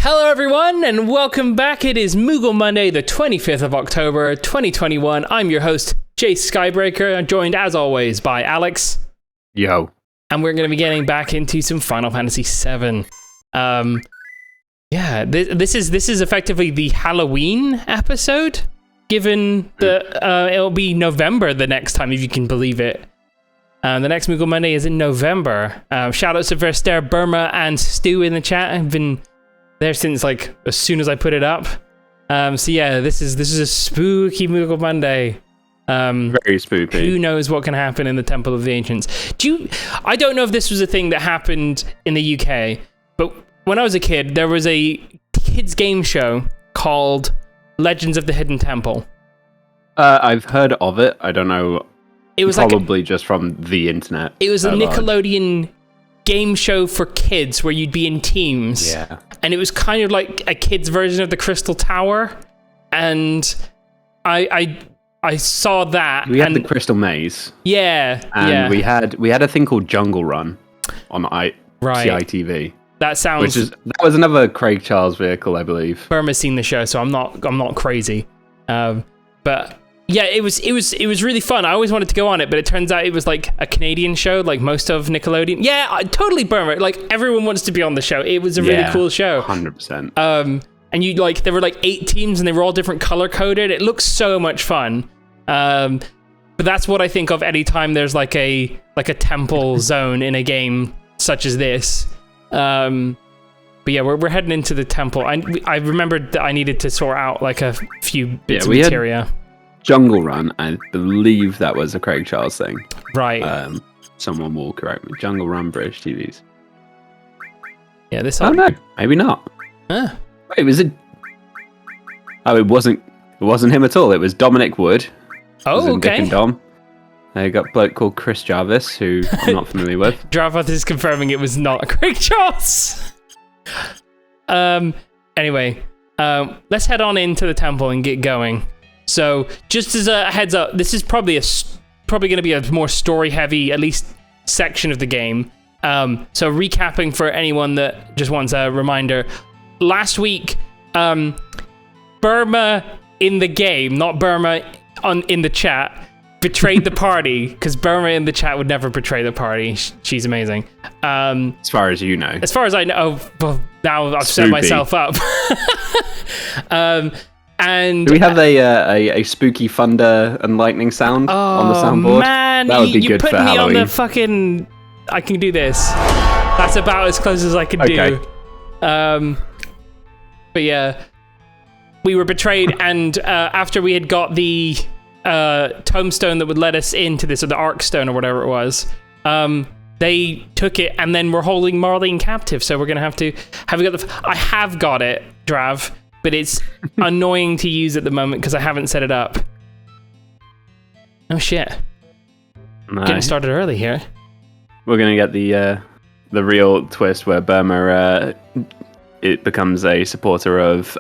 Hello everyone, and welcome back. It is Moogle Monday, the 25th of October, 2021. I'm your host, Jace Skybreaker, joined as always by Alex. Yo. And we're going to be getting back into some Final Fantasy VII. This is effectively the Halloween episode, given that it'll be November the next time, if you can believe it. The next Moogle Monday is in November. Shout out to Verster, Burma, and Stu in the chat. I've been there since as soon as I put it up. So yeah, this is a spooky Moogle Monday. Very spooky. Who knows what can happen in the Temple of the Ancients? I don't know if this was a thing that happened in the UK, but when I was a kid, there was a kids game show called Legends of the Hidden Temple. I've heard of it. I don't know. It was probably just from the internet. It was a Nickelodeon game show for kids where you'd be in teams. Yeah. And it was kind of like a kid's version of the Crystal Tower. And I saw that. We had the Crystal Maze. Yeah. And we had a thing called Jungle Run on CITV. That was another Craig Charles vehicle, I believe. Burma's seen the show, so I'm not crazy. But yeah, it was really fun. I always wanted to go on it, but it turns out it was like a Canadian show, like most of Nickelodeon. Yeah, totally Burma. Like everyone wants to be on the show. It was a really cool show. 100%. And there were 8 teams, and they were all different color coded. It looks so much fun. But that's what I think of anytime there's like a temple zone in a game such as this. But yeah, we're heading into the temple. I remembered that I needed to sort out a few bits of materia. Jungle Run, I believe that was a Craig Charles thing. Right. Someone will correct me. Jungle Run, British TVs. Yeah, this. Oh no, maybe not. Huh. Wait, was it? Oh, it wasn't him at all. It was Dominic Wood. Oh, okay. Dick and Dom. They got a bloke called Chris Jarvis, who I'm not familiar with. Jarvis is confirming it was not Craig Charles. Anyway, let's head on into the temple and get going. So, just as a heads up, this is probably going to be a more story-heavy, at least, section of the game. So, recapping for anyone that just wants a reminder. Last week, Burma in the game, not Burma in the chat, betrayed the party, because Burma in the chat would never betray the party. She's amazing. As far as you know. As far as I know, well, now I've set myself up. And do we have a spooky thunder and lightning sound on the soundboard? Man, that would be good for Halloween. You put me on the fucking... I can do this. That's about as close as I can do. But yeah, we were betrayed, and after we had got the tombstone that would let us into this, or the Arc Stone, or whatever it was, they took it, and then we're holding Marlene captive. So we're gonna have to. I have got it, Drav. But it's annoying to use at the moment because I haven't set it up. Oh shit! No. Getting started early here. We're gonna get the real twist where Burma it becomes a supporter of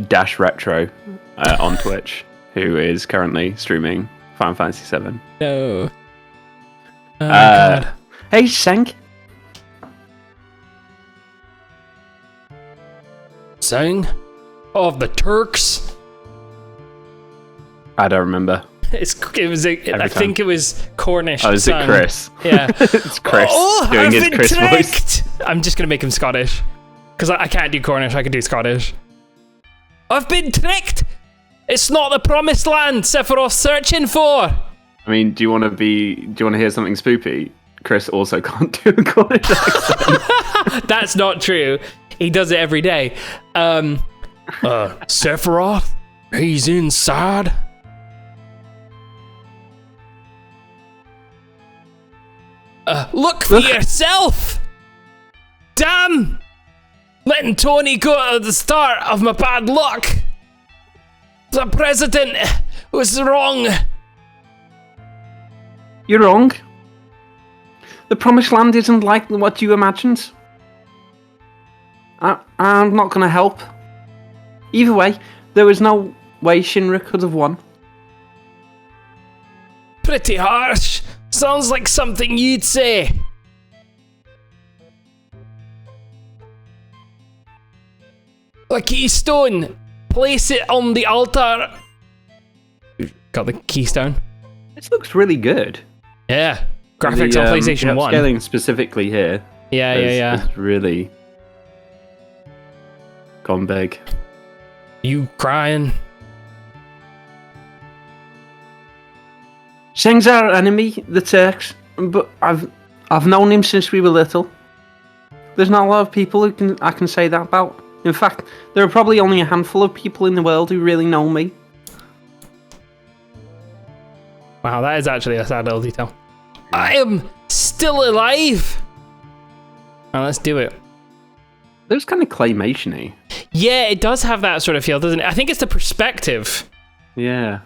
Dash Retro on Twitch, who is currently streaming Final Fantasy VII. No. Oh, God. Hey, Shank. Sang? Of the Turks? I don't remember. I think it was Cornish. Oh, is it Chris? Yeah. It's Chris doing his Chris voice. I'm just going to make him Scottish. Because I can't do Cornish, I can do Scottish. I've been tricked! It's not the promised land Sephiroth's searching for! I mean, do you want to hear something spoopy? Chris also can't do a Cornish accent. That's not true. He does it every day. Sephiroth? He's inside? Look for yourself! Damn! Letting Tony go at the start of my bad luck! The president was wrong! You're wrong. The promised land isn't like what you imagined. I'm not going to help. Either way, there was no way Shinra could have won. Pretty harsh. Sounds like something you'd say. The Keystone! Place it on the altar! Got the Keystone. This looks really good. Yeah. Graphics on PlayStation 1. Upscaling specifically here. Yeah. It's really gone big. You crying? Sheng's our enemy, the Turks, but I've known him since we were little. There's not a lot of people I can say that about. In fact, there are probably only a handful of people in the world who really know me. Wow, that is actually a sad little detail. I am still alive! Now let's do it. Looks kind of claymation-y. Yeah, it does have that sort of feel, doesn't it? I think it's the perspective. Yeah.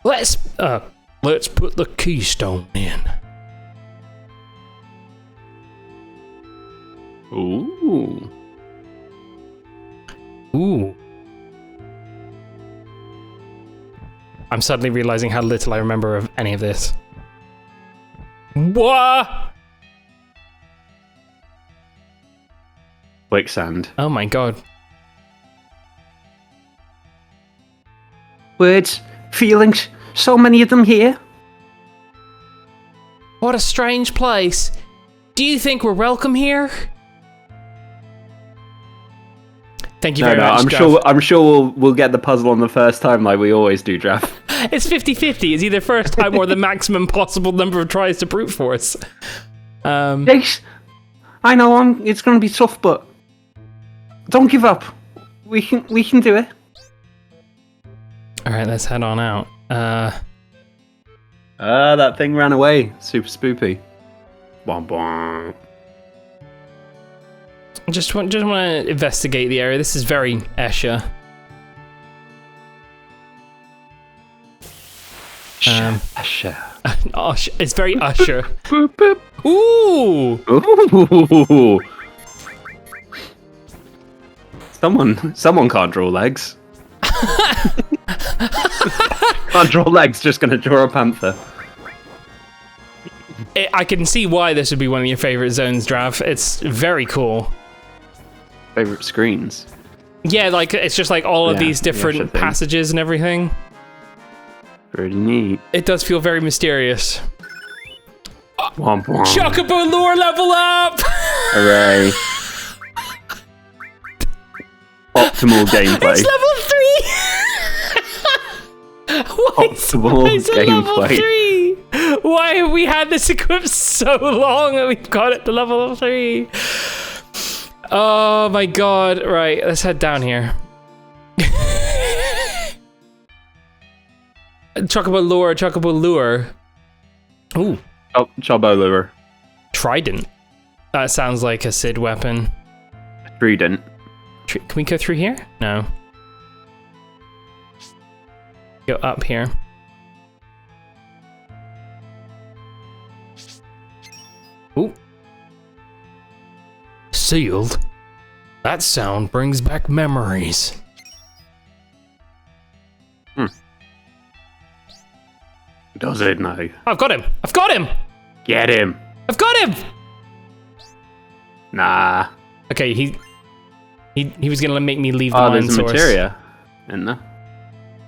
Let's put the Keystone in. Ooh. I'm suddenly realizing how little I remember of any of this. What? Quicksand. Oh my god. Words, feelings, so many of them here. What a strange place. Do you think we're welcome here? Thank you very much, Draff. I'm sure we'll get the puzzle on the first time like we always do, Draff. It's 50-50. It's either first time or the maximum possible number of tries to brute force. Yes, I know it's going to be tough, but don't give up. We can do it. All right, let's head on out. That thing ran away. Super spoopy. Bom bom. Just want to investigate the area. This is very Escher. Usher. It's very Usher. Boop, boop. Ooh! Ooh. Someone can't draw legs. Can't draw legs, just gonna draw a panther. I can see why this would be one of your favorite zones, Drav. It's very cool. Favorite screens? Yeah, like it's just like all of these different passages and everything. Pretty neat. It does feel very mysterious. Womp womp. Chocobo lure level up! Hooray. Optimal gameplay. It's level 3! Why is it level 3? Why have we had this equipped so long and we've got it to level 3? Oh my god. Right, let's head down here. Chocobo lure. Ooh. Oh, Chobo lure. Trident. That sounds like a Sid weapon. Trident. Can we go through here? No. Go up here. Ooh. Sealed? That sound brings back memories. Does it now? I've got him! I've got him! Get him! I've got him! Nah. Okay, he was gonna make me leave the mine there's source. materia in there.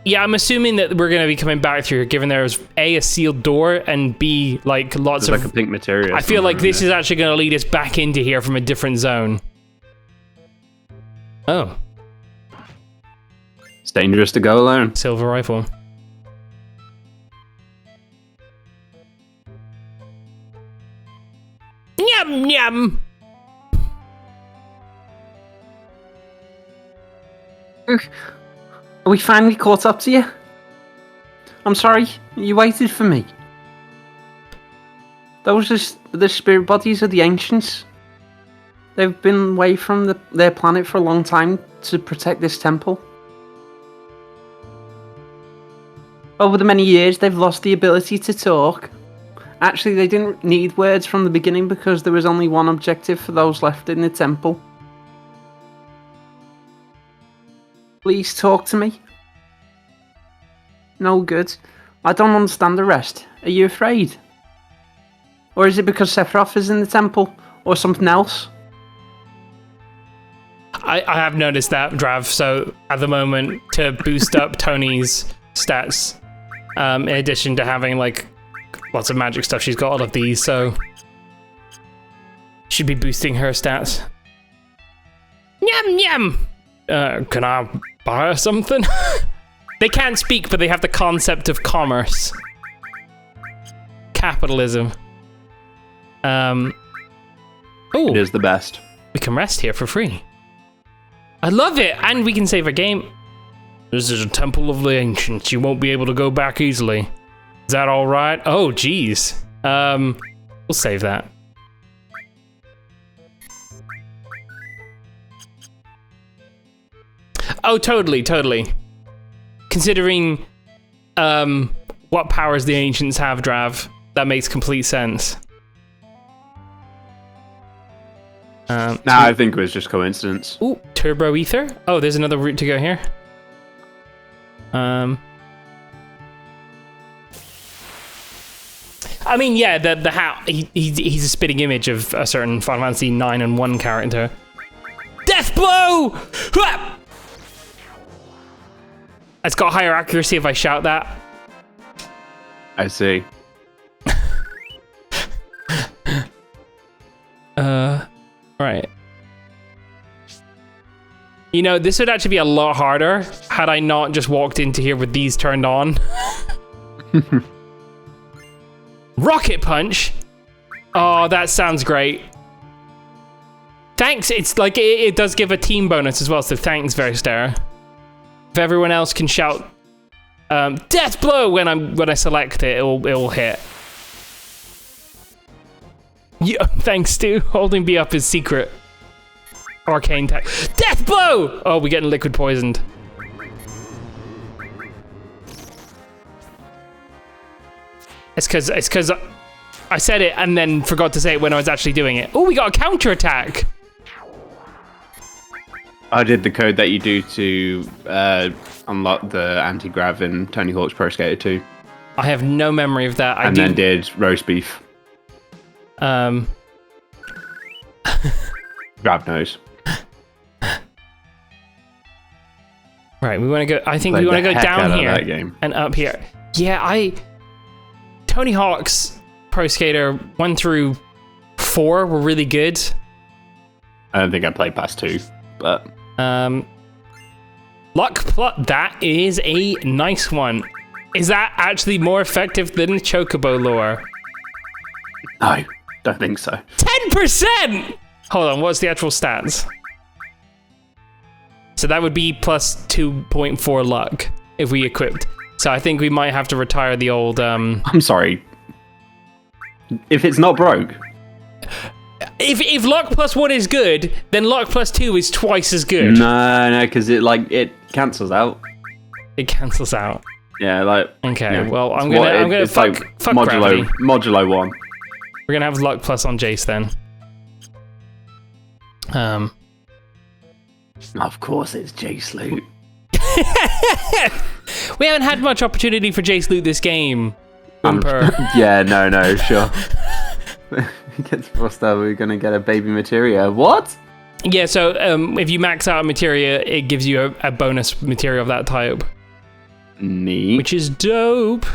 Yeah, I'm assuming that we're gonna be coming back through here, given there's A, a sealed door, and B, like lots There's of. like a pink materia. I feel like this is actually gonna lead us back into here from a different zone. Oh. It's dangerous to go alone. Silver rifle. Yum yum. Are we finally caught up to you? I'm sorry, you waited for me. Those are the spirit bodies of the ancients. They've been away from their planet for a long time to protect this temple. Over the many years, they've lost the ability to talk. Actually, they didn't need words from the beginning because there was only one objective for those left in the temple. Please talk to me. No good. I don't understand the rest. Are you afraid? Or is it because Sephiroth is in the temple? Or something else? I have noticed that, Drav. So at the moment, to boost up Tony's stats, in addition to having like lots of magic stuff, she's got all of these, so should be boosting her stats. Yum yum. Can I buy her something? They can't speak, but they have the concept of commerce. Capitalism. Oh, It is the best. we can rest here for free. I love it, and we can save a game. This is a temple of the ancients. You won't be able to go back easily. Is that all right? Oh, geez. We'll save that. Oh, totally. Considering what powers the ancients have, Drav, that makes complete sense. I think it was just coincidence. Ooh, turbo ether. Oh, there's another route to go here. I mean, yeah, the hat. He's a spitting image of a certain Final Fantasy 9 and 1 character. Death blow! Hua! It's got higher accuracy if I shout that. I see. Right. You know, this would actually be a lot harder had I not just walked into here with these turned on. Rocket punch. Oh, that sounds great. Thanks. It's like it does give a team bonus as well. So thanks, Veristar. If everyone else can shout death blow when I select it, it will hit. Yeah, thanks, Stu. Holding B up is secret. Arcane tech. Death blow! Oh, we're getting liquid poisoned. It's because I said it and then forgot to say it when I was actually doing it. Oh, we got a counter attack. I did the code that you do to unlock the anti-grav in Tony Hawk's Pro Skater 2. I have no memory of that. Then did roast beef. Grav knows. Right, we want to go. I think we want to go down here and up here. Yeah, Tony Hawk's Pro Skater 1 through 4 were really good. I don't think I played past 2, but Luck Plot. That is a nice one. Is that actually more effective than Chocobo lore? No, don't think so. 10%. Hold on, what's the actual stats? So that would be plus 2.4 luck if we equipped. So I think we might have to retire the old. I'm sorry. If it's not broke. If luck plus 1 is good, then luck plus 2 is twice as good. No, because it cancels out. It cancels out. Yeah, like. Okay, Yeah. well I'm gonna fuck gravity. Modulo 1. We're gonna have luck plus on Jace then. Of course, it's Jace loot. We haven't had much opportunity for Jace loot this game. Yeah, no, sure. Gets forced out, we're gonna get a baby materia. What? Yeah, so if you max out a materia, it gives you a bonus materia of that type. Neat. Which is dope.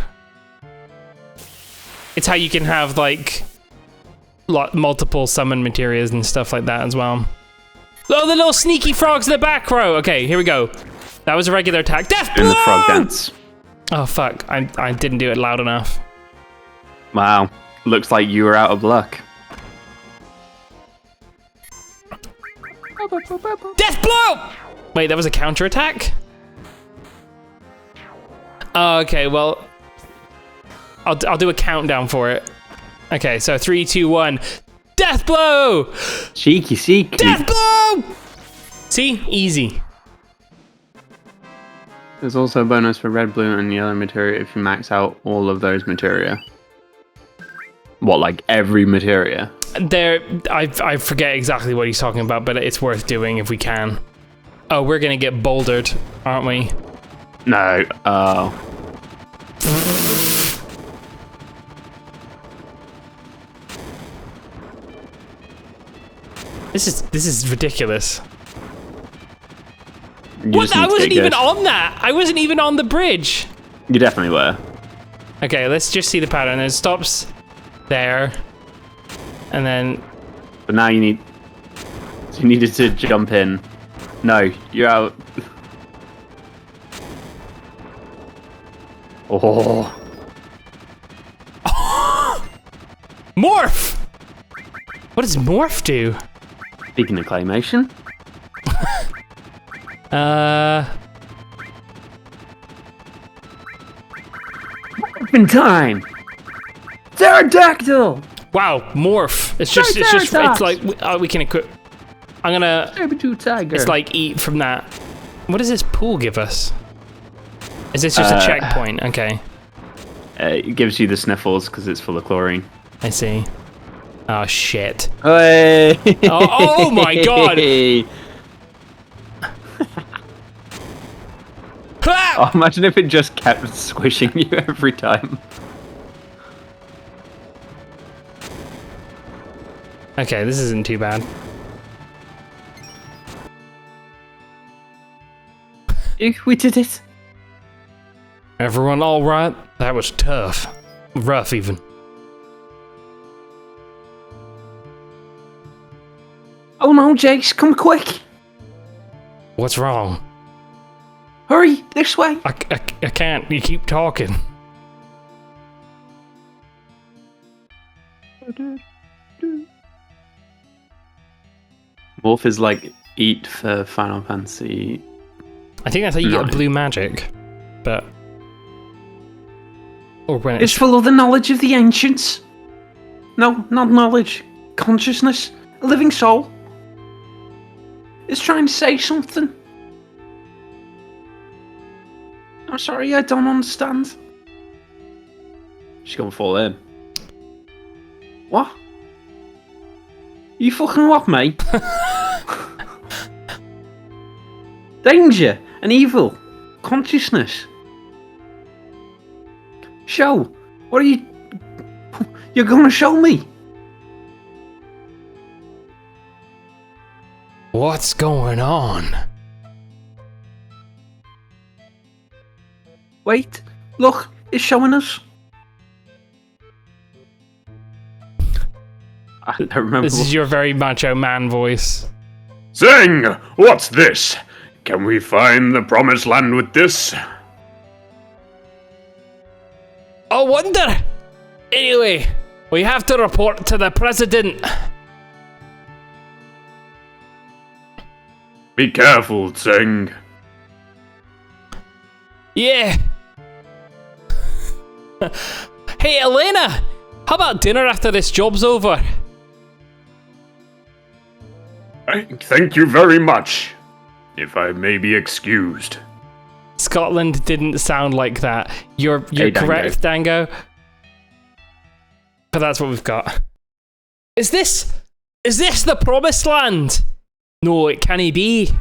It's how you can have like multiple summon materias and stuff like that as well. Oh, the little sneaky frogs in the back row. Okay, here we go. That was a regular attack. Death blow! In the frog dance. Oh fuck! I didn't do it loud enough. Wow. Looks like you were out of luck. Death blow! Wait, that was a counter attack? Oh, okay, well, I'll do a countdown for it. Okay, so 3, 2, 1. Death blow! Cheeky. Death blow! See? Easy. There's also a bonus for red, blue, and yellow materia if you max out all of those materia. What, like every materia? I forget exactly what he's talking about, but it's worth doing if we can. Oh, we're gonna get bouldered, aren't we? No. Oh. This is ridiculous. You What? just need I to wasn't get even good. on that. I wasn't even on the bridge. You definitely were. Okay, let's just see the pattern. It stops there. And then... But now you needed to jump in. No, you're out. Oh. Morph! What does morph do? Speaking of claymation. In time. Pterodactyl. Wow, morph. It's like, we can equip... I'm gonna... Saber-tooth tiger. It's like eat from that. What does this pool give us? Is this just a checkpoint? Okay, It gives you the sniffles because it's full of chlorine. I see. Oh, shit. Hey. Oh my god! Oh, imagine if it just kept squishing you every time. Okay, this isn't too bad. We did it. Everyone all right? That was tough. Rough, even. Oh no, Jace, come quick. What's wrong? Hurry, this way. I can't. You keep talking. Wolf is like eat for Final Fantasy. I think that's how you get Right. blue magic. But... Or when It's full of the knowledge of the ancients. No, not knowledge. Consciousness. A living soul. It's trying to say something. I'm sorry, I don't understand. She's gonna fall in. What? You fucking what, mate? Danger and evil. Consciousness. Show. What are you... You're gonna show me. What's going on? Wait. Look. It's showing us. I don't remember. This is your very macho man voice. Zing! What's this? Can we find the promised land with this? I wonder. Anyway, we have to report to the president. Be careful, Zing. Yeah. Hey, Elena. How about dinner after this job's over? Thank you very much. If I may be excused. Scotland didn't sound like that. You're Hey, correct, Dango. But that's what we've got. Is this the promised land? No, it can't be.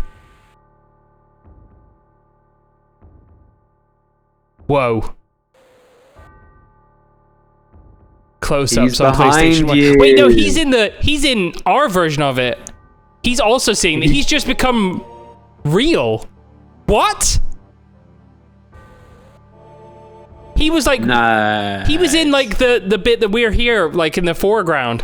Whoa. Close-ups He's on PlayStation 1. behind Wait, no, you. he's in our version of it. He's also seeing that he's just become real. What? He was like Nah. he was in like the bit that we're here, like in the foreground.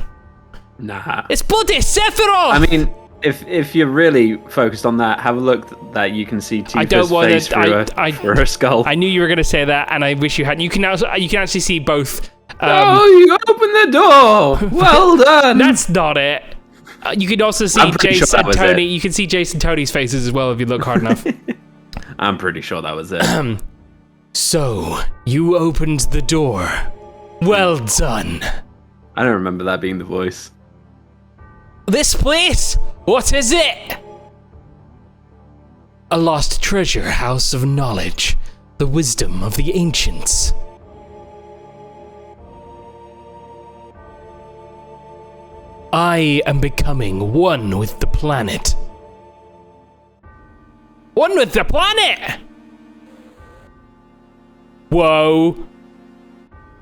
Nah. It's bloody Sephiroth! I mean, if you're really focused on that, have a look that you can see I don't Tifa's want face to. through her skull. I knew you were gonna say that, and I wish you hadn't. You can actually see both. Oh, you opened the door! Well done! That's not it. You can also see I'm pretty sure Jace that and was Tony. it. You can see Jace and Tony's faces as well if you look hard enough. I'm pretty sure that was it. So you opened the door. Well done. I don't remember that being the voice. This place? What is it? A lost treasure house of knowledge. The wisdom of the ancients. I am becoming one with the planet. One with the planet? Whoa.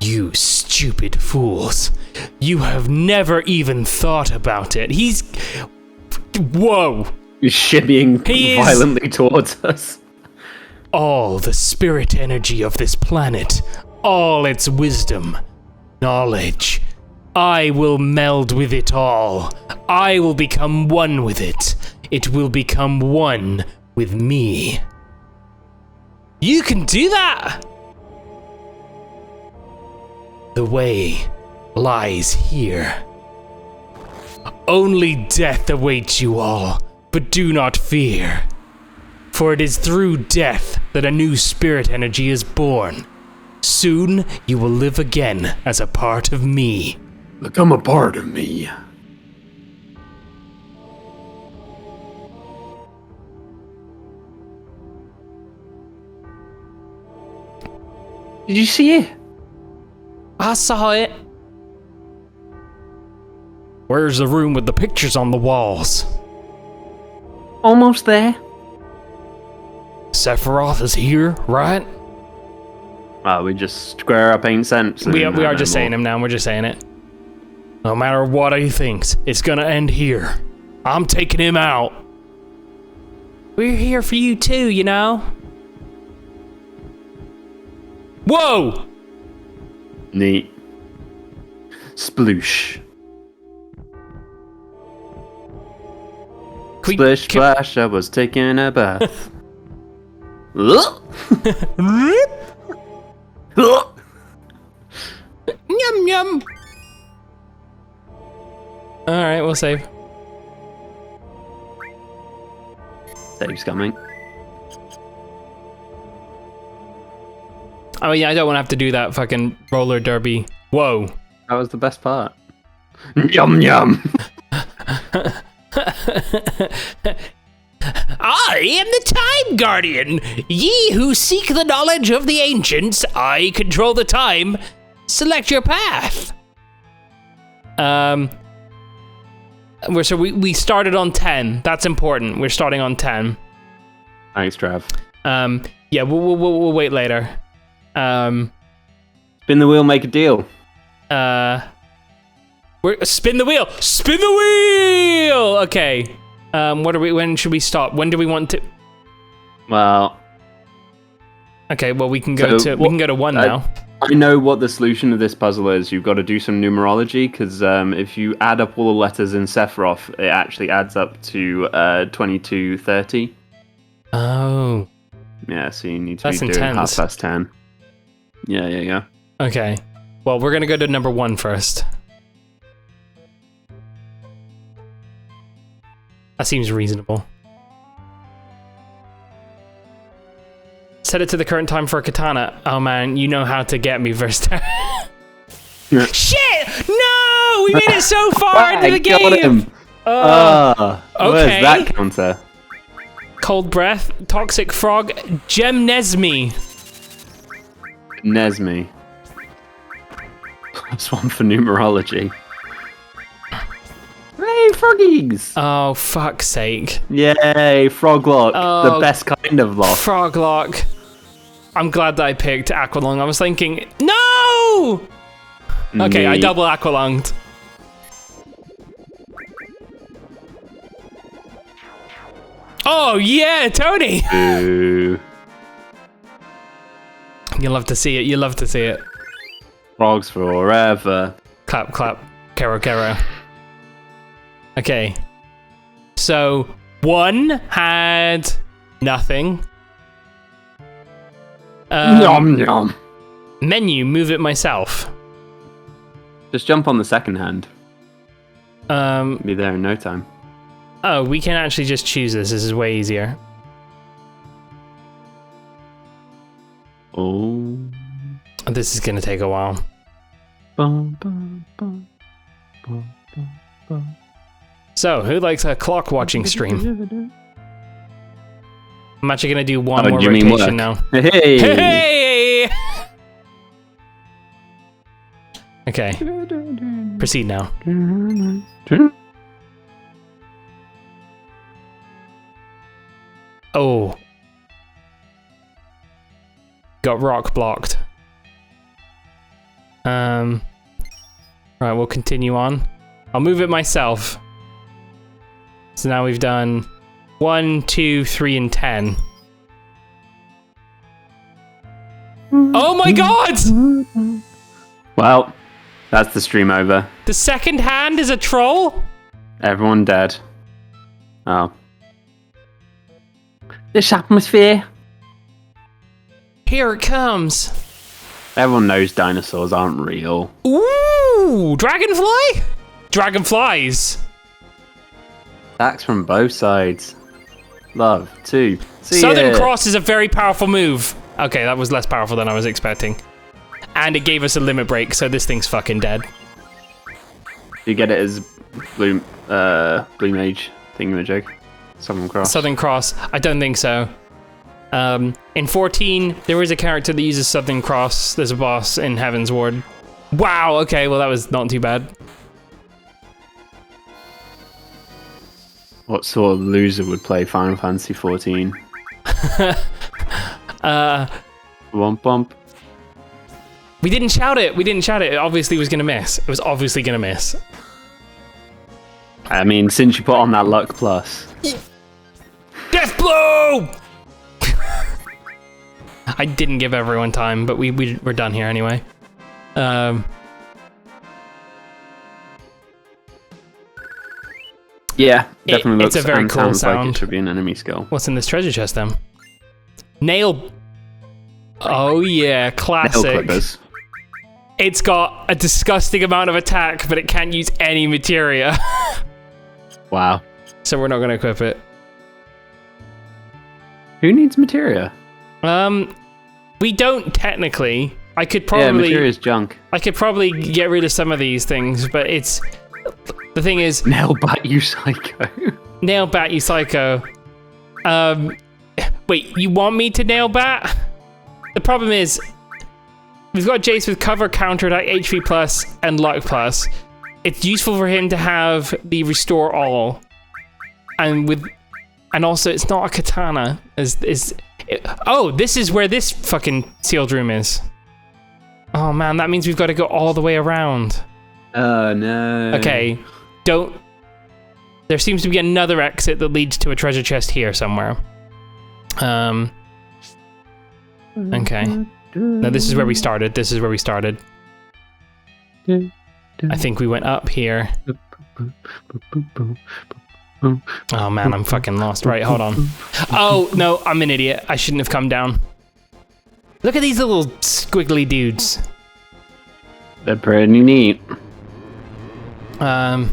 You stupid fools. You have never even thought about it. Whoa. shimmying He's- violently towards us. All the spirit energy of this planet, all its wisdom, knowledge. I will meld with it all. I will become one with it. It will become one with me. You can do that! The way lies here. Only death awaits you all, but do not fear. For it is through death that a new spirit energy is born. Soon you will live again as a part of me. Become a part of me. Did you see it? I saw it. Where's the room with the pictures on the walls? Almost there. Sephiroth is here, right? Well, we just square up ain't sense. We are just saying him now, we're just saying it. No matter what he thinks, it's gonna end here. I'm taking him out. We're here for you too, you know? Whoa! Neat. Sploosh. Splish splash, I was taking a bath. Yum yum. Alright, we'll save. Save's coming. Oh yeah, I don't want to have to do that fucking roller derby. Whoa. That was the best part. Yum yum. I am the Time Guardian. Ye who seek the knowledge of the ancients, I control the time. Select your path. We started on 10. That's important. We're starting on 10. Thanks, Trav. Yeah, we'll wait later. Spin the wheel, make a deal. Spin the wheel. Spin the wheel. Okay. When should we stop? When do we want to? Well. Okay. Well, we can go to 1 now. I know what the solution of this puzzle is. You've got to do some numerology because if you add up all the letters in Sephiroth, it actually adds up to 2230. Oh. Yeah, so you need to That's be doing intense. 10:30. Yeah. Okay. Well, we're gonna go to number 1 first. That seems reasonable. Set it to the current time for a katana. Oh man, you know how to get me first. Shit! No! We made it so far into the game! Where's that counter? Cold breath, toxic frog, gem Nesme. Nesme. +1 for numerology. Hey, froggies! Oh, fuck's sake. Yay, froglock. Oh, the best kind of lock. Froglock. I'm glad that I picked Aqualung. I was thinking, no! Okay, I double Aqualunged. Oh, yeah, Tony! Ooh. You love to see it, you love to see it. Frogs forever. Clap, clap. Caro, caro. Okay. So, 1 had nothing. Yum yum. Menu, move it myself. Just jump on the second hand. Um, Be there in no time. oh, we can actually just choose this. This is way easier. Oh. This is gonna take a while. Bum, bum, bum, bum, bum, bum. So, who likes a clock watching stream? I'm actually gonna do one more do you mean rotation work? now. Hey! Hey! Okay. Proceed now. Oh. Got rock blocked. Right, we'll continue on. I'll move it myself. So now we've done 1, 2, 3, and 10. Oh my god! Well, that's the stream over. The second hand is a troll? Everyone dead. Oh. This atmosphere. Here it comes. Everyone knows dinosaurs aren't real. Ooh, dragonfly? Dragonflies. Attacks from both sides. Love, too. See Southern ya. Cross is a very powerful move. Okay, that was less powerful than I was expecting. And it gave us a limit break, so this thing's fucking dead. You get it as blue mage thingamajig. Southern Cross. Southern Cross, I don't think so. In 14, there is a character that uses Southern Cross. There's a boss in Heaven's Ward. Wow, okay, well that was not too bad. What sort of loser would play Final Fantasy 14? Womp womp. We didn't shout it. It obviously was gonna miss. It was obviously gonna miss. I mean, since you put on that luck plus. Death blow! I didn't give everyone time, but we're done here anyway. Yeah, definitely looks it's a very and cool sounds like sound. it should be an enemy skill. What's in this treasure chest then? Nail. Oh yeah, classic. Nail clippers. It's got a disgusting amount of attack, but it can't use any materia. Wow. So we're not going to equip it. Who needs materia? We don't technically. I could Yeah, probably. materia's junk. I could probably get rid of some of these things, but it's. The thing is. Nail bat, you psycho. Nail bat, you psycho. Wait, you want me to nail bat? The problem is, we've got Jace with cover, counter attack, HP plus, and luck plus. It's useful for him to have the restore all, and also it's not a katana. Oh, this is where this fucking sealed room is. Oh man, that means we've got to go all the way around. Oh no. Okay, there seems to be another exit that leads to a treasure chest here somewhere. Okay. No, this is where we started. I think we went up here. Oh man, I'm fucking lost. Right, hold on. Oh, no, I'm an idiot. I shouldn't have come down. Look at these little squiggly dudes. They're pretty neat. Well,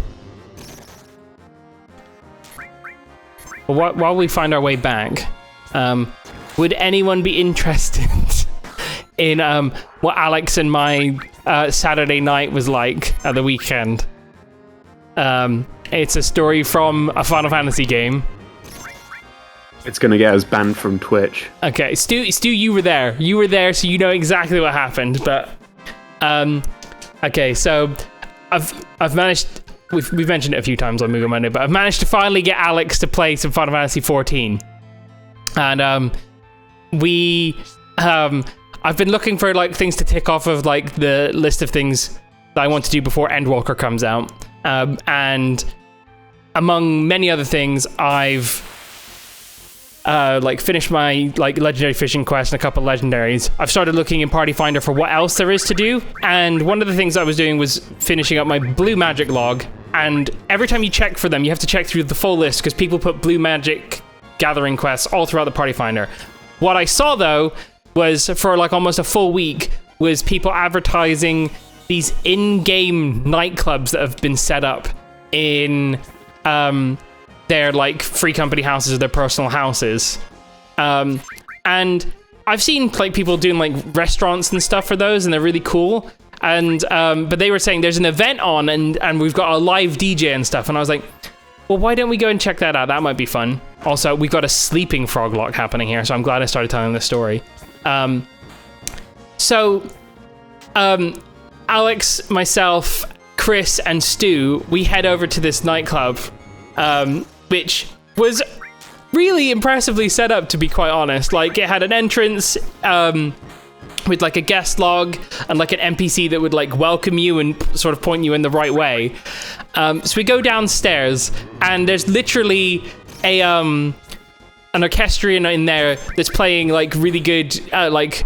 while we find our way back, would anyone be interested in what Alex and my Saturday night was like at the weekend? It's a story from a Final Fantasy game. It's gonna get us banned from Twitch. Okay, Stu, you were there. You were there, so you know exactly what happened. But okay, so I've managed. We've mentioned it a few times on Moogle Monday, but I've managed to finally get Alex to play some Final Fantasy 14, and I've been looking for like things to tick off of like the list of things that I want to do before Endwalker comes out, and among many other things, I've like finished my like legendary fishing quest and a couple legendaries. I've started looking in Party Finder for what else there is to do, and one of the things I was doing was finishing up my blue magic log. And every time you check for them, you have to check through the full list because people put blue magic gathering quests all throughout the Party Finder. What I saw though was for like almost a full week was people advertising these in-game nightclubs that have been set up in their like free company houses or their personal houses, and I've seen like people doing like restaurants and stuff for those, and they're really cool. And but they were saying there's an event on, and we've got a live DJ and stuff, and I was like, well, why don't we go and check that out? That might be fun. Also, we've got a sleeping frog lock happening here, so I'm glad I started telling this story. Alex, myself, Chris, and Stu, we head over to this nightclub, which was really impressively set up, to be quite honest. Like, it had an entrance with like a guest log and like an NPC that would like welcome you and sort of point you in the right way. So we go downstairs, and there's literally an orchestrion in there that's playing like really good like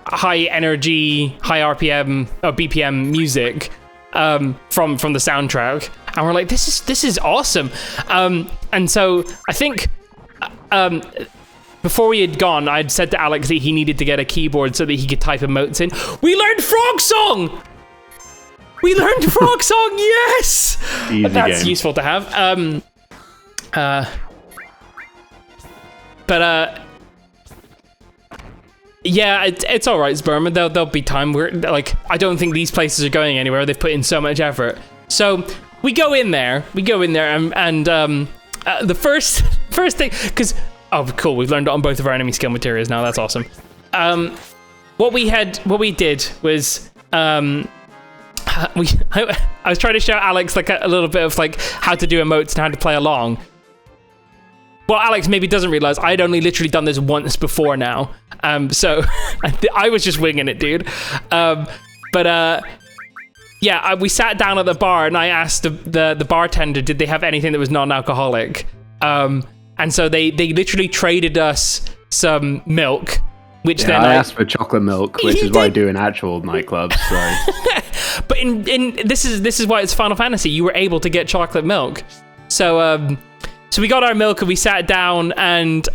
high energy, high RPM or BPM music from the soundtrack, and we're like, this is awesome. And so I think before we had gone, I'd said to Alex that he needed to get a keyboard so that he could type emotes in. We learned Frog Song. Yes. That's useful to have. Yeah, it's all right, Sperma. There'll be time. We're like, I don't think these places are going anywhere. They've put in so much effort. So we go in there, and the first thing, because cool, we've learned it on both of our enemy skill materials now. That's awesome. What we did was I was trying to show Alex like a little bit of like how to do emotes and how to play along. Well, Alex maybe doesn't realize I'd only literally done this once before now. So I was just winging it, dude. We sat down at the bar and I asked the bartender, did they have anything that was non-alcoholic? And so they literally traded us some milk, which then I asked for chocolate milk, which is what I do in actual nightclubs. So. But this is why it's Final Fantasy. You were able to get chocolate milk. So we got our milk and we sat down and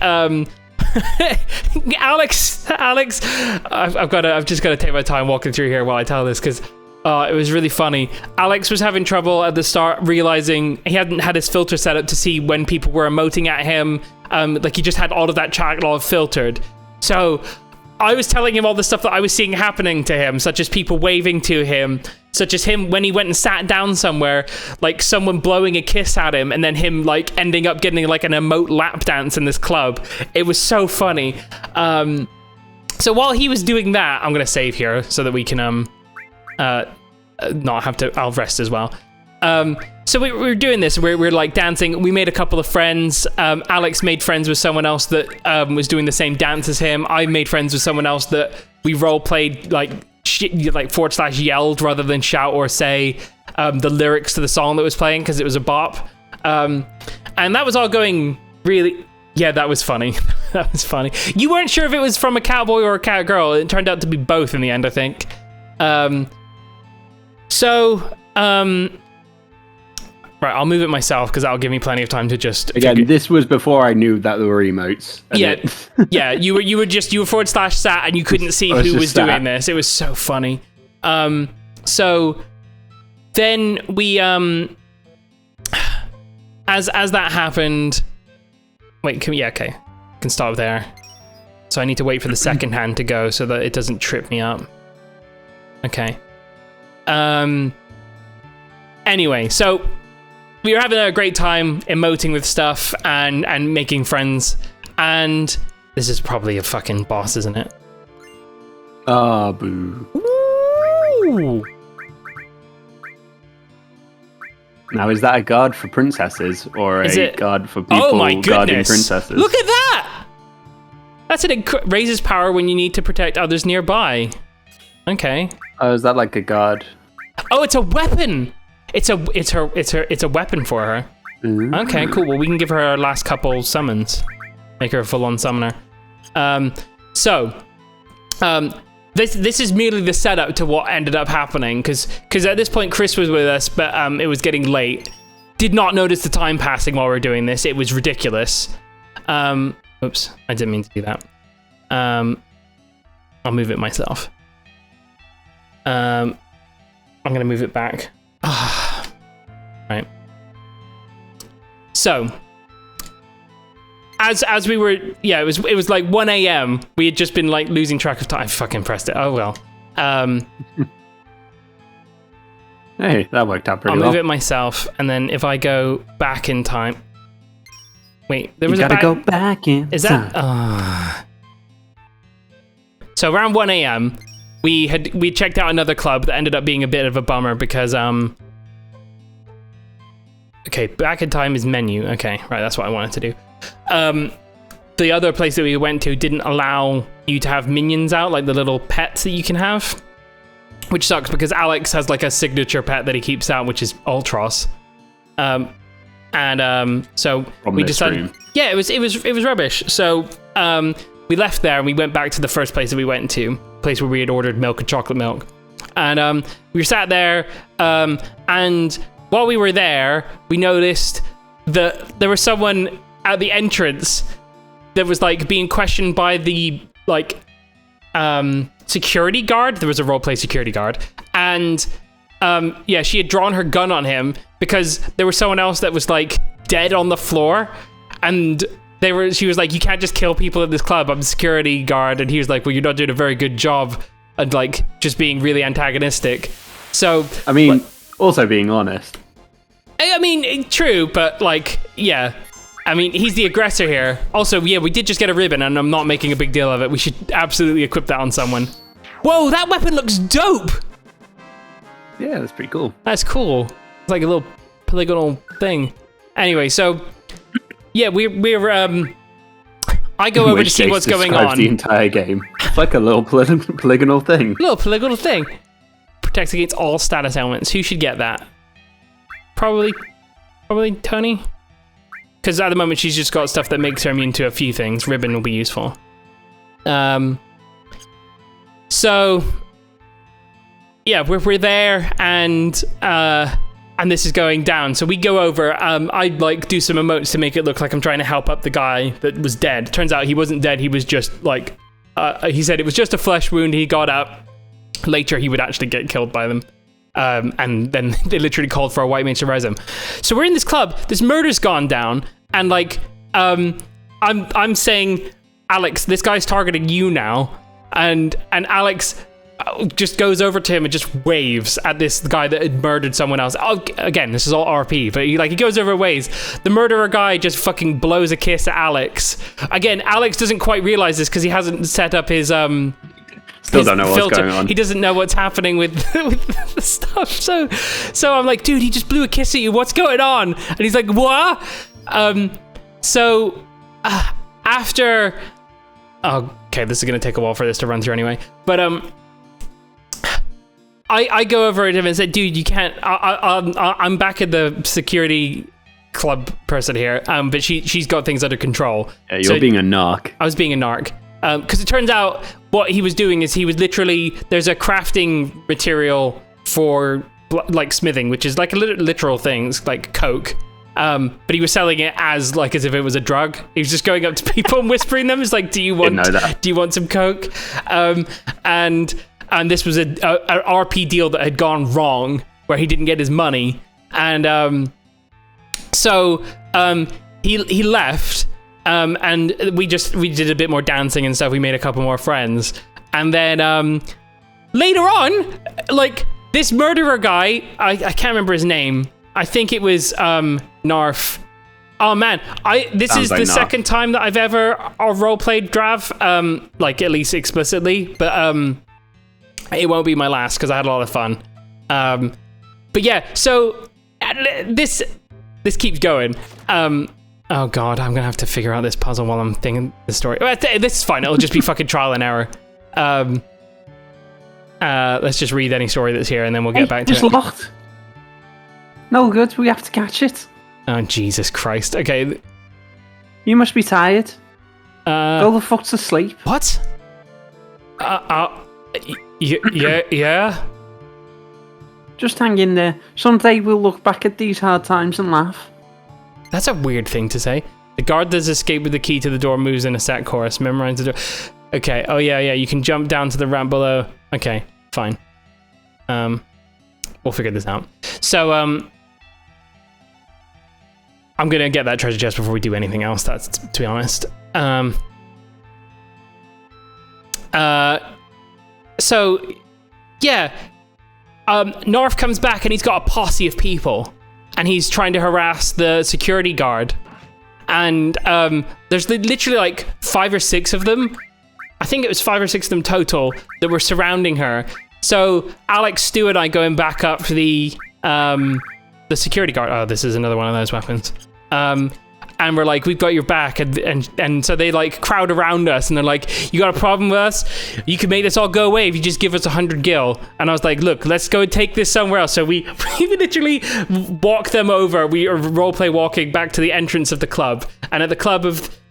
Alex, I've just got to take my time walking through here while I tell this because it was really funny. Alex was having trouble at the start realizing he hadn't had his filter set up to see when people were emoting at him. Like he just had all of that chat log filtered. So I was telling him all the stuff that I was seeing happening to him, such as people waving to him, such as him when he went and sat down somewhere, like someone blowing a kiss at him, and then him like ending up getting like an emote lap dance in this club. It was so funny. So while he was doing that, I'm gonna save here so that we can not have to. I'll rest as well. So we were doing this. We're like dancing. We made a couple of friends. Alex made friends with someone else that was doing the same dance as him. I made friends with someone else that we role played like / yelled rather than shout or say the lyrics to the song that was playing because it was a bop. And that was all going really. Yeah, that was funny. That was funny. You weren't sure if it was from a cowboy or a cowgirl. It turned out to be both in the end, I think. Right, I'll move it myself because that'll give me plenty of time to just. Again, this was before I knew that there were emotes. Yeah, you were / sat and you couldn't see who was doing this. It was so funny. So then we as that happened. Wait, okay, can stop there. So I need to wait for the second hand to go so that it doesn't trip me up. Okay. Anyway, so we were having a great time emoting with stuff and making friends, and this is probably a fucking boss, isn't it? Ah, boo. Ooh. Now, is that a guard for princesses or a guard for people guarding princesses? Look at that! That's raises power when you need to protect others nearby. Okay. Oh, is that like a guard? Oh, it's a weapon. It's a weapon for her. Ooh. Okay, cool. Well, we can give her our last couple summons. Make her a full-on summoner. This is merely the setup to what ended up happening, because at this point Chris was with us, but it was getting late. Did not notice the time passing while we were doing this. It was ridiculous. Oops, I didn't mean to do that. I'll move it myself. I'm gonna move it back. Right. So, as we were, yeah, it was like 1 a.m. We had just been like losing track of time. I fucking pressed it. Oh well. Hey, that worked out pretty well. I'll move it myself, and then if I go back in time. Wait, there was you gotta go back in. Is that? So around 1 a.m. we checked out another club that ended up being a bit of a bummer because okay, back in time is menu. Okay, right, that's what I wanted to do. The other place that we went to didn't allow you to have minions out, like the little pets that you can have, which sucks because Alex has like a signature pet that he keeps out, which is Ultros. And so From we this decided, room. yeah, it was rubbish. So we left there and we went back to the first place that we went to, place where we had ordered milk and chocolate milk. And we were sat there, and while we were there, we noticed that there was someone at the entrance that was like being questioned by the like security guard. There was a roleplay security guard, and yeah, she had drawn her gun on him because there was someone else that was like dead on the floor, and she was like, you can't just kill people at this club, I'm a security guard. And he was like, well, you're not doing a very good job, and like just being really antagonistic. So I mean, also being honest. I mean, true, but like, yeah. I mean, he's the aggressor here. Also, yeah, we did just get a ribbon, and I'm not making a big deal of it. We should absolutely equip that on someone. Whoa, that weapon looks dope! Yeah, that's pretty cool. That's cool. It's like a little polygonal thing. Anyway, so yeah, we're I go over to see what's going on. The entire game. It's like a little polygonal thing. Little polygonal thing. Protects against all status elements. Who should get that? Probably Tony. Because at the moment she's just got stuff that makes her immune to a few things. Ribbon will be useful. So yeah, we're there, and this is going down. So we go over. I like do some emotes to make it look like I'm trying to help up the guy that was dead. Turns out he wasn't dead. He was just like he said it was just a flesh wound. He got up. Later he would actually get killed by them. And then they literally called for a white mage to res him. So we're in this club. This murder's gone down, and like I'm saying, Alex, this guy's targeting you now, and Alex just goes over to him and just waves at this guy that had murdered someone else. Oh, again, this is all RP, but he goes over and waves. The murderer guy just fucking blows a kiss at Alex. Again, Alex doesn't quite realize this because he hasn't set up his Still don't know what's filter. going on. He doesn't know what's happening with the stuff. So I'm like, dude, he just blew a kiss at you. What's going on? And he's like, what? After, okay, this is gonna take a while for this to run through anyway. But I go over to him and say, dude, you can't. I'm back at the security club person here. But she's got things under control. Yeah, you're being a narc. I was being a narc. Because it turns out what he was doing is he was literally, there's a crafting material for like smithing, which is like a literal things like coke. But he was selling it as if it was a drug. He was just going up to people and whispering them. It's like, do you want some coke? And this was an RP deal that had gone wrong where he didn't get his money. And so he left. And we did a bit more dancing and stuff. We made a couple more friends. And then later on, like this murderer guy, I can't remember his name. I think it was Narf. Oh man, this is the second time that I've ever roleplayed Drav, like at least explicitly, but it won't be my last because I had a lot of fun. But yeah, so this keeps going. Oh god, I'm gonna have to figure out this puzzle while I'm thinking the story. This is fine. It'll just be fucking trial and error. Let's just read any story that's here, and then we'll get back to it. It's locked. No good. We have to catch it. Oh Jesus Christ. Okay. You must be tired. Go the fuck to sleep. What? Yeah. Just hang in there. Someday we'll look back at these hard times and laugh. That's a weird thing to say. The guard that's escaped with the key to the door moves in a set chorus. Memorize the door. Okay. Oh yeah. You can jump down to the ramp below. Okay. Fine. We'll figure this out. So I'm gonna get that treasure chest before we do anything else. That's to be honest. So yeah. North comes back and he's got a posse of people. And he's trying to harass the security guard. And there's literally like 5 or 6 of them. I think it was 5 or 6 of them total that were surrounding her. So Alex, Stu, and I going back up to the security guard. Oh, this is another one of those weapons. and we're like, we've got your back, and so they like crowd around us, and they're like, you got a problem with us? You can make this all go away if you just give us 100 gil. And I was like, look, let's go take this somewhere else. So we literally walk them over. We are roleplay walking back to the entrance of the club, and at the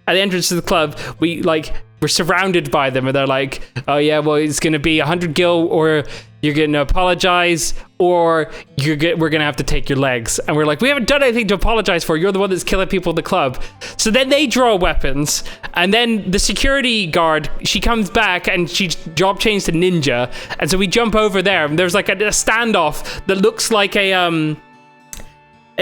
entrance of the club, we're surrounded by them, and they're like, oh yeah, well, it's gonna be 100 gil, or you're gonna apologize, or we're gonna have to take your legs. And we're like, we haven't done anything to apologize for. You're the one that's killing people in the club. So then they draw weapons, and then the security guard, she comes back and she job changed to ninja, and so we jump over there, and there's like a standoff that looks like it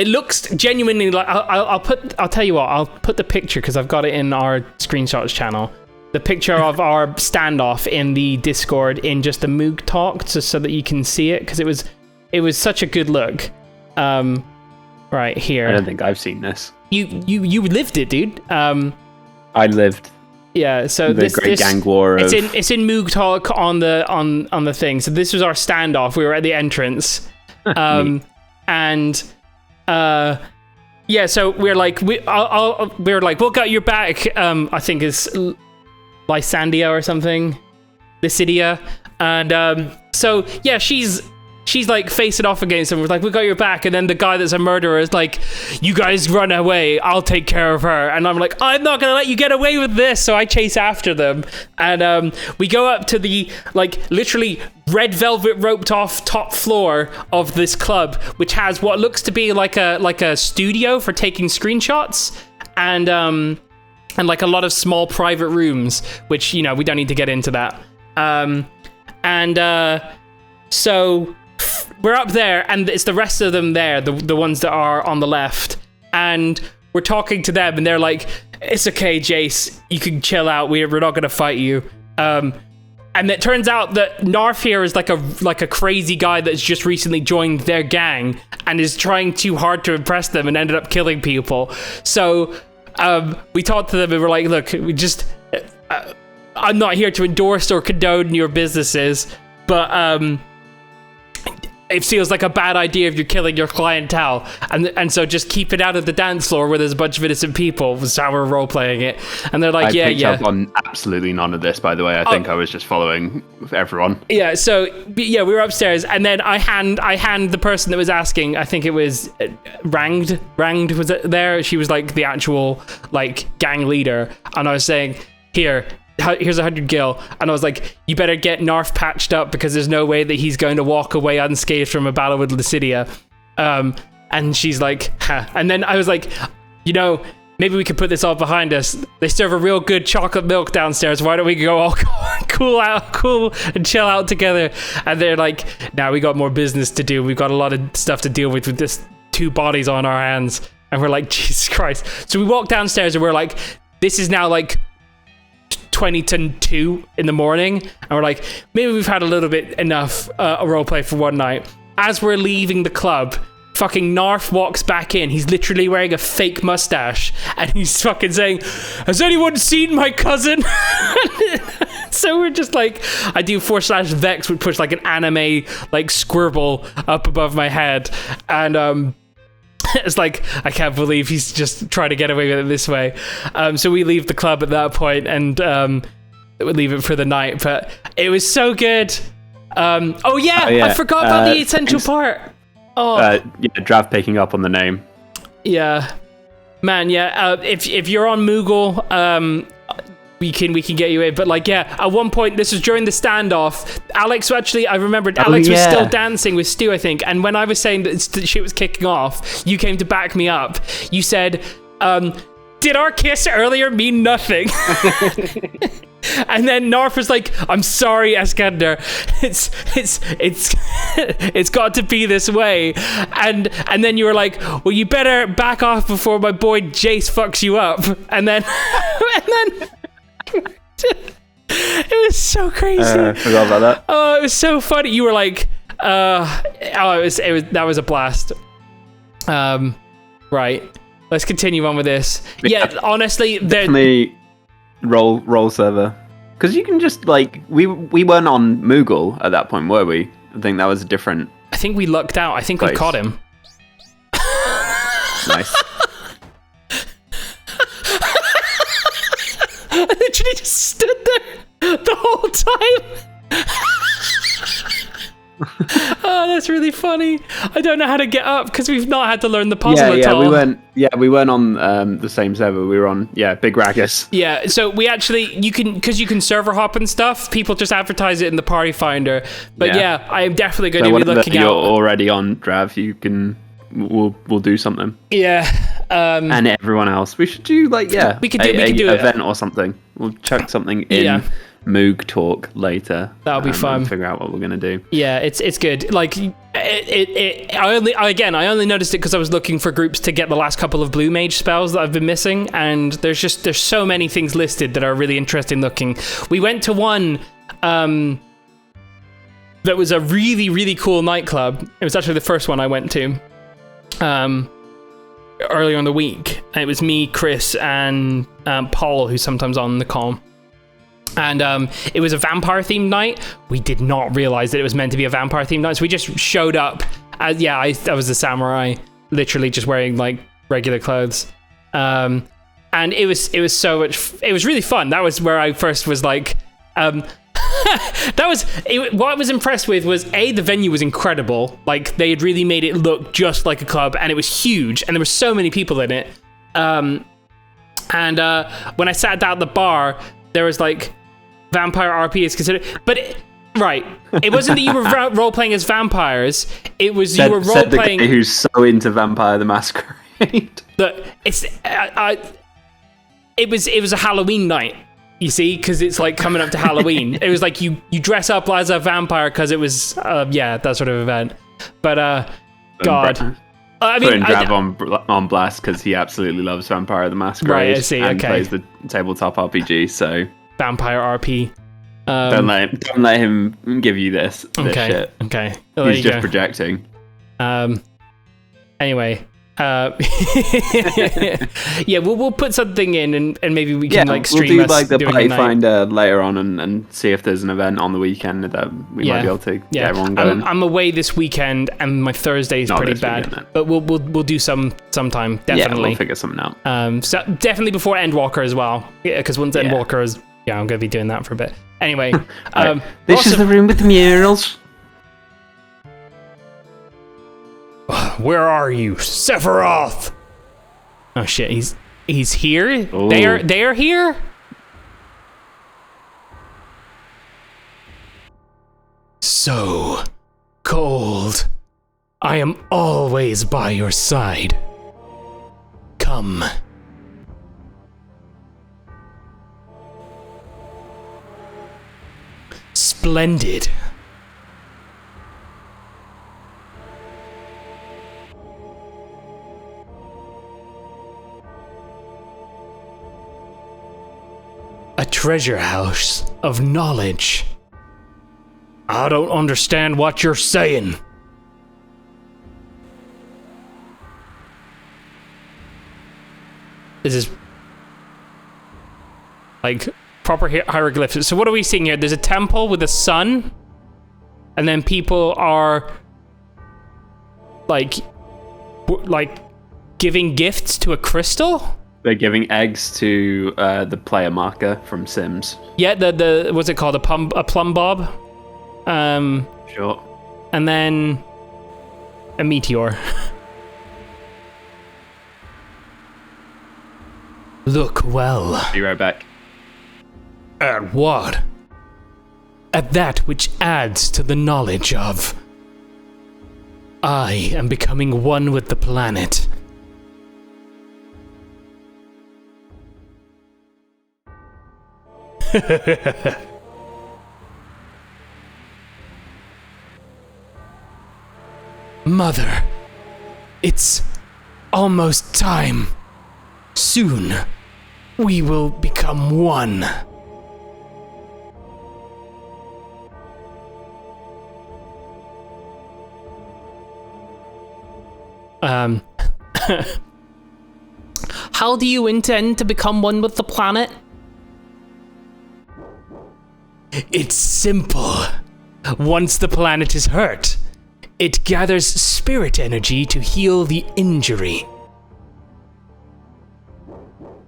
looks genuinely like, I'll tell you what, I'll put the picture, because I've got it in our screenshots channel, the picture of our standoff in the Discord in just the Moog talk, just so that you can see it, because it was such a good look. Right here. I don't think I've seen this. You lived it, dude. I lived. Yeah, so the Great Gang War. It's in Moog talk on the thing. So this was our standoff. We were at the entrance, and yeah. So we're like we'll got your back. I think it's Lysandia or something, Lycidia, and so yeah, she's like facing off against him. We're like, we got your back, and then the guy that's a murderer is like, you guys run away, I'll take care of her. And I'm like, I'm not gonna let you get away with this. So I chase after them, and we go up to the like literally red velvet roped off top floor of this club, which has what looks to be like a studio for taking screenshots, and like a lot of small private rooms, which, you know, we don't need to get into that. So we're up there, and it's the rest of them there, the ones that are on the left, and we're talking to them, and they're like, it's okay, Jace, you can chill out, we're not gonna fight you. And it turns out that Narf here is like a crazy guy that's just recently joined their gang and is trying too hard to impress them and ended up killing people. So we talked to them, and we're like, look, I'm not here to endorse or condone your businesses, but it feels like a bad idea if you're killing your clientele, and so just keep it out of the dance floor where there's a bunch of innocent people. Was how we're role playing it, and they're like, I picked yeah. up on absolutely none of this, by the way. I think I was just following everyone. Yeah, so yeah, we were upstairs, and then I hand the person that was asking, I think it was Ranged was it there? She was like the actual like gang leader, and I was saying, here's 100 gil, and I was like, you better get Narf patched up, because there's no way that he's going to walk away unscathed from a battle with Lycidia. And she's like, huh. And then I was like, you know, maybe we could put this all behind us. They serve a real good chocolate milk downstairs. Why don't we go all cool and chill out together? And they're like, nah, we got more business to do. We've got a lot of stuff to deal with this 2 bodies on our hands. And we're like, Jesus Christ. So we walk downstairs, and we're like, this is now like 20 to 2 in the morning, and we're like, maybe we've had a little bit enough roleplay for one night. As we're leaving the club, fucking Narf walks back in. He's literally wearing a fake mustache, and he's fucking saying, has anyone seen my cousin? So we're just like, I do /Vex, would push like an anime like squirble up above my head, and it's like, I can't believe he's just trying to get away with it this way. So we leave the club at that point, and we leave it for the night. But it was so good. Oh yeah, I forgot about the essential part. Drav picking up on the name. Yeah, man. Yeah. If you're on Moogle, we can get you in. But like, yeah, at one point, this was during the standoff, Alex actually, I remembered Alex was still dancing with Stu, I think. And when I was saying that shit was kicking off, you came to back me up. You said, did our kiss earlier mean nothing? And then Narf was like, I'm sorry, Eskander. It's got to be this way. And then you were like, well, you better back off before my boy Jace fucks you up. And then it was so crazy. I forgot about that. Oh, it was so funny. You were like, that was a blast. Right. Let's continue on with this. Yeah, honestly, definitely roll server, because you can just like we weren't on Moogle at that point, were we? I think that was a different. I think we lucked out. I think we caught him. Nice. I literally just stood there the whole time. Oh, that's really funny. I don't know how to get up because we've not had to learn the puzzle at all. We weren't on the same server. We were on Big Ragus. Yeah, so we actually you can server hop and stuff. People just advertise it in the party finder. But yeah, I'm definitely going to be looking you're out. already on Drav. You can. We'll do something. Yeah. And everyone else, we should do we could do an event or something. We'll chuck something in. Moog talk later. That'll be fun. Figure out what we're gonna do. Yeah, it's good. Like I only noticed it because I was looking for groups to get the last couple of blue mage spells that I've been missing, and there's so many things listed that are really interesting looking. We went to one that was a really, really cool nightclub. It was actually the first one I went to earlier in the week. And it was me, Chris, and Paul, who's sometimes on the call. And it was a vampire-themed night. We did not realize that it was meant to be a vampire-themed night, so we just showed up. I was a samurai, literally just wearing like regular clothes. And it was so much. It was really fun. That was where I first was like, what I was impressed with was the venue was incredible. Like they had really made it look just like a club, and it was huge, and there were so many people in it. And when I sat down at the bar, there was like. Vampire RP is considered, but it wasn't that you were role playing as vampires. It was you were role playing. The guy who's so into Vampire the Masquerade. Look, it was a Halloween night. You see, because it's like coming up to Halloween. It was like you dress up as a vampire because it was that sort of event. But God. I mean, putting Drav on blast because he absolutely loves Vampire the Masquerade. Right, I see. And okay. plays the tabletop RPG. So Vampire RP. Don't let him give you this shit. Okay. He's just projecting. Anyway. Yeah, we'll put something in and maybe we can stream we'll do us the doing party a night. finder later on and see if there's an event on the weekend that we might be able to get everyone going. I'm away this weekend and my Thursday is pretty bad, weekend, but we'll do sometime definitely. Yeah, we'll figure something out. So definitely before Endwalker as well, because once Endwalker is I'm gonna be doing that for a bit. Anyway, right. This is the room with the murals. Where are you, Sephiroth? Oh shit, he's here. Ooh. They are here. So cold. I am always by your side. Come. Splendid. A treasure house of knowledge. I don't understand what you're saying. This is like proper hieroglyphs. So what are we seeing here? There's a temple with a sun, and then people are like giving gifts to a crystal. They're giving eggs to the player marker from Sims. Yeah, the what's it called? A plum bob. Sure. And then a meteor. Look well. Be right back. At what? At that which adds to the knowledge of. I am becoming one with the planet. Mother, it's almost time. Soon, we will become one. How do you intend to become one with the planet? It's simple. Once the planet is hurt, it gathers spirit energy to heal the injury.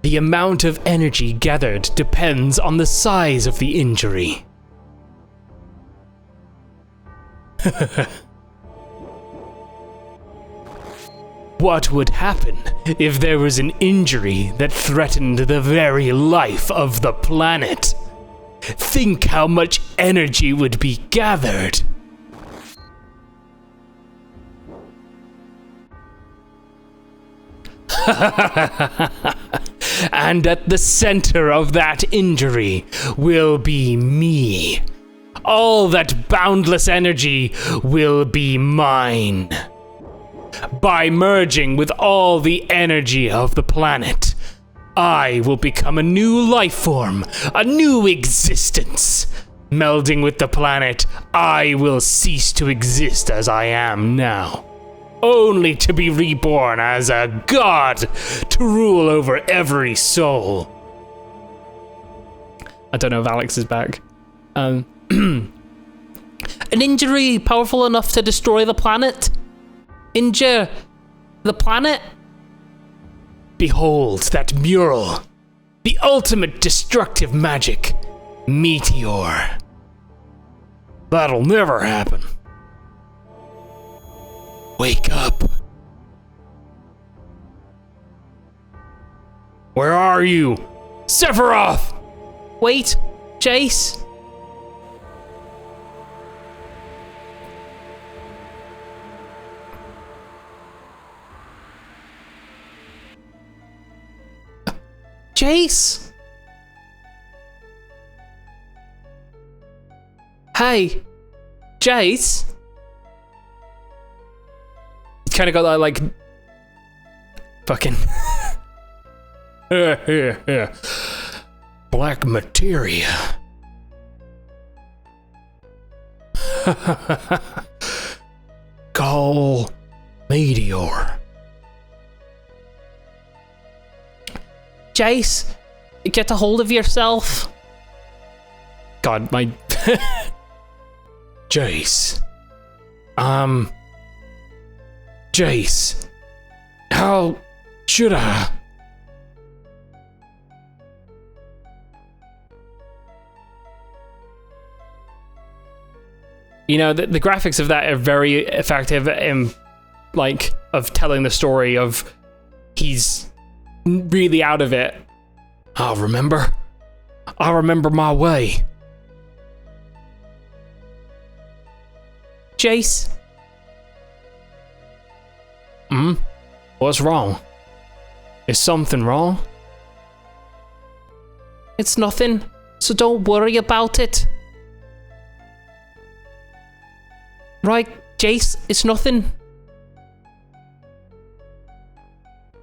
The amount of energy gathered depends on the size of the injury. What would happen if there was an injury that threatened the very life of the planet? Think how much energy would be gathered. And at the center of that injury will be me. All that boundless energy will be mine. By merging with all the energy of the planet, I will become a new life form, a new existence. Melding with the planet, I will cease to exist as I am now, only to be reborn as a god to rule over every soul. I don't know if Alex is back. An injury powerful enough to destroy the planet? Injure the planet? Behold that mural. The ultimate destructive magic. Meteor. That'll never happen. Wake up. Where are you? Sephiroth! Wait, Jace? Jace? Hey, Jace? He's kind of got that, like, fucking... Black materia. Call Meteor. Jace, get a hold of yourself. God, my... Jace. Jace. How should I? You know, the graphics of that are very effective in, like, of telling the story of he's really out of it. I'll remember my way. Jace? What's wrong? Is something wrong? It's nothing, so don't worry about it. Right, Jace, it's nothing.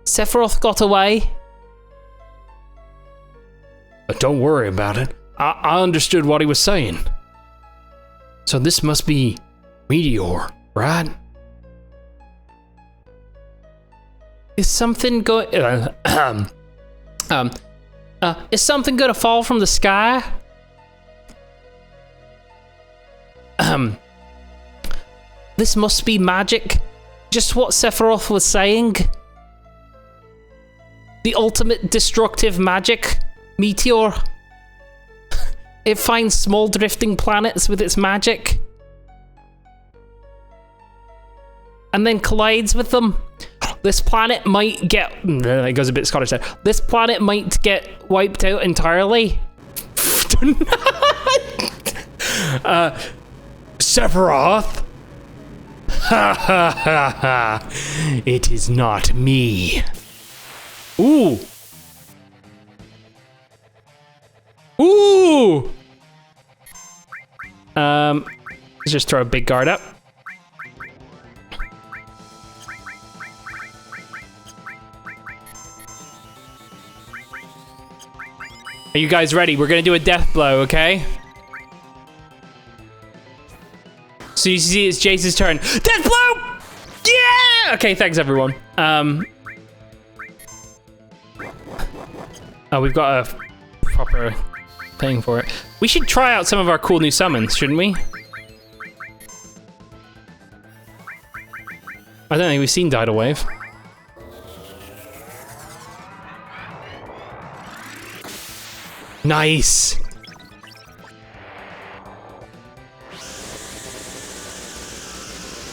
Sephiroth got away. But don't worry about it. I understood what he was saying. So this must be Meteor, right? Is something going... is something gonna fall from the sky? This must be magic. Just what Sephiroth was saying. The ultimate destructive magic. Meteor. It finds small drifting planets with its magic. And then collides with them. This planet might get... It goes a bit Scottish there. This planet might get wiped out entirely. Sephiroth? Ha ha ha ha. It is not me. Ooh. Ooh. Let's just throw a big guard up. Are you guys ready? We're gonna do a death blow, okay? So you see it's Jace's turn. Death blow! Yeah! Okay, thanks everyone. Oh, we've got a proper thing for it. We should try out some of our cool new summons, shouldn't we? I don't think we've seen Tidal Wave. Nice.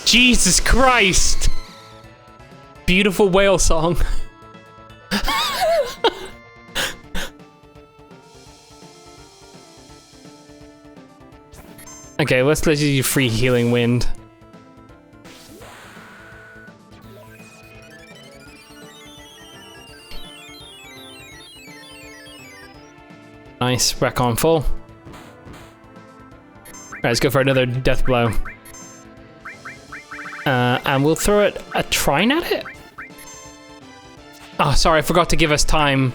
Jesus Christ. Beautiful whale song. Okay, let's use free healing wind. Nice, back on full. Alright, let's go for another death blow. And we'll throw it a trine at it? Oh, sorry, I forgot to give us time.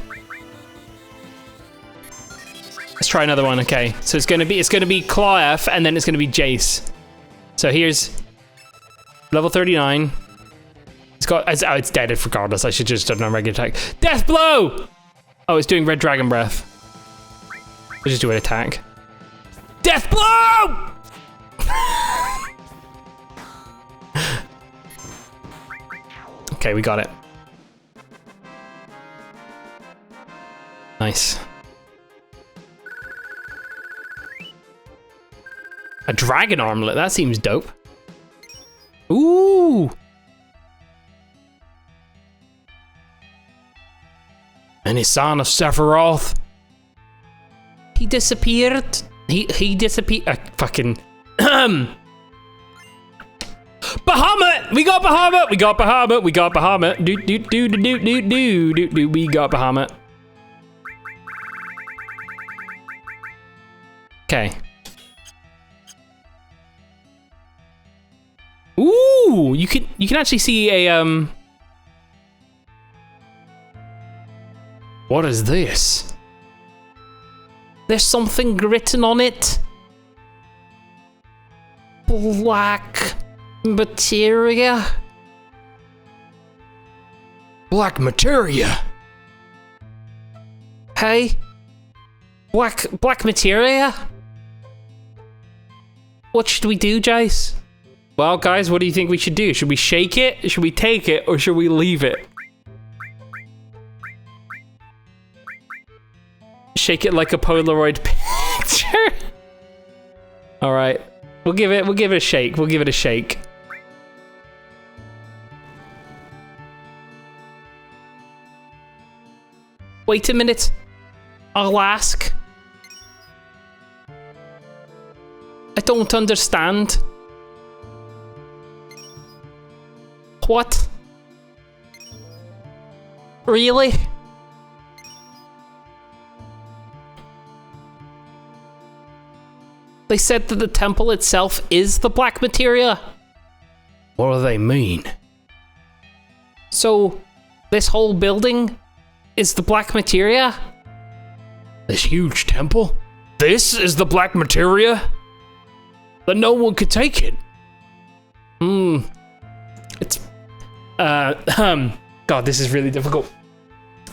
Let's try another one, okay. So it's gonna be Claw and then it's gonna be Jace. So here's level 39. It's dead regardless. I should just have done a regular attack. Death blow! Oh, it's doing red dragon breath. We'll just do an attack. Death blow! Okay, we got it. Nice. A dragon armlet, that seems dope. Ooh! Any sign of Sephiroth? He disappeared. He disappeared. Fucking. Bahamut! We got Bahamut! We got Bahamut! We got Bahamut! We got Bahamut. Okay. Ooh! You can actually see a What is this? There's something written on it. Black Materia. Black Materia. Hey. Black Materia? What should we do, Jace? Well, guys, what do you think we should do? Should we shake it? Should we take it? Or should we leave it? Shake it like a Polaroid picture. All right, we'll give it a shake. We'll give it a shake. Wait a minute. I'll ask. I don't understand. What? Really? They said that the temple itself is the black materia. What do they mean? So, this whole building is the black materia? This huge temple? This is the black materia? Then no one could take it. It's... God, this is really difficult.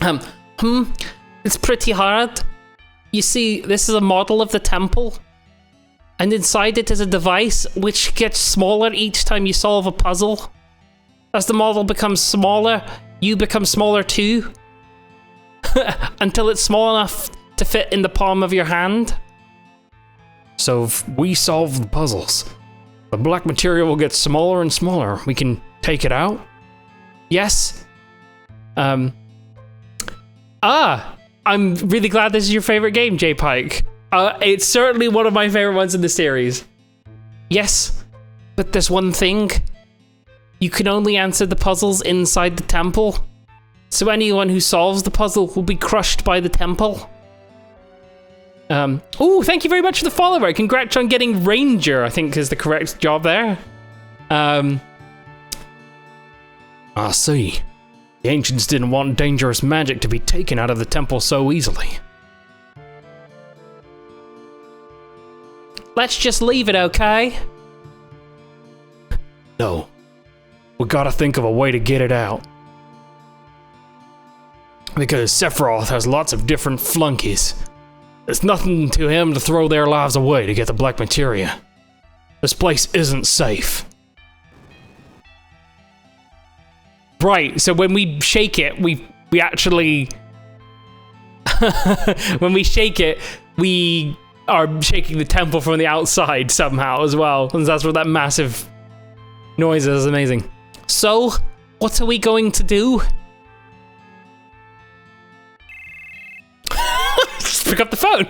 It's pretty hard. You see, this is a model of the temple. And inside it is a device which gets smaller each time you solve a puzzle. As the model becomes smaller, you become smaller too. Until it's small enough to fit in the palm of your hand. So if we solve the puzzles, the black material will get smaller and smaller. We can take it out? Yes? I'm really glad this is your favorite game, J Pike. It's certainly one of my favorite ones in the series. Yes, but there's one thing. You can only answer the puzzles inside the temple. So anyone who solves the puzzle will be crushed by the temple. Oh, thank you very much for the follower. Congrats on getting Ranger, I think is the correct job there. I see. The ancients didn't want dangerous magic to be taken out of the temple so easily. Let's just leave it, okay? No. We gotta think of a way to get it out. Because Sephiroth has lots of different flunkies. There's nothing to him to throw their lives away to get the black materia. This place isn't safe. Right, so when we shake it, we actually... when we shake it, we are shaking the temple from the outside somehow as well. And that's what that massive noise is. Amazing. So, what are we going to do? Just pick up the phone.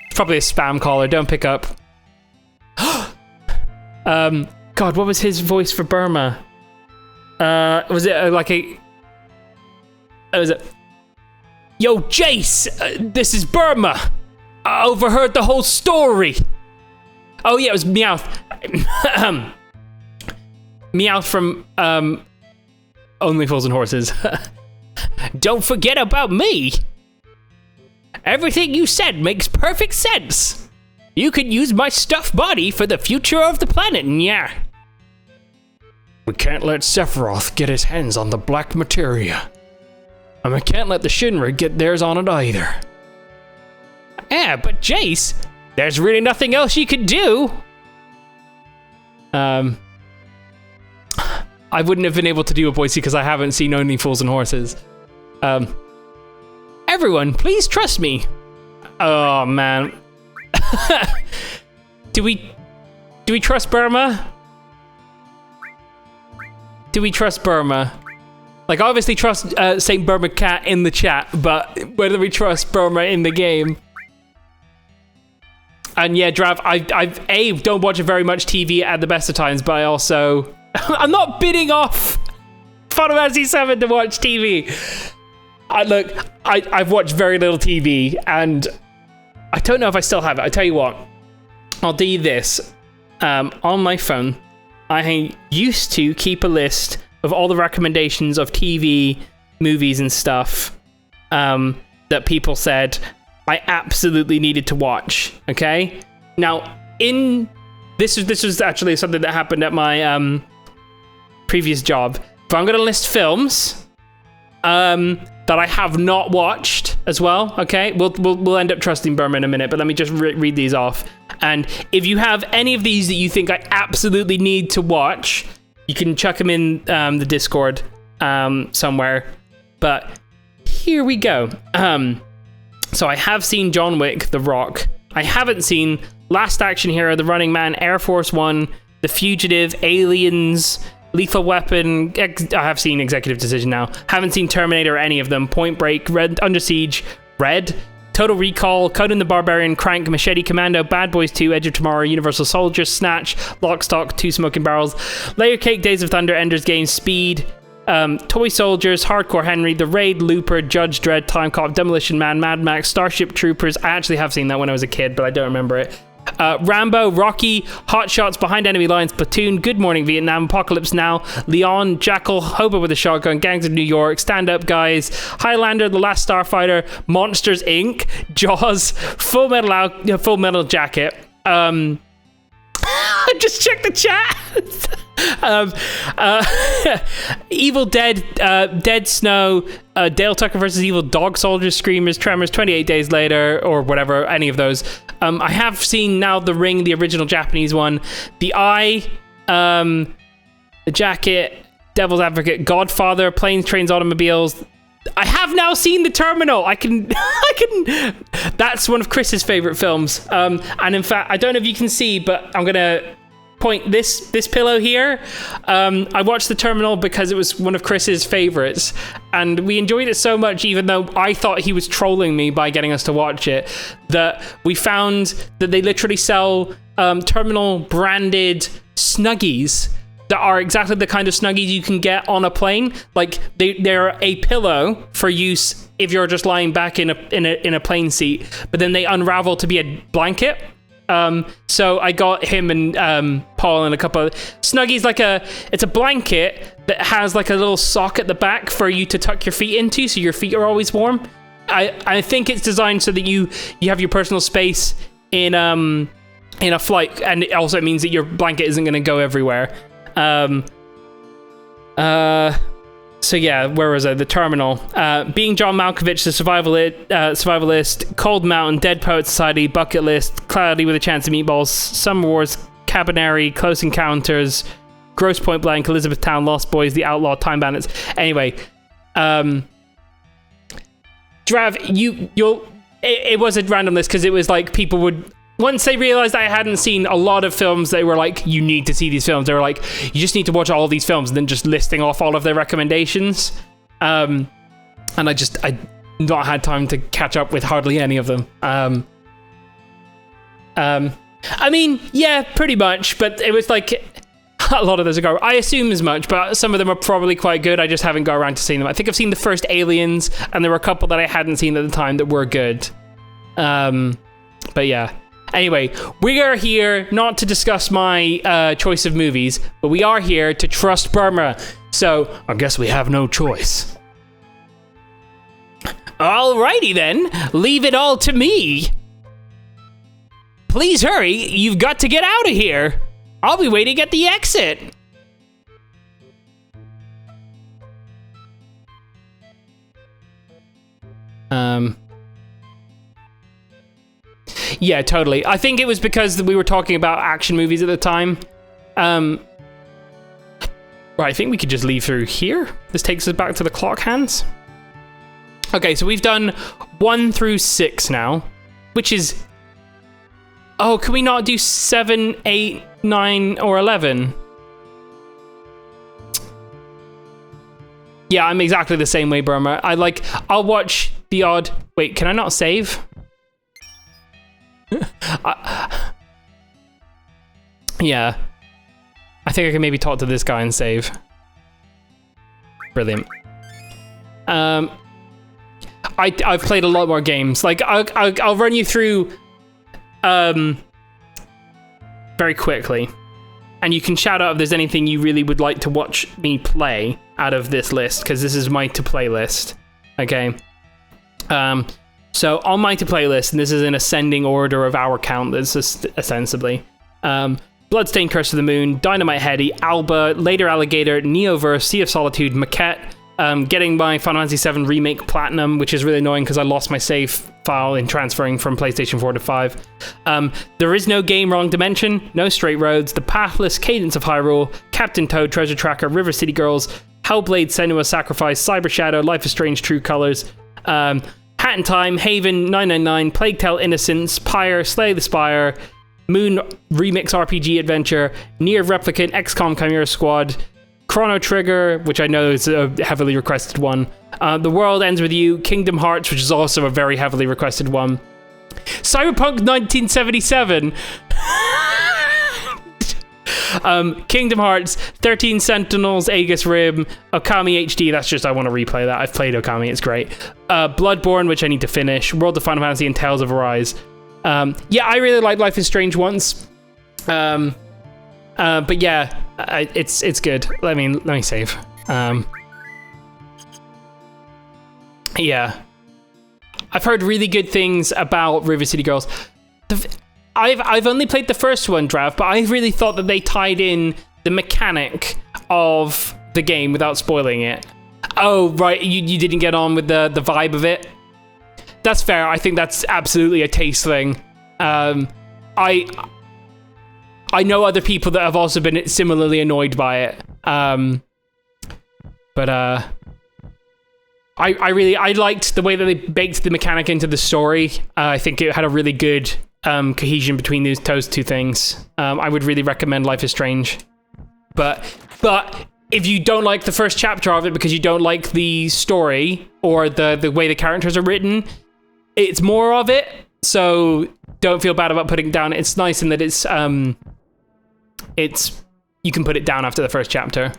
It's probably a spam caller. Don't pick up. God, what was his voice for Burma? Was it like a... was it... Yo, Jace! This is Burma! I overheard the whole story! Oh yeah, it was Meowth. Meowth from, Only Fools and Horses. Don't forget about me! Everything you said makes perfect sense! You could use my stuffed body for the future of the planet, yeah. We can't let Sephiroth get his hands on the black materia. And we can't let the Shinra get theirs on it either. Yeah, but Jace, there's really nothing else you could do. I wouldn't have been able to do a voice because I haven't seen Only Fools and Horses. Everyone, please trust me. Oh, man. Do we trust Burma? Do we trust Burma? Like, I obviously trust Saint Burma Cat in the chat, but whether we trust Burma in the game? And yeah, Drav, I don't watch very much TV at the best of times, but I also... I'm not bidding off Final Fantasy VII to watch TV. I've watched very little TV, and I don't know if I still have it. I tell you what, I'll do this. On my phone, I used to keep a list of all the recommendations of TV, movies, and stuff that people said I absolutely needed to watch. Okay, now this was actually something that happened at my previous job. But I'm gonna list films that I have not watched as well. Okay, we'll end up trusting Burma in a minute, but let me just read these off. And if you have any of these that you think I absolutely need to watch, you can chuck them in the Discord somewhere. But here we go. So I have seen John Wick, The Rock. I haven't seen Last Action Hero, The Running Man, Air Force One, The Fugitive, Aliens, Lethal Weapon. I have seen Executive Decision now. Haven't seen Terminator or any of them. Point Break, Under Siege, Red, Total Recall, Conan the Barbarian, Crank, Machete Commando, Bad Boys 2, Edge of Tomorrow, Universal Soldier, Snatch, Lock, Stock, Two Smoking Barrels, Layer Cake, Days of Thunder, Ender's Game, Speed, Toy Soldiers, Hardcore Henry, The Raid, Looper, Judge Dredd, Time Cop, Demolition Man, Mad Max, Starship Troopers. I actually have seen that when I was a kid, but I don't remember it. Rambo, Rocky, Hot Shots, Behind Enemy Lines, Platoon, Good Morning Vietnam, Apocalypse Now, Leon, Jackal, Hobo with a Shotgun, Gangs of New York, Stand Up Guys, Highlander, The Last Starfighter, Monsters Inc., Jaws, Full Metal Jacket. Just check the chat. Evil Dead, Dead Snow, Dale Tucker versus Evil, Dog Soldiers, Screamers, Tremors, 28 Days Later, or whatever, any of those. I have seen now The Ring, the original Japanese one, The Eye, The Jacket, Devil's Advocate, Godfather, Planes, Trains, Automobiles. I have now seen The Terminal. I can. That's one of Chris's favorite films. And in fact, I don't know if you can see, but I'm gonna point this pillow here. I watched The Terminal because it was one of Chris's favorites, and we enjoyed it so much, even though I thought he was trolling me by getting us to watch it, that we found that they literally sell Terminal branded Snuggies that are exactly the kind of Snuggies you can get on a plane. Like they're a pillow for use if you're just lying back in a plane seat, but then they unravel to be a blanket. So I got him and Paul and a couple of Snuggies. It's a blanket that has like a little sock at the back for you to tuck your feet into, so your feet are always warm. I think it's designed so that you have your personal space in a flight, and it also means that your blanket isn't going to go everywhere. So yeah, where was I? The Terminal. Being John Malkovich, The Survivalist, Cold Mountain, Dead Poet Society, Bucket List, Cloudy with a Chance of Meatballs, Summer Wars, Cabaneri, Close Encounters, Gross Point Blank, Elizabethtown, Lost Boys, The Outlaw, Time Bandits. Anyway, Drav, it was a random list because it was like people would, once they realized I hadn't seen a lot of films, they were like, you need to see these films. They were like, you just need to watch all these films, and then just listing off all of their recommendations. And I not had time to catch up with hardly any of them. I mean, yeah, pretty much, but it was like a lot of those ago. I assume as much, but some of them are probably quite good. I just haven't got around to seeing them. I think I've seen the first Aliens, and there were a couple that I hadn't seen at the time that were good. But yeah. Anyway, we are here not to discuss my choice of movies, but we are here to trust Burma. So I guess we have no choice. Alrighty then, leave it all to me. Please hurry, you've got to get out of here. I'll be waiting at the exit. Yeah, totally. I think it was because we were talking about action movies at the time. Right, I think we could just leave through here. This takes us back to the clock hands. Okay, so we've done 1 through 6 now, which is... Oh, can we not do 7, 8, 9, or 11? Yeah, I'm exactly the same way, Burma. I'll watch the odd... Wait, can I not save? Yeah. I think I can maybe talk to this guy and save. Brilliant. I've played a lot more games. Like, I'll run you through very quickly, and you can shout out if there's anything you really would like to watch me play out of this list, because this is my to-play list. Okay. So on my to-play list, and this is in ascending order of our count, this is ostensibly, Bloodstained Curse of the Moon, Dynamite Heady, Alba, Later Alligator, Neoverse, Sea of Solitude, Maquette, getting my Final Fantasy VII Remake Platinum, which is really annoying because I lost my save file in transferring from PlayStation 4 to 5. There Is No Game, Wrong Dimension, No Straight Roads, The Pathless, Cadence of Hyrule, Captain Toad, Treasure Tracker, River City Girls, Hellblade, Senua's Sacrifice, Cyber Shadow, Life is Strange, True Colors, Hat in Time, Haven, 999, Plague Tale Innocence, Pyre, Slay the Spire, Moon Remix RPG Adventure, Nier Replicant, XCOM Chimera Squad, Chrono Trigger, which I know is a heavily requested one, The World Ends With You, Kingdom Hearts, which is also a very heavily requested one, Cyberpunk 1977, Kingdom Hearts, 13 Sentinels, Aegis Rim, Okami HD, that's just I want to replay that. I've played Okami, it's great. Bloodborne, which I need to finish, World of Final Fantasy, and Tales of Arise. Yeah, I really like Life is Strange once. But yeah, it's good. Let me save. Yeah. I've heard really good things about River City Girls. I've only played the first one, Drav, but I really thought that they tied in the mechanic of the game without spoiling it. Oh, right, you didn't get on with the vibe of it? That's fair. I think that's absolutely a taste thing. I know other people that have also been similarly annoyed by it. But I liked the way that they baked the mechanic into the story. I think it had a really good cohesion between those two things. I would really recommend Life is Strange. But if you don't like the first chapter of it because you don't like the story or the way the characters are written, it's more of it. So don't feel bad about putting it down. It's nice in that it's you can put it down after the first chapter.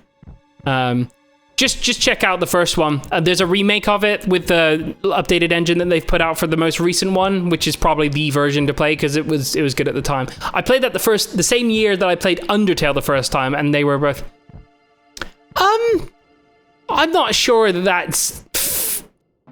Just check out the first one. There's a remake of it with the updated engine that they've put out for the most recent one, which is probably the version to play because it was good at the time. I played that the same year that I played Undertale the first time, and they were both. I'm not sure that's.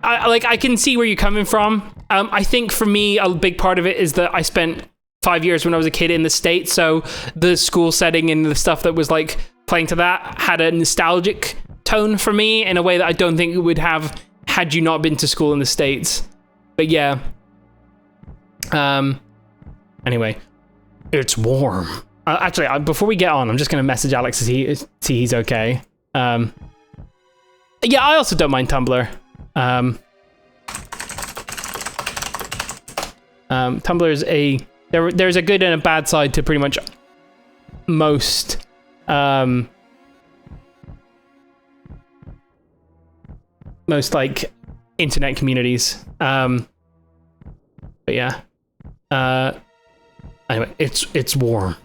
I can see where you're coming from. I think for me, a big part of it is that I spent 5 years when I was a kid in the States, so the school setting and the stuff that was like playing to that had a nostalgic tone for me in a way that I don't think it would have had you not been to school in the States. But yeah. Anyway, it's warm. Actually, before we get on, I'm just going to message Alex to see he's okay. Yeah, I also don't mind Tumblr. Tumblr is there's a good and a bad side to pretty much most like internet communities. But yeah. Anyway, it's warm.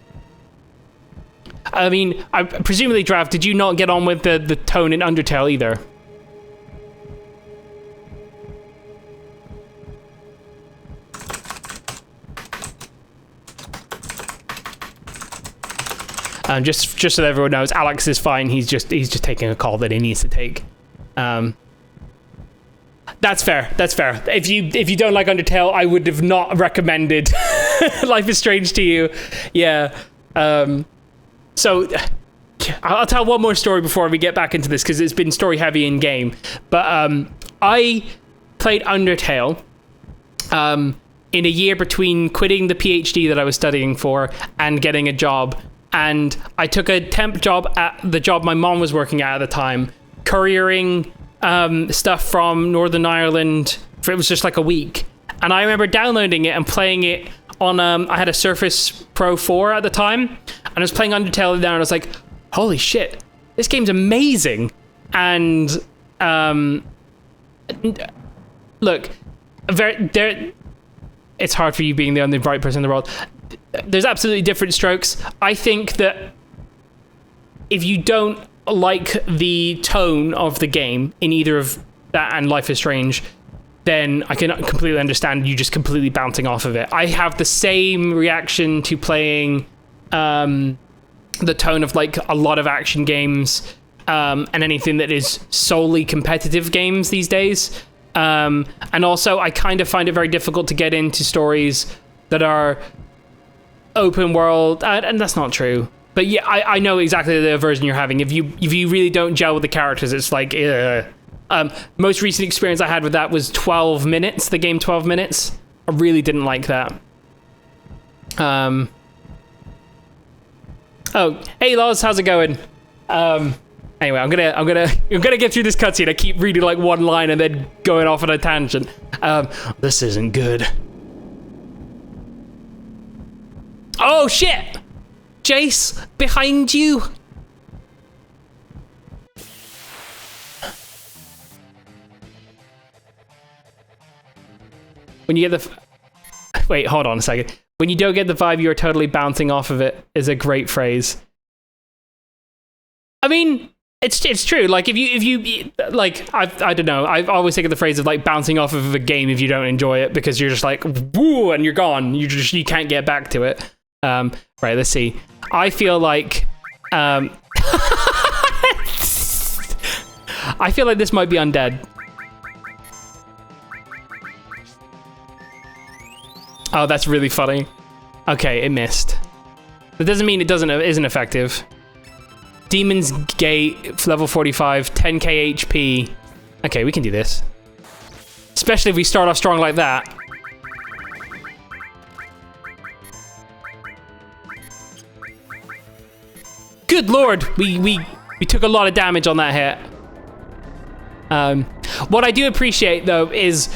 I mean, presumably, Draft, did you not get on with the tone in Undertale either? Just so that everyone knows, Alex is fine. He's just taking a call that he needs to take. That's fair. That's fair. If you don't like Undertale, I would have not recommended Life is Strange to you. Yeah. So I'll tell one more story before we get back into this, because it's been story heavy in game. But I played Undertale in a year between quitting the PhD that I was studying for and getting a job. And I took a temp job at the job my mom was working at the time, couriering stuff from Northern Ireland. It was just like a week. And I remember downloading it and playing it on, I had a Surface Pro 4 at the time, and I was playing Undertale there, and I was like, holy shit, this game's amazing. And look, it's hard for you being the only bright person in the world. There's absolutely different strokes. I think that if you don't like the tone of the game in either of that and Life is Strange, then I can completely understand you just completely bouncing off of it. I have the same reaction to playing the tone of like a lot of action games and anything that is solely competitive games these days. And also, I kind of find it very difficult to get into stories that are open world, and that's not true. But yeah, I know exactly the aversion you're having. If you really don't gel with the characters, it's like, most recent experience I had with that was 12 minutes, the game 12 minutes. I really didn't like that. Oh, hey Loz, how's it going? Anyway, I'm gonna get through this cutscene. I keep reading like one line and then going off on a tangent. This isn't good. Oh shit! Jace, behind you! When you get the... Wait, hold on a second. When you don't get the vibe, you're totally bouncing off of it is a great phrase. I mean, it's true. Like, if you like, I don't know. I've always taken the phrase of like bouncing off of a game if you don't enjoy it, because you're just like, woo, and you're gone. You can't get back to it. Right, let's see. I feel like I feel like this might be undead. Oh, that's really funny. Okay, it missed. That doesn't mean it isn't effective. Demon's Gate, level 45, 10k HP. Okay, we can do this. Especially if we start off strong like that. Good lord, we took a lot of damage on that hit. What I do appreciate though is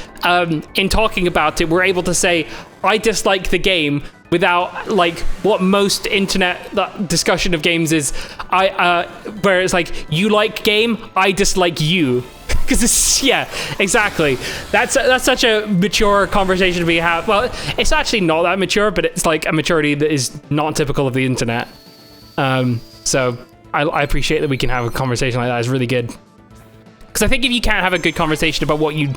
in talking about it, we're able to say I dislike the game without like what most internet discussion of games is. Where it's like you like game, I dislike you, because it's exactly. That's such a mature conversation we have. Well, it's actually not that mature, but it's like a maturity that is not typical of the internet. So I appreciate that we can have a conversation like that. It's really good. Because I think if you can't have a good conversation about what you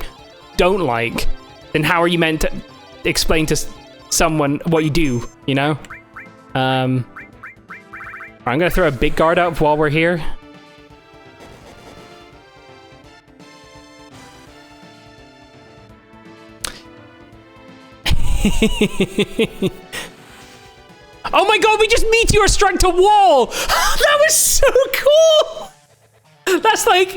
don't like, then how are you meant to explain to someone what you do, you know? I'm gonna throw a big guard up while we're here. Oh my god, we just meteor struck a wall! That was so cool! That's like...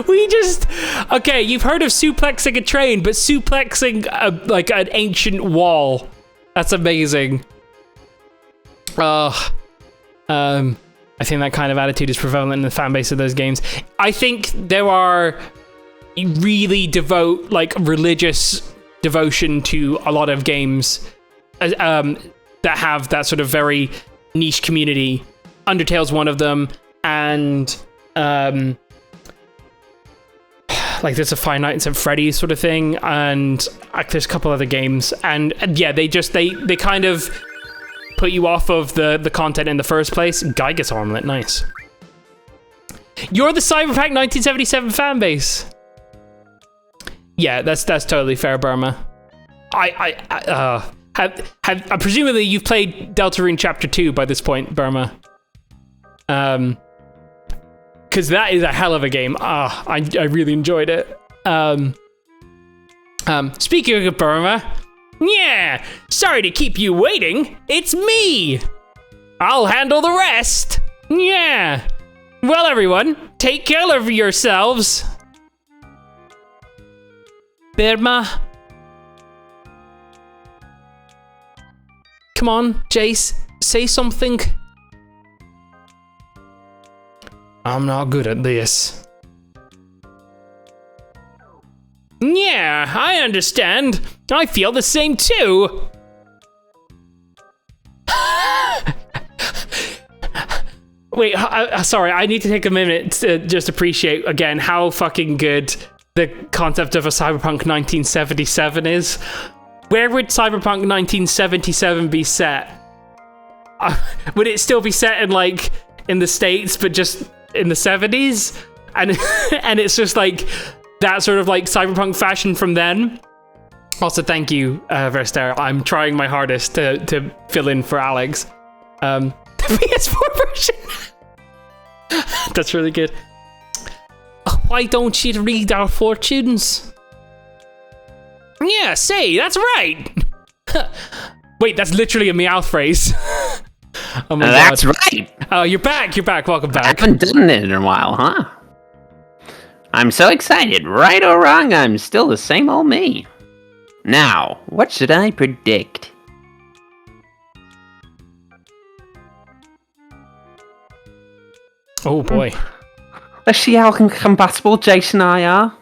we just... Okay, you've heard of suplexing a train, but suplexing like an ancient wall. That's amazing. I think that kind of attitude is prevalent in the fan base of those games. I think there are really devout, like, religious devotion to a lot of games that have that sort of very niche community. Undertale's one of them, and like there's a Five Nights at Freddy's sort of thing, and there's a couple other games, and yeah, they kind of put you off of the content in the first place. Gygas Armlet, nice. You're the Cyberpunk 1977 fan base. Yeah, that's totally fair, Burma. Presumably you've played Deltarune Chapter 2 by this point, Burma. Because that is a hell of a game. I really enjoyed it. Speaking of Burma, yeah, sorry to keep you waiting. It's me. I'll handle the rest. Yeah. Well, everyone, take care of yourselves. Burma. Come on, Jace, say something. I'm not good at this. Yeah, I understand. I feel the same too. Wait, sorry, I need to take a minute to just appreciate again how fucking good the concept of a Cyberpunk 1977 is. Where would Cyberpunk 1977 be set? Would it still be set in like in the States, but just in the 70s? And and it's just like that sort of like cyberpunk fashion from then. Also, thank you, Verster. I'm trying my hardest to fill in for Alex. The PS4 version. That's really good. Why don't you read our fortunes? Yeah, say, that's right. Wait, that's literally a Meowth phrase. Oh my That's God. right. Oh, you're back. Welcome back. I haven't done it in a while, huh? I'm so excited. Right or wrong, I'm still the same old me. Now, what should I predict? Oh boy. Let's see how compatible Jason and I are.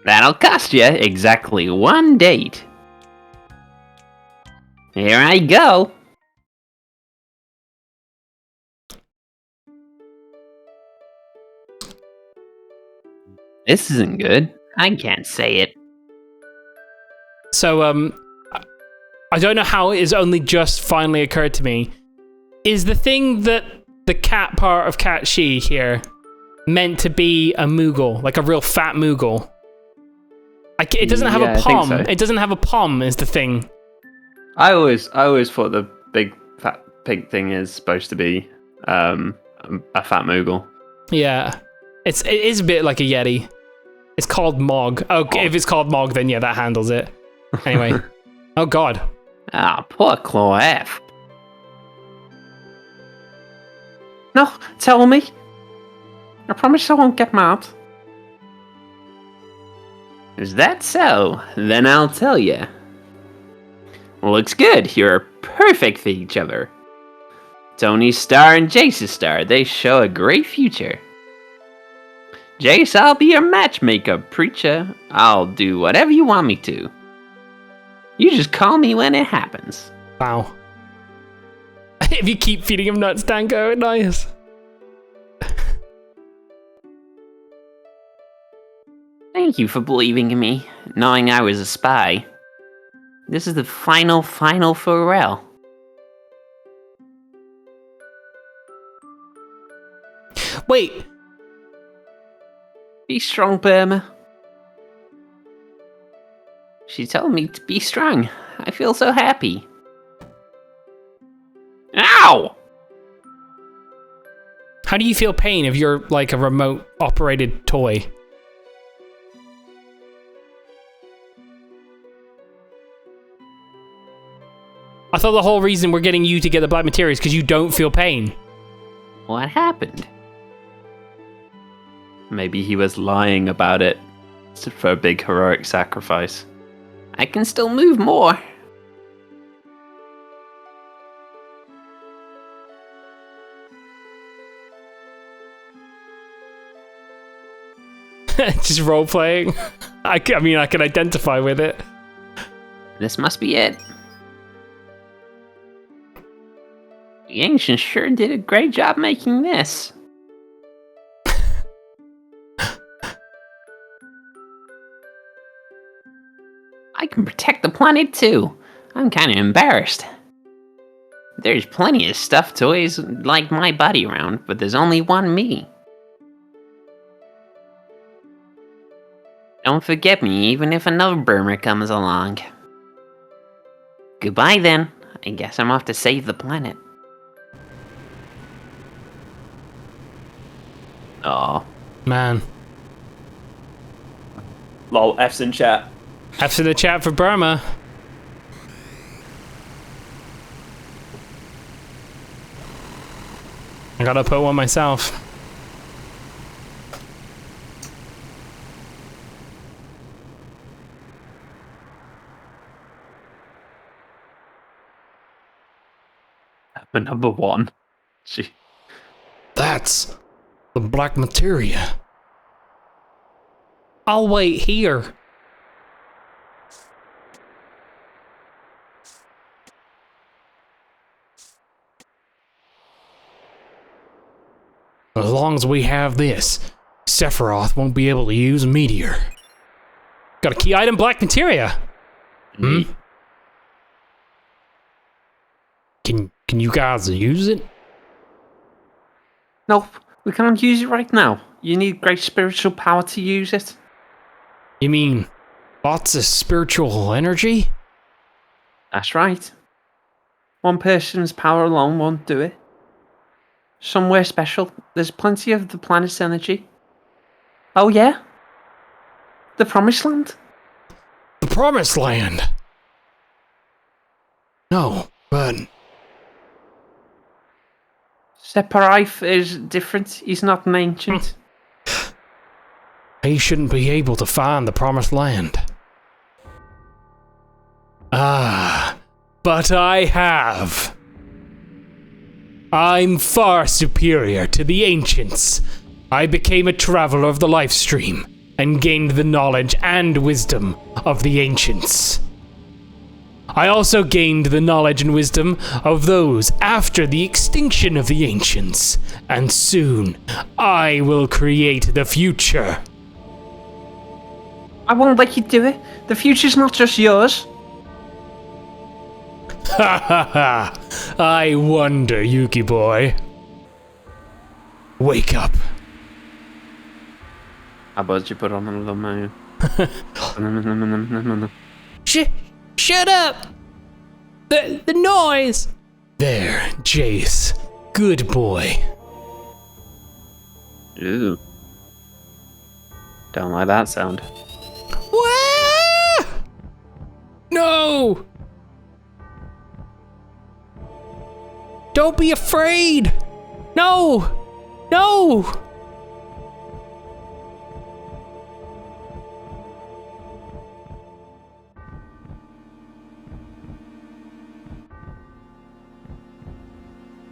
That'll cost you exactly one date. Here I go. This isn't good. I can't say it. So, I don't know how it has only just finally occurred to me. Is the thing that the cat part of Cat She here meant to be a Moogle, like a real fat Moogle? It doesn't have a palm. So. It doesn't have a palm is the thing. I always thought the big fat pig thing is supposed to be a fat Moogle. Yeah. It is a bit like a Yeti. It's called Mog. Okay, if it's called Mog, then yeah, that handles it. Anyway. Oh God. Ah, poor Claw F. No, tell me. I promise I won't get mad. Is that so? Then I'll tell you. Looks good. You're perfect for each other. Tony's star and Jace's star. They show a great future. Jace, I'll be your matchmaker, preacher. I'll do whatever you want me to. You just call me when it happens. Wow. If you keep feeding him nuts, Danko, nice. Thank you for believing in me, knowing I was a spy. This is the final farewell. Wait. Be strong, Burma. She told me to be strong. I feel so happy. Ow! How do you feel pain if you're like a remote operated toy? I thought the whole reason we're getting you to get the black materia is because you don't feel pain. What happened? Maybe he was lying about it for a big heroic sacrifice. I can still move more. Just role playing. I mean, I can identify with it. This must be it. The ancients sure did a great job making this. I can protect the planet too. I'm kind of embarrassed. There's plenty of stuffed toys like my body around, but there's only one me. Don't forget me even if another Burmer comes along. Goodbye then. I guess I'm off to save the planet. Oh. Man. Lol, F's in chat. After the chat for Burma. I gotta put one myself. The number one. Gee. That's the black materia. I'll wait here. As long as we have this, Sephiroth won't be able to use Meteor. Got a key item, black materia. Hmm? Can you guys use it? Nope, we can't use it right now. You need great spiritual power to use it. You mean lots of spiritual energy? That's right. One person's power alone won't do it. Somewhere special, there's plenty of the planet's energy. Oh yeah? The Promised Land? The Promised Land? No, but... Sephiroth is different, he's not an ancient. He shouldn't be able to find the Promised Land. Ah, but I have. I'm far superior to the ancients. I became a traveler of the life stream and gained the knowledge and wisdom of the ancients. I also gained the knowledge and wisdom of those after the extinction of the ancients, and soon I will create the future. I won't let you do it. The future's not just yours. Ha ha ha! I wonder, Yuki boy. Wake up. How about you put on another man? Shut up! The noise! There, Jace. Good boy. Ew. Don't like that sound. Wah! No! Don't be afraid! No! No!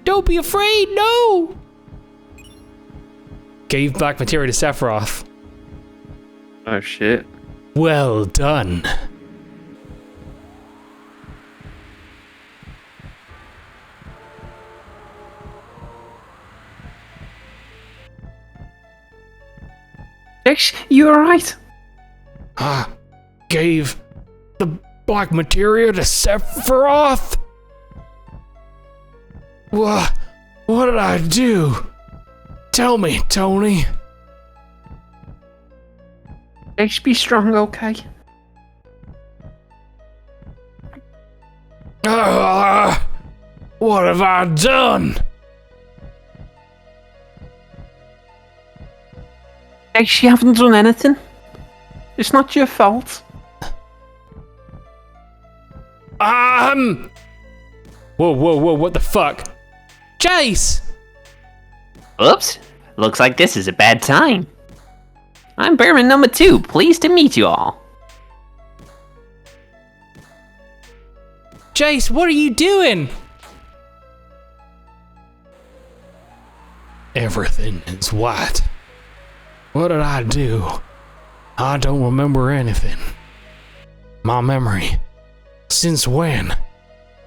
Don't be afraid, no! Gave black materia to Sephiroth. Oh shit. Well done. Jace, you alright? Gave the black materia to Sephiroth? What did I do? Tell me, Tony. Jace, be strong, okay? What have I done? Jace, you haven't done anything. It's not your fault. Whoa, what the fuck? Jace! Oops, looks like this is a bad time. I'm Bearman number 2, pleased to meet you all. Jace, what are you doing? Everything is white. What did I do? I don't remember anything. My memory. Since when?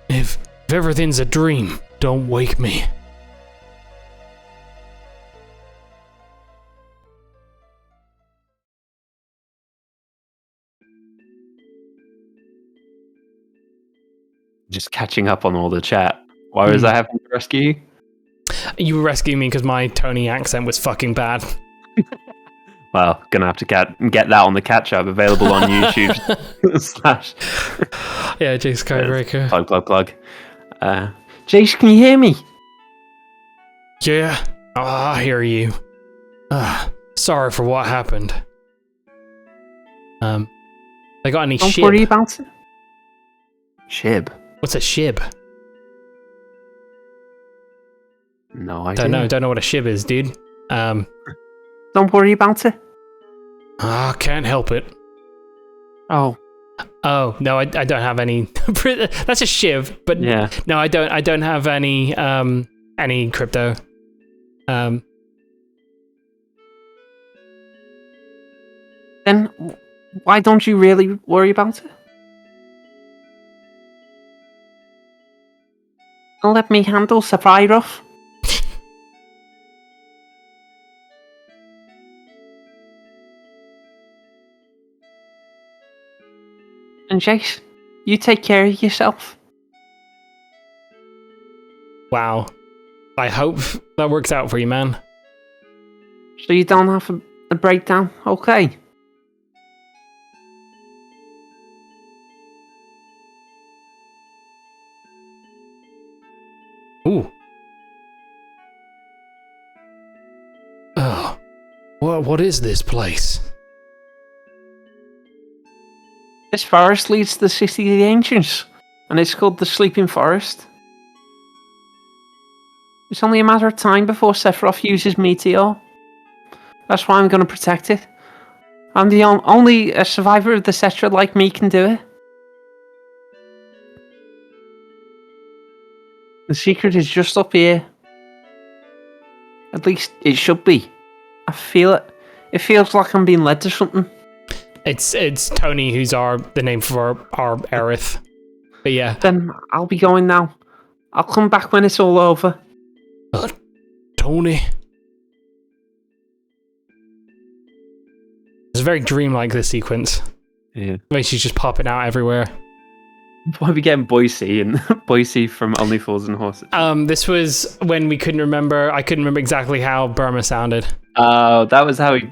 If everything's a dream, don't wake me. Just catching up on all the chat. Why was I having to rescue you? You were rescuing me because my Tony accent was fucking bad. Well, gonna have to get that on the catch-up, available on YouTube. slash. Yeah, Jake Skybreaker. Plug. Jace, can you hear me? Yeah, I hear you. Sorry for what happened. They got any Don't shib? worry about it. Shib. What's a shib? No idea. Don't know what a shib is, dude. Don't worry about it. I can't help it. Oh, No, I don't have any. That's a shiv, but Yeah. no, I don't have any crypto. then why don't you really worry about it? And let me handle Sephiroth. And Jace, you take care of yourself. Wow. I hope that works out for you, man. So you don't have a breakdown, okay? Ooh. Oh. What is this place? This forest leads to the City of the Ancients, and it's called the Sleeping Forest. It's only a matter of time before Sephiroth uses Meteor. That's why I'm going to protect it. I'm the only a survivor of the Cetra like me can do it. The secret is just up here. At least it should be. I feel it. It feels like I'm being led to something. It's Tony who's the name for our Aerith. But yeah. Then I'll be going now. I'll come back when it's all over. Tony. It's very dreamlike, this sequence. Yeah. Where she's just popping out everywhere. Why are we getting Boise and Boise from Only Fools and Horses? This was when we couldn't remember. I couldn't remember exactly how Burma sounded. Oh, that was how he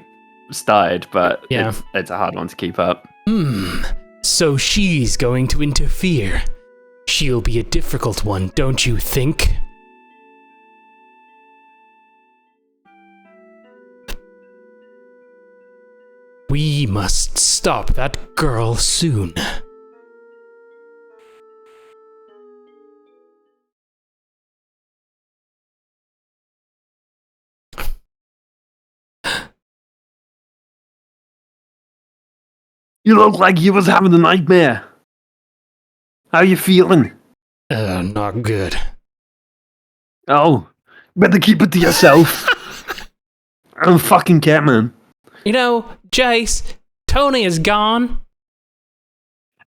started, but Yeah. it's a hard one to keep up. So she's going to interfere. She'll be a difficult one, don't you think? We must stop that girl soon. You look like you was having a nightmare. How you feeling? Not good. Oh, better keep it to yourself. I don't fucking care, man. You know, Jace, Tony is gone.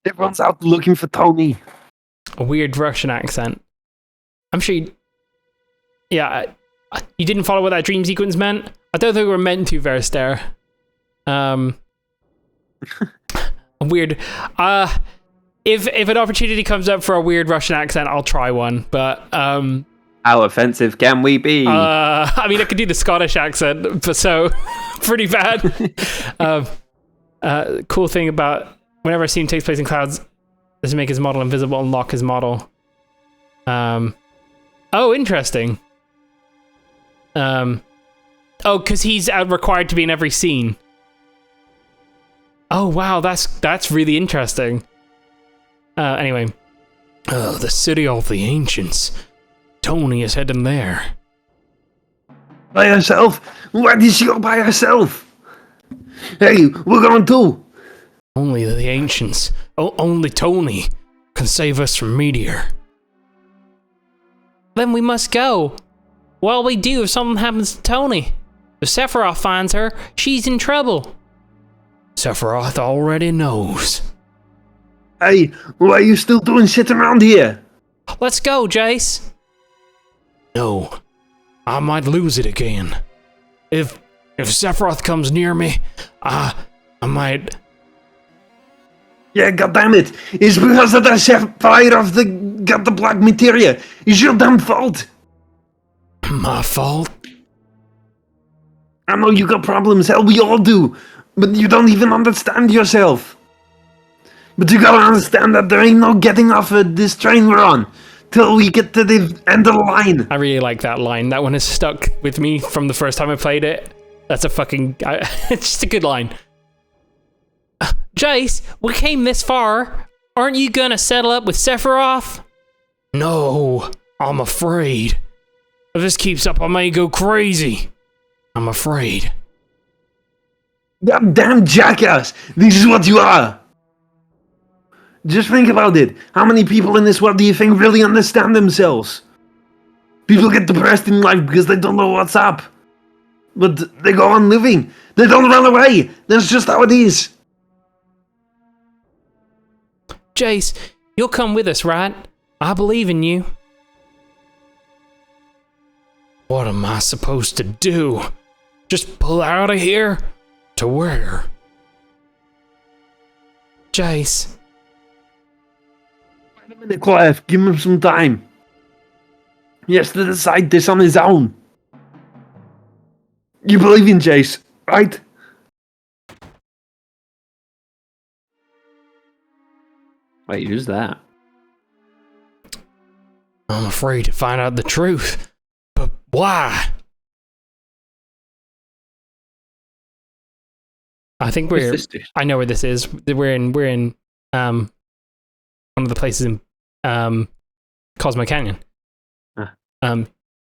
Everyone's out looking for Tony. A weird Russian accent. I'm sure you... Yeah, you didn't follow what that dream sequence meant? I don't think we were meant to, Verster. Weird. If an opportunity comes up for a weird Russian accent, I'll try one, but... How offensive can we be? I mean, I could do the Scottish accent, but so... pretty bad. Cool thing about... Whenever a scene takes place in clouds, this make his model invisible and lock his model. Oh, interesting. Oh, because he's required to be in every scene. Oh, wow, that's really interesting. Anyway. Oh, the City of the Ancients. Tony is heading there. By herself? Why did she go by herself? Hey, we're going too. Only the Ancients, only Tony, can save us from Meteor. Then we must go. What'll we do if something happens to Tony? If Sephiroth finds her, she's in trouble. Sephiroth already knows. Hey, why are you still doing shit around here? Let's go, Jace. No, I might lose it again. If Sephiroth comes near me, I might... Yeah, goddammit. It's because of the Sephiroth got the black materia. It's your damn fault. My fault? I know you got problems, hell, we all do. But you don't even understand yourself. But you gotta understand that there ain't no getting off of this train we're on till we get to the end of the line. I really like that line. That one has stuck with me from the first time I played it. That's a fucking... it's just a good line. Jace, we came this far. Aren't you gonna settle up with Sephiroth? No, I'm afraid. If this keeps up, I may go crazy. I'm afraid. Goddamn jackass! This is what you are! Just think about it. How many people in this world do you think really understand themselves? People get depressed in life because they don't know what's up. But they go on living. They don't run away. That's just how it is. Jace, you'll come with us, right? I believe in you. What am I supposed to do? Just pull out of here? To where? Jace. Wait a minute, Clive. Give him some time. He has to decide this on his own. You believe in Jace, right? Wait, who's that? I'm afraid to find out the truth. But why? I think we're... I know where this is. We're in one of the places in Cosmo Canyon.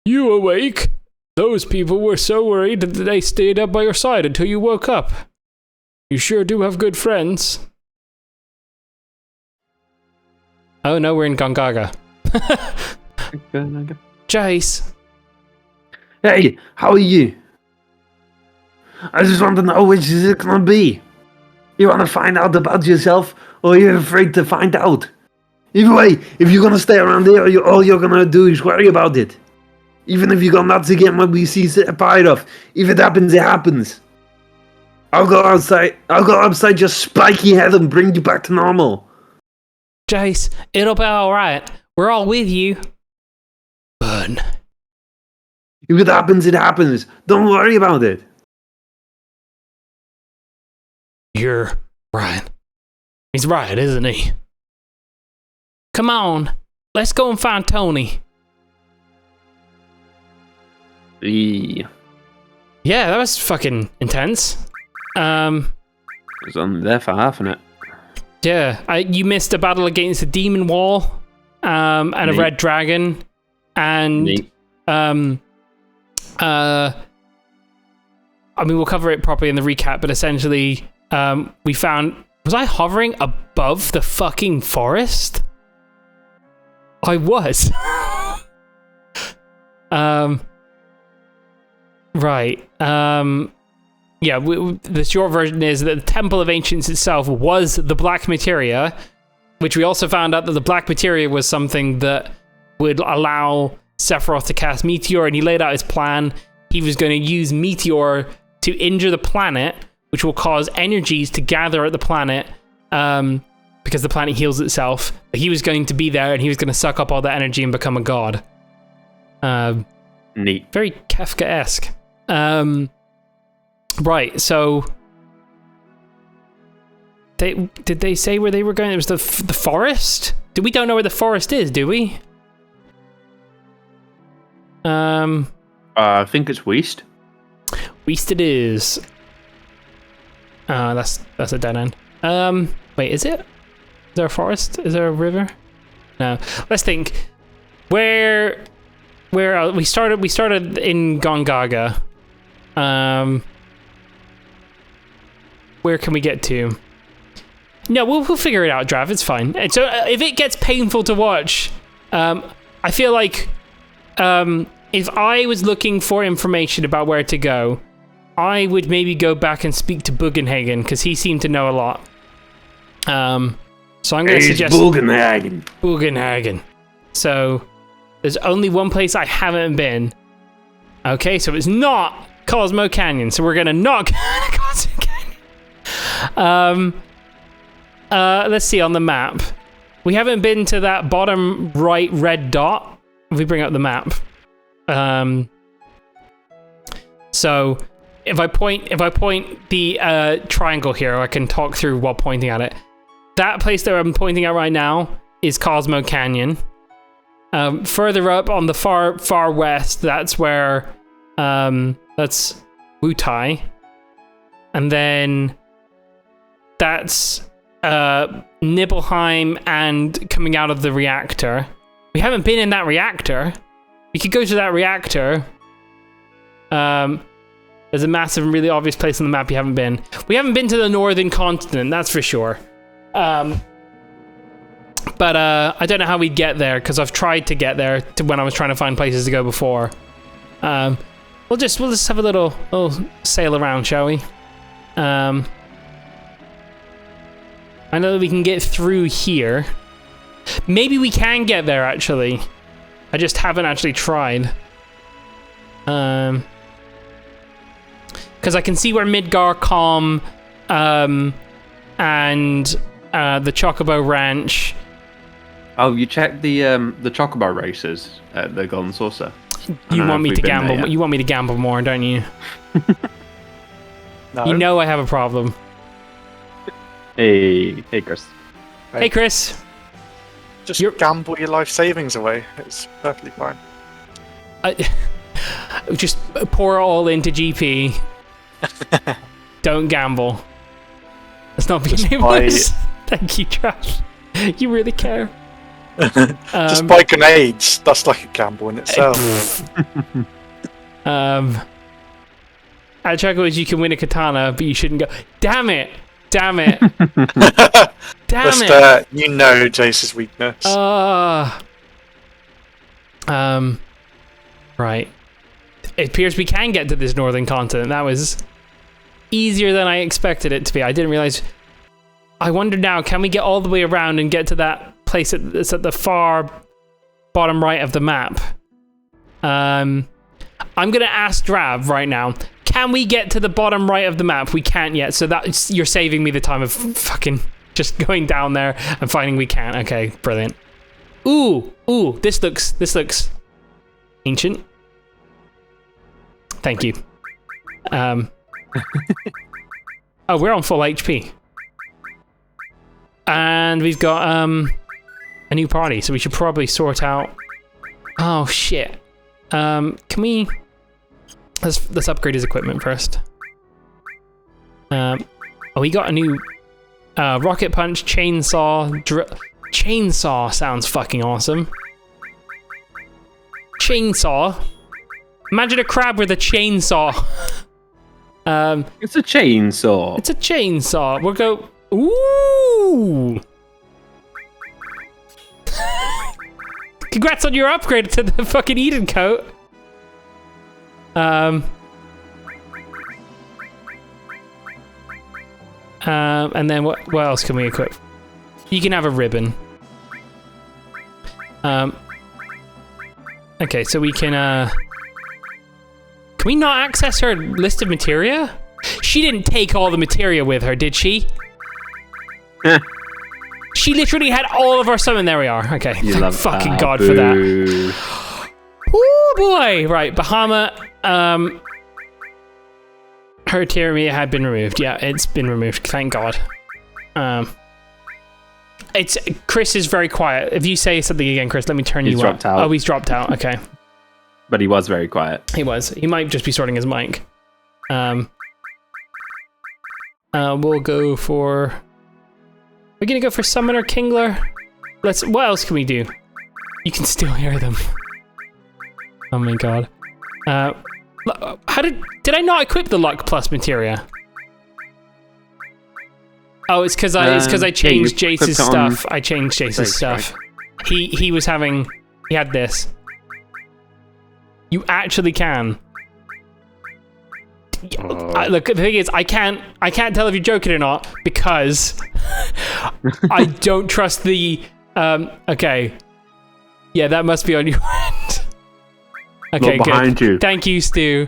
You awake? Those people were so worried that they stayed up by your side until you woke up. You sure do have good friends. Oh no, we're in Gongaga. Jace. Hey, how are you? I just want to know which is it gonna be. You want to find out about yourself, or you're afraid to find out? Either way, if you're gonna stay around here, all you're gonna do is worry about it. Even if you go nuts again when we see a part of, if it happens, it happens. I'll go outside your spiky head and bring you back to normal. Jace, it'll be alright. We're all with you. But... if it happens, it happens. Don't worry about it. You're right. He's right, isn't he? Come on, let's go and find Tony. Yeah, that was fucking intense. I was only there for half an hour. Yeah, you missed a battle against a demon wall, and a red dragon, and I mean, we'll cover it properly in the recap, but essentially, we found... was I hovering above the fucking forest? I was. Right. Yeah, the short version is that the Temple of Ancients itself was the Black Materia, which we also found out that the Black Materia was something that would allow Sephiroth to cast Meteor, and he laid out his plan. He was going to use Meteor to injure the planet, which will cause energies to gather at the planet, because the planet heals itself. He was going to be there, and he was going to suck up all that energy and become a god. Neat. Very Kafka-esque. Right, so... did they say where they were going? It was the forest? We don't know where the forest is, do we? I think it's West. West it is. That's a dead end. Wait, is it? Is there a forest? Is there a river? No. Let's think. Where we started in Gongaga. Where can we get to? No, we'll figure it out, Drav. It's fine. So if it gets painful to watch, I feel like if I was looking for information about where to go, I would maybe go back and speak to Bugenhagen, because he seemed to know a lot. So I'm going to suggest... Bugenhagen. So, there's only one place I haven't been. Okay, so it's not Cosmo Canyon, so we're going to not go to Cosmo Canyon. Let's see on the map. We haven't been to that bottom right red dot. If we bring up the map. So if I point the triangle here, I can talk through while pointing at it. That place that I'm pointing at right now is Cosmo Canyon. Further up on the far west, that's where that's Wutai. And then that's Nibelheim and coming out of the reactor. We haven't been in that reactor. We could go to that reactor. There's a massive and really obvious place on the map you haven't been. We haven't been to the northern continent, that's for sure. But I don't know how we'd get there, because I've tried to get there to when I was trying to find places to go before. We'll just have a little sail around, shall we? I know that we can get through here. Maybe we can get there, actually. I just haven't actually tried. Because I can see where Midgar Calm and the Chocobo Ranch. Oh, you checked the Chocobo races at the Golden Saucer? You want me to gamble? You want me to gamble more, don't you? No. You know I have a problem. Hey, Chris. Hey, Chris. Just gamble your life savings away. It's perfectly fine. Just pour it all into GP. Don't gamble. That's not being nameless. Thank you, Trash. You really care. Just buy grenades. That's like a gamble in itself. At Chaco is you can win a katana, but you shouldn't go. Damn it! Damn it! Damn it! You know Jace's weakness. Right. It appears we can get to this northern continent. That was easier than I expected it to be. I didn't realize. I wonder now, can we get all the way around and get to that place that's at the far bottom right of the map? I'm gonna ask Drav right now. Can we get to the bottom right of the map? We can't yet, so you're saving me the time of fucking just going down there and finding we can't. Okay, brilliant. Ooh, this looks ancient. Thank you. Oh, we're on full HP. And we've got a new party, so we should probably sort out. Oh shit. Can we? Let's upgrade his equipment first. Oh, we got a new rocket punch, chainsaw, chainsaw sounds fucking awesome. Chainsaw. Imagine a crab with a chainsaw. It's a chainsaw. It's a chainsaw. We'll go. Ooh. Congrats on your upgrade to the fucking Eden coat. And then what else can we equip? You can have a ribbon. Okay, so we can we not access her list of materia? She didn't take all the materia with her, did she? She literally had all of our summon. There we are. Okay, thank fucking God for that. Oh boy! Right, Bahama. Her materia had been removed. Yeah, it's been removed. Thank God. It's Chris is very quiet. If you say something again, Chris, let me turn you up. He's dropped out. Oh, he's dropped out. Okay. But he was very quiet. He was. He might just be sorting his mic. We'll go for. We're gonna go for Summoner Kingler. What else can we do? You can still hear them. Oh my God. How did I not equip the Luck Plus materia? Oh, it's because I changed Jace's stuff. I changed Jace's stuff. Right. He had this. You actually can. Look, the thing is, I can't tell if you're joking or not because I don't trust the. Okay. Yeah, that must be on your end. Okay, Look behind good. you. Thank you, Stu.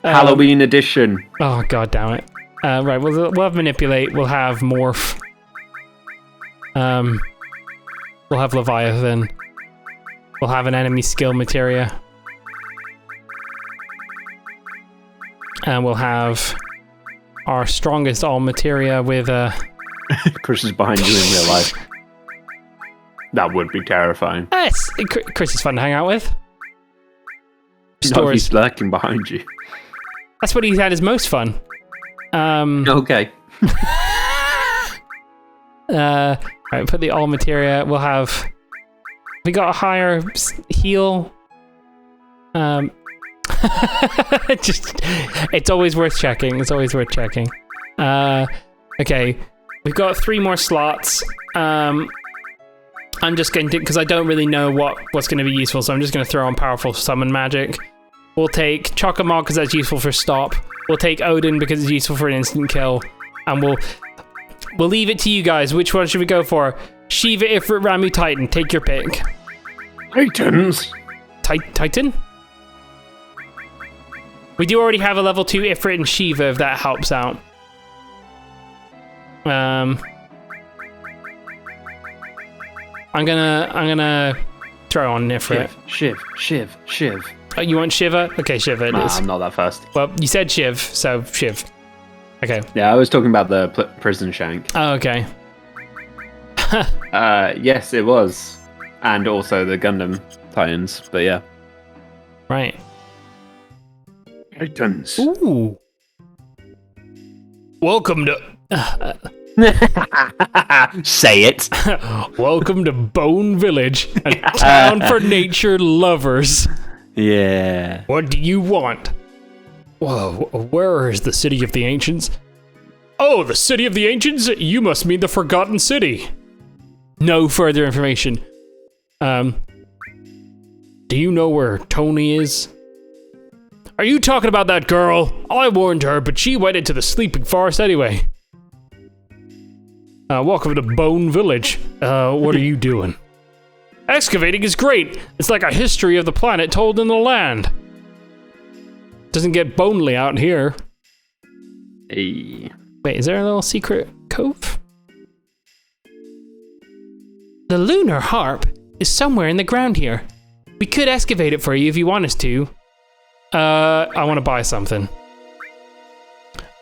Halloween edition. Oh god damn it. Right, we'll have manipulate. We'll have morph. We'll have Leviathan. We'll have an enemy skill materia. And we'll have our strongest all materia with Chris is behind you in real life. That would be terrifying. Chris is fun to hang out with. No, he's lurking behind you. That's what he's had his most fun. Okay. Right, put the all materia. We'll have. We got a higher heal. It's always worth checking. It's always worth checking. Okay, we've got 3 more slots. I'm just going to, because I don't really know what's going to be useful, so I'm just going to throw on powerful summon magic. We'll take Chocomo because that's useful for stop. We'll take Odin because it's useful for an instant kill, and we'll leave it to you guys. Which one should we go for? Shiva, Ifrit, Ramu, Titan. Take your pick. Titans. Titan? We do already have a level 2 Ifrit and Shiva, if that helps out. I'm gonna throw on Ifrit. Shiv. Oh, you want Shiva? Okay, Shiva it is. I'm not that fast. Well, you said Shiv, so Shiv. Okay. Yeah, I was talking about the prison shank. Oh, okay. Yes, it was. And also the Gundam Titans, but yeah. Right. Titans. Ooh. Welcome to... Say it. Welcome to Bone Village, a town for nature lovers. Yeah. What do you want? Whoa, where is the city of the ancients? Oh, the city of the ancients? You must mean the Forgotten City. No further information. Do you know where Tony is? Are you talking about that girl? I warned her, but she went into the sleeping forest anyway. Welcome to Bone Village. What are you doing? Excavating is great. It's like a history of the planet told in the land. Doesn't get bonely out here. Hey. Wait, is there a little secret cove? The lunar harp is somewhere in the ground here. We could excavate it for you if you want us to. I want to buy something.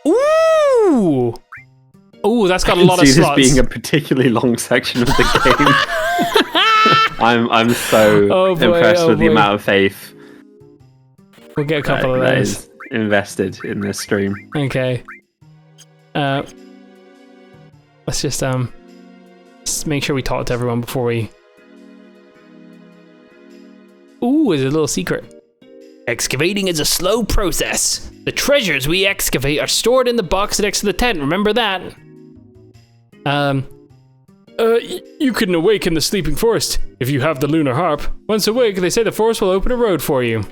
Ooh! Ooh, that's got a lot of slots. I see this being a particularly long section of the game. I'm so impressed with the amount of faith. We'll get a couple of that those. is invested in this stream. Okay. Let's just make sure we talk to everyone before we... Ooh, there's a little secret. Excavating is a slow process. The treasures we excavate are stored in the box next to the tent, remember that? You can awaken the sleeping forest if you have the lunar harp. Once awake, they say the forest will open a road for you.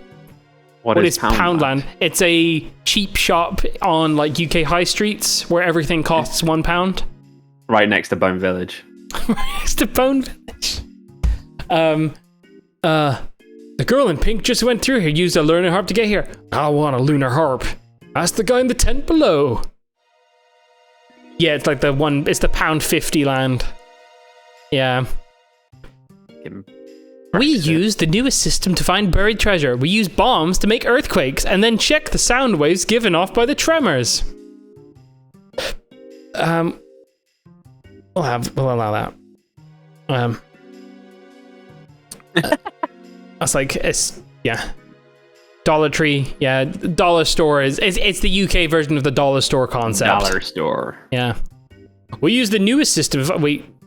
What is Poundland? It's a cheap shop on like UK high streets where everything costs £1. Right next to Bone Village. Right next to Bone Village. The girl in pink just went through here, used a lunar harp to get here. I want a lunar harp. Ask the guy in the tent below. Yeah, it's like it's the £1.50 land. Yeah. We use the newest system to find buried treasure. We use bombs to make earthquakes and then check the sound waves given off by the tremors. We'll allow that. That's like, yeah. Dollar Tree, yeah. Dollar Store it's the UK version of the Dollar Store concept. Dollar Store. Yeah. We use the newest system.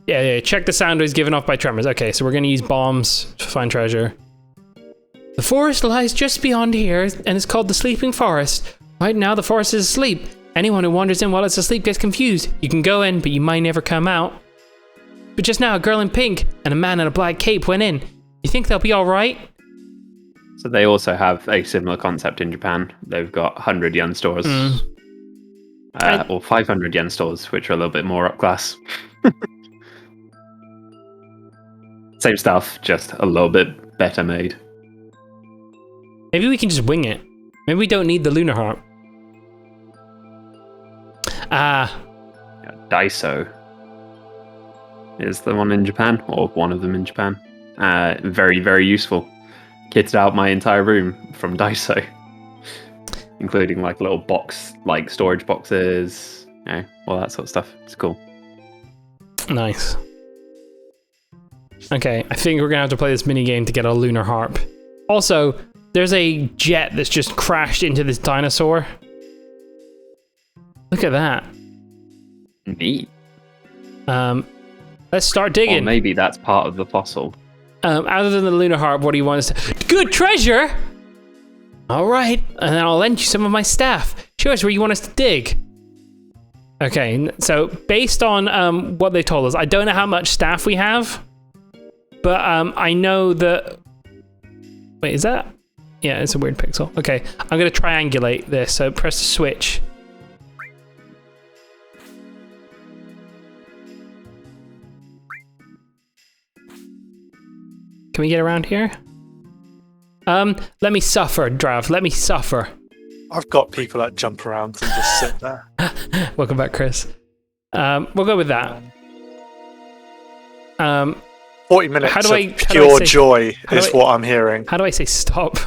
Check the sound waves given off by tremors. Okay, so we're going to use bombs to find treasure. The forest lies just beyond here, and it's called the Sleeping Forest. Right now, the forest is asleep. Anyone who wanders in while it's asleep gets confused. You can go in, but you might never come out. But just now, a girl in pink and a man in a black cape went in. You think they'll be all right? So they also have a similar concept in Japan. They've got 100 yen stores. Or 500 yen stores, which are a little bit more upclass. Same stuff, just a little bit better made. Maybe we can just wing it. Maybe we don't need the lunar harp. Daiso is the one in Japan, or one of them in Japan. Very, very useful. Kitted out my entire room from Daiso, including like little box, like storage boxes, all that sort of stuff. It's cool. Nice. Okay, I think we're gonna have to play this mini game to get a lunar harp. Also, there's a jet that's just crashed into this dinosaur. Look at that. Neat. Let's start digging. Or maybe that's part of the fossil. Other than the lunar harp, what do you want us to... Good treasure! Alright, and then I'll lend you some of my staff. Show us where you want us to dig. Okay, so based on what they told us, I don't know how much staff we have, but I know that... Wait, is that... Yeah, it's a weird pixel. Okay, I'm going to triangulate this, so press the switch. Can we get around here? Let me suffer, Drav. Let me suffer. I've got people that jump around and just sit there. Welcome back, Chris. We'll go with that. 40 minutes how do I pure say, joy is what I'm hearing. How do I say stop?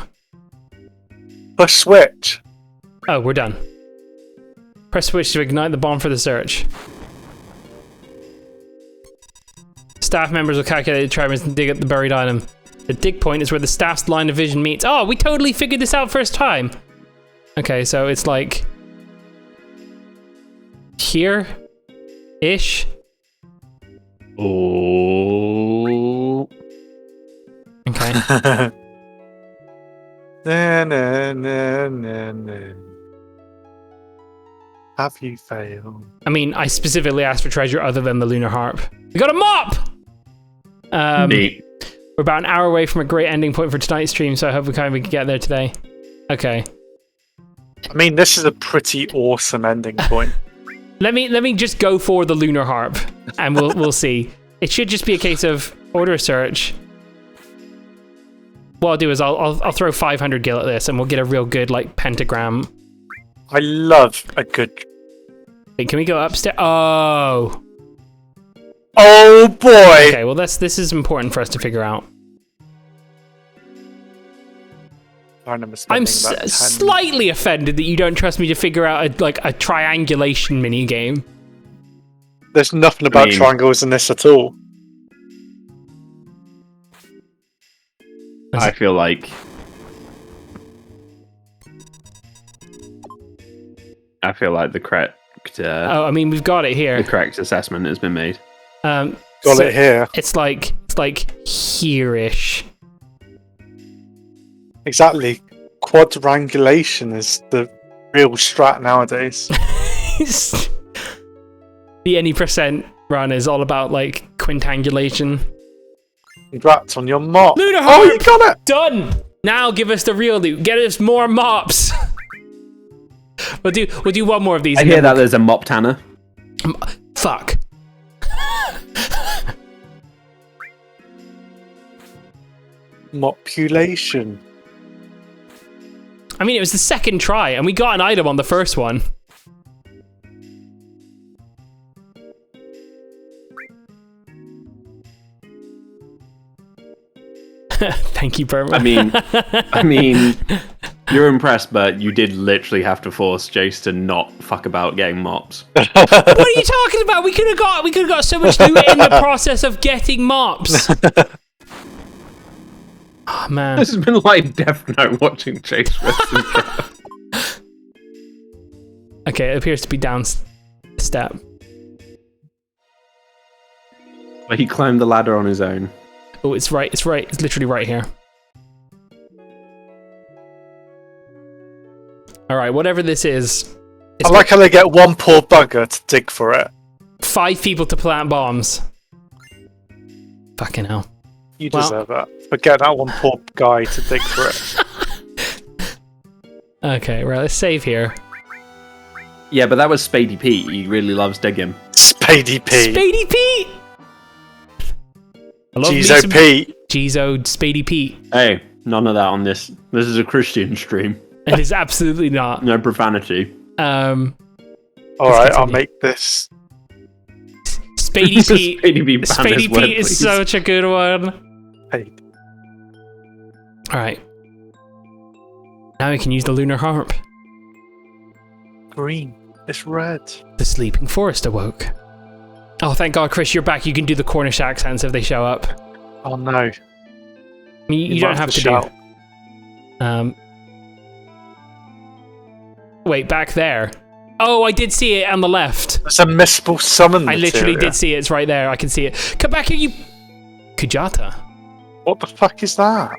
Push switch. Oh, we're done. Press switch to ignite the bomb for the search. Staff members will calculate the tremors and dig up the buried item. The dig point is where the staff's line of vision meets. Oh, we totally figured this out first time. Okay, so it's like... here-ish? Oh. Okay. Na. Have you failed? I mean, I specifically asked for treasure other than the lunar harp. We got a mop! Neat. We're about an hour away from a great ending point for tonight's stream, so I hope we can get there today. Okay. I mean, this is a pretty awesome ending point. Let me just go for the lunar harp, and we'll see. It should just be a case of order a search. What I'll do is I'll throw 500 gil at this, and we'll get a real good like pentagram. I love a good... Wait, can we go upstairs? Oh. Oh boy! Okay, well this is important for us to figure out. I'm slightly offended that you don't trust me to figure out a triangulation mini game. There's nothing about triangles in this at all. I feel like the correct. Oh, I mean, we've got it here. The correct assessment has been made. Got it here. It's like here-ish. Exactly. Quadrangulation is the real strat nowadays. The any percent run is all about like quintangulation. Congrats on your mop. Lunar Oh, harp! you got it! Done! Now give us the real loot. Get us more mops. We'll do one more of these. I hear that there's a mop tanner. Fuck. Mopulation. I mean, it was the second try, and we got an item on the first one. Thank you, Burma. I mean, you're impressed, but you did literally have to force Jace to not fuck about getting mops. What are you talking about? We could have got so much loot in the process of getting mops. Oh man, This has been like Death Note watching Jace wrestle. Okay, it appears to be down step. But he climbed the ladder on his own. Oh, it's right. It's literally right here. All right, whatever this is. I like how they get one poor bugger to dig for it. 5 people to plant bombs. Fucking hell. You deserve that. But get that one poor guy to dig for it. Okay, right, let's save here. Yeah, but that was Spadey Pete. He really loves digging. Spadey Pete. Spadey Pete! I love me Jeezo some Pete. Jeezo Spadey Pete. Hey, none of that on this. This is a Christian stream. It is absolutely not. No profanity. Alright, continue. I'll make this. Spadey Pete. Spadey Pete, ban Spadey this word, Pete is please. such a good one. Hey, Alright. Now we can use the lunar harp. green. It's red. The sleeping forest awoke. Oh, thank God, Chris, you're back. You can do the Cornish accents if they show up. Oh no. I mean, you might don't have to shout. do. Wait, back there. Oh, I did see it on the left. It's a missable summon. I literally materia. did see it. It's right there. I can see it. Come back here, you. Kujata. What the fuck is that?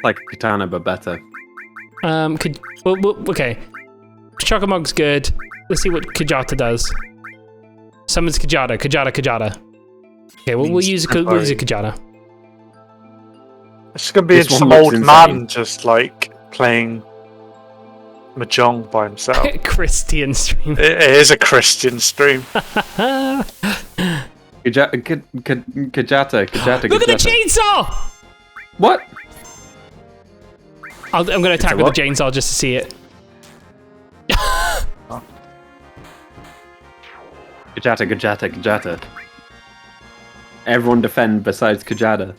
Like a katana, but better. Okay. Chokamog's good. Let's see what Kujata does. Summons Kujata. Kujata. Okay, well, we'll use Kujata. It's gonna be This one some looks old insane. man just like playing mahjong by himself. Christian stream. It is a Christian stream. Kajata. Look at the chainsaw! What? I'm going to attack a with what? the chainsaw just to see it. Kajata. Everyone defend besides Kajata.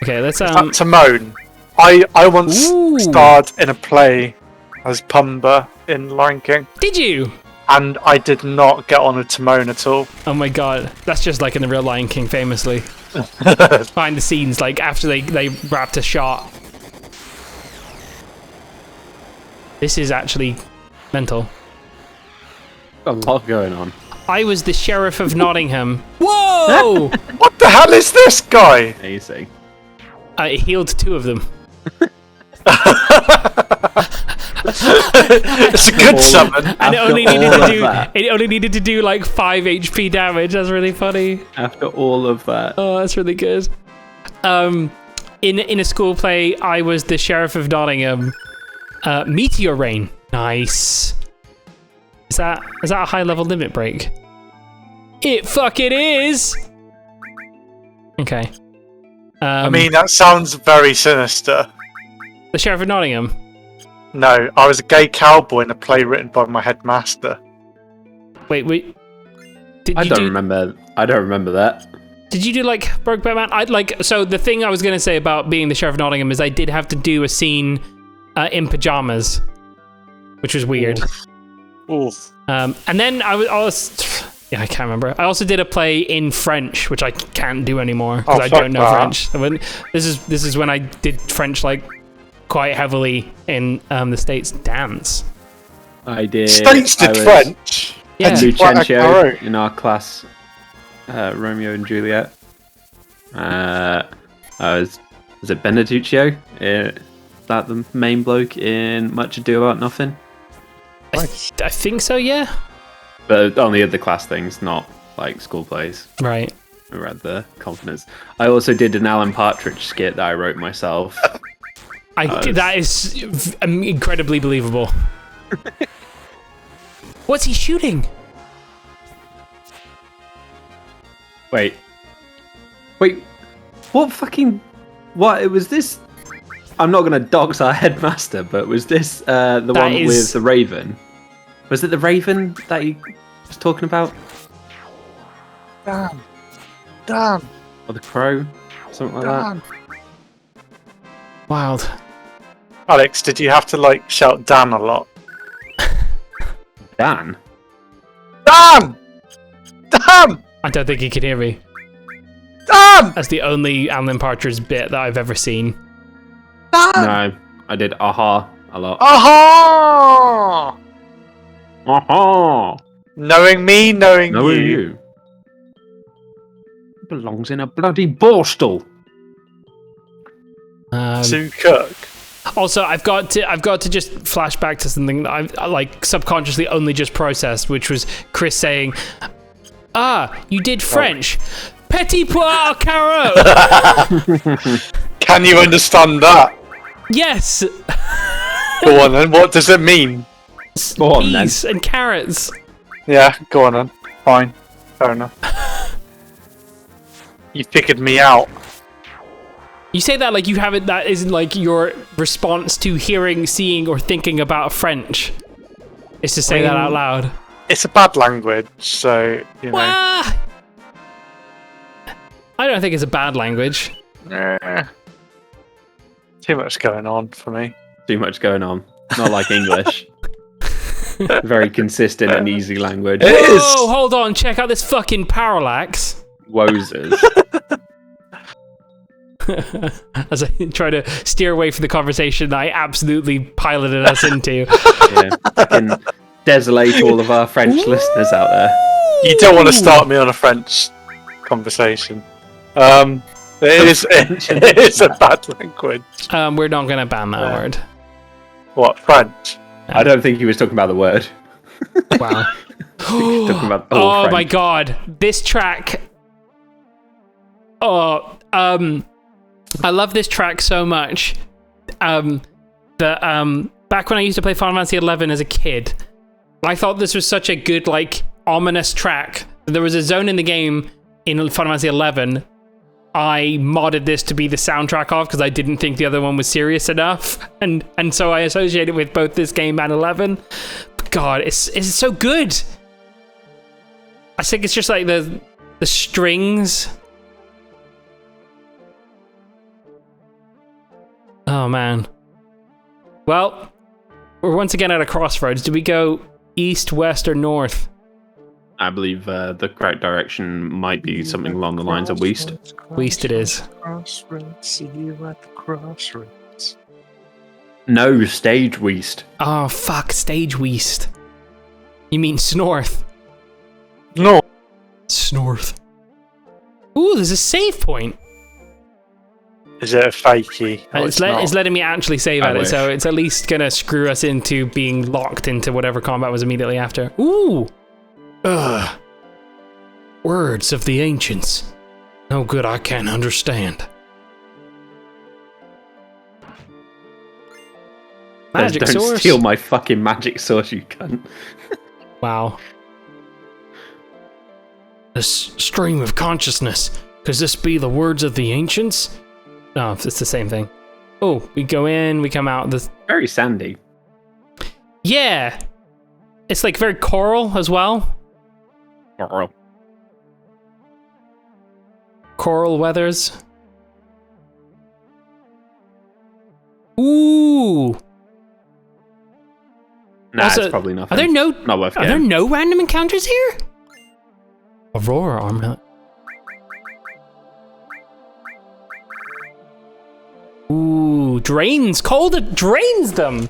Okay, let's Timon. I once Ooh. starred in a play as Pumba in Lion King, Did you? and I did not get on with Timon at all. Oh my God, that's just like in the real Lion King, famously. Behind the scenes, like after they wrapped a shot. This is actually mental. Got a lot going on. I was the sheriff of Nottingham. Whoa! What the hell is this guy? Easy. I healed 2 of them. It's a good summon. And it After only needed all to of do that. it only needed to do like 5 HP damage. That's really funny. After all of that. Oh, that's really good. In a school play, I was the sheriff of Nottingham. Meteor rain. Nice. Is that a high level limit break? It fucking is. Okay. I mean, that sounds very sinister. The sheriff of Nottingham. No, I was a gay cowboy in a play written by my headmaster. Wait. Did I you don't do? remember that. Did you do like Brokeback Mountain? So the thing I was gonna say about being the sheriff of Nottingham is I did have to do a scene in pajamas, which was weird. Oof. And then I can't remember. I also did a play in French, which I can't do anymore because Oh, I fuck don't know that. French. This is when I did French like quite heavily in the States. Dance. I did. States did I was French. Yeah. Lucentio Alright. in our class. Romeo and Juliet. I was it Benedictio? Is that the main bloke in Much Ado About Nothing? I think so. Yeah. But on the other class things, not like school plays. Right. I read the confidence. I also did an Alan Partridge skit that I wrote myself. That is incredibly believable. What's he shooting? Wait. What? Was this? I'm not going to dox our headmaster, but was this the one with the Raven? Was it the Raven that he was talking about? Damn. Or the Crow? Something like that? Wild. Alex, did you have to like shout "Dan" a lot? Dan? Dan! Dan! I don't think he can hear me. Dan! That's the only Alan Partridge bit that I've ever seen. Dan! No, I did aha a lot. Aha! Aha! Knowing me, knowing No, you. you. Belongs in a bloody borstal. Sue Cook. Also, I've got to just flash back to something that I like subconsciously only just processed, which was Chris saying, "Ah, you did French. Petit pois au carreau. Can you understand that? Yes. Go on then. What does it mean? Go on then. Peas and carrots. Yeah, go on then. Fine. Fair enough. You figured me out. You say that like you haven't. That isn't like your response to hearing, seeing, or thinking about French. Is to say that out loud. It's a bad language, so you know. Wah! I don't think it's a bad language. Too much going on for me. Too much going on. Not like English. Very consistent and easy language. It is. Whoa, hold on, check out this fucking parallax. Wozers. As I try to steer away from the conversation that I absolutely piloted us into. Yeah. Fucking desolate all of our French listeners out there. You don't want to start me on a French conversation. It is a bad language. We're not going to ban that word. What, French? I don't think he was talking about the word. Wow. Talking about Oh French. my god. This track. I love this track so much. Back when I used to play Final Fantasy XI as a kid, I thought this was such a good, like, ominous track. There was a zone in the game in Final Fantasy XI I modded this to be the soundtrack of because I didn't think the other one was serious enough, and so I associate it with both this game and 11. But God, it's so good. I think it's just like the strings. Oh man. Well, we're once again at a crossroads. Do we go east, west, or north? I believe the correct direction might be something along the lines of West. West it is. Crossroads, see you at the crossroads. No, stage West. Oh fuck, stage west. You mean Snorth? No. Snorth. Ooh, there's a save point. Is it a fakey? Oh, It's letting me actually save I at it, wish. so it's at least gonna screw us into being locked into whatever combat was immediately after. Ooh! Ugh. Words of the ancients. No good I can't understand. Magic Don't source. steal my fucking magic source, you cunt. Wow. This stream of consciousness. Could this be the words of the ancients? No, it's the same thing. Oh, we go in, we come out. Very sandy. Yeah. It's like very coral as well. Coral weathers. Ooh. Nah, Also, it's probably nothing. Are there no Not worth Are there getting. no random encounters here? Aurora armlet. Ooh, drains. Cold drains them.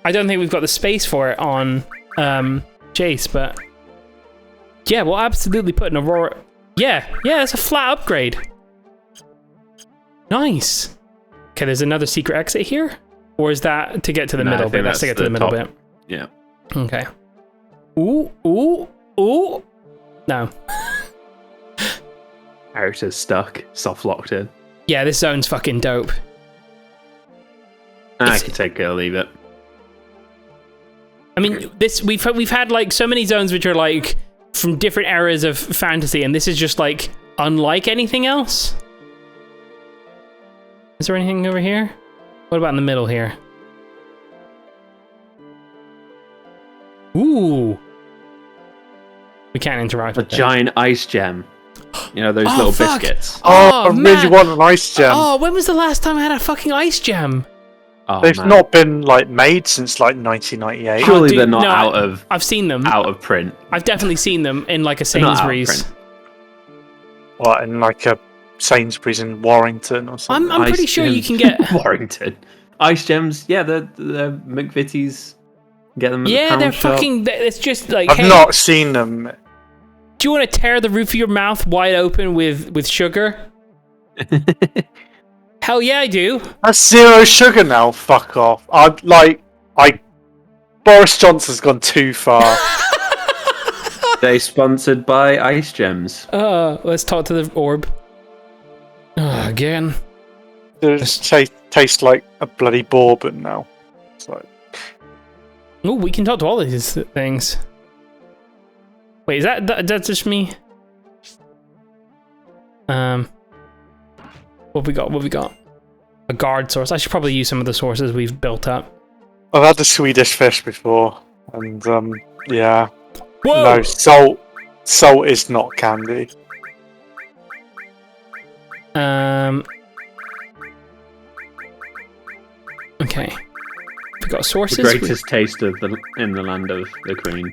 I don't think we've got the space for it on Jace, but yeah, we'll absolutely put an Aurora. Yeah, it's a flat upgrade. Nice. Okay, there's another secret exit here, or is that to get to the No, I middle think bit? That's to that's get to the the middle top. bit. Yeah. Okay. Ooh. No. Outer's stuck. Soft locked in. Yeah, this zone's fucking dope. I can take it or leave it. I mean, this we've had like so many zones which are like from different eras of fantasy, and this is just like unlike anything else. Is there anything over here? What about in the middle here? Ooh. We can't interact A with that. giant ice gem. You know, those Oh, little fuck. biscuits. Oh, I really man. want an ice gem. Oh, when was the last time I had a fucking ice gem? Oh, They've man. not been like made since like 1998. Surely dude, they're not no, out I've seen them. of print. I've definitely seen them in like a They're not out of Sainsbury's. print. What, in like a Sainsbury's in Warrington or something? I'm pretty Ice sure you gems. can get. Warrington. Ice gems. Yeah, they're McVitie's. Get them. At Yeah, the they're pound shop. fucking. It's just like. I've hey, not seen them. Do you want to tear the roof of your mouth wide open with sugar? Hell yeah, I do. That's zero sugar now. Fuck off. Boris Johnson's gone too far. They sponsored by Ice Gems. Let's talk to the orb. Again. It tastes like a bloody bourbon now. It's like, Oh, we can talk to all of these things. Wait, is that's just me? What we got? A guard source. I should probably use some of the sources we've built up. I've had the Swedish fish before, and yeah. Whoa! No, salt is not candy. Okay. We got sources. The greatest taste in the land of the Queen.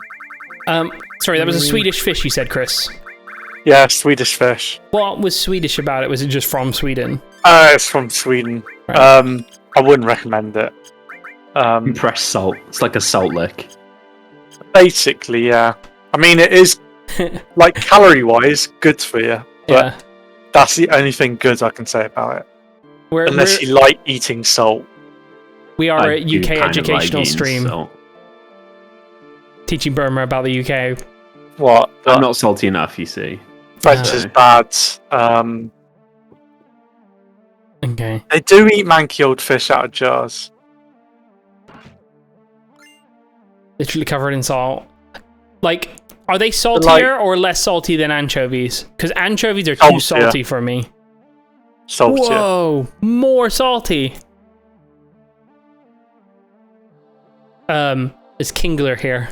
Sorry, that was a Swedish fish you said, Chris. Yeah, Swedish fish. What was Swedish about it? Was it just from Sweden? It's from Sweden. Right. I wouldn't recommend it. Compressed salt. It's like a salt lick. Basically, yeah. I mean, it is, like, calorie-wise, good for you. But Yeah. that's the only thing good I can say about it. Unless you like eating salt. We are I a do UK kind of educational like eating stream, salt. teaching Burma about the UK. What? I'm not salty enough, you see. French is bad. Okay. They do eat manky-old fish out of jars. Literally covered in salt. Like, are they saltier or less salty than anchovies? Because anchovies are too salty for me. Saltier. Whoa, more salty. Is Kingler here?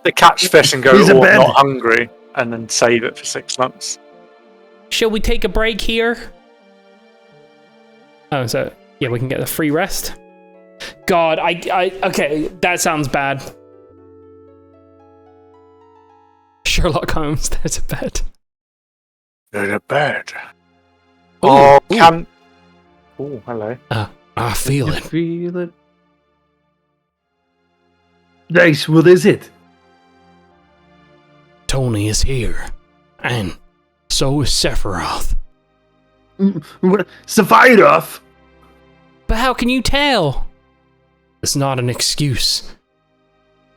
They catch fish and go, He's in oh, I'm bed. not hungry, and then save it for 6 months. Shall we take a break here? Oh, so yeah, we can get the free rest. God, okay, that sounds bad. Sherlock Holmes, there's a bed. Go to bed. Ooh, Oh, ooh. can... Oh, hello. I feel it. Feel it. Nice, what is it? Tony is here, and so is Sephiroth. Sephiroth? But how can you tell? It's not an excuse.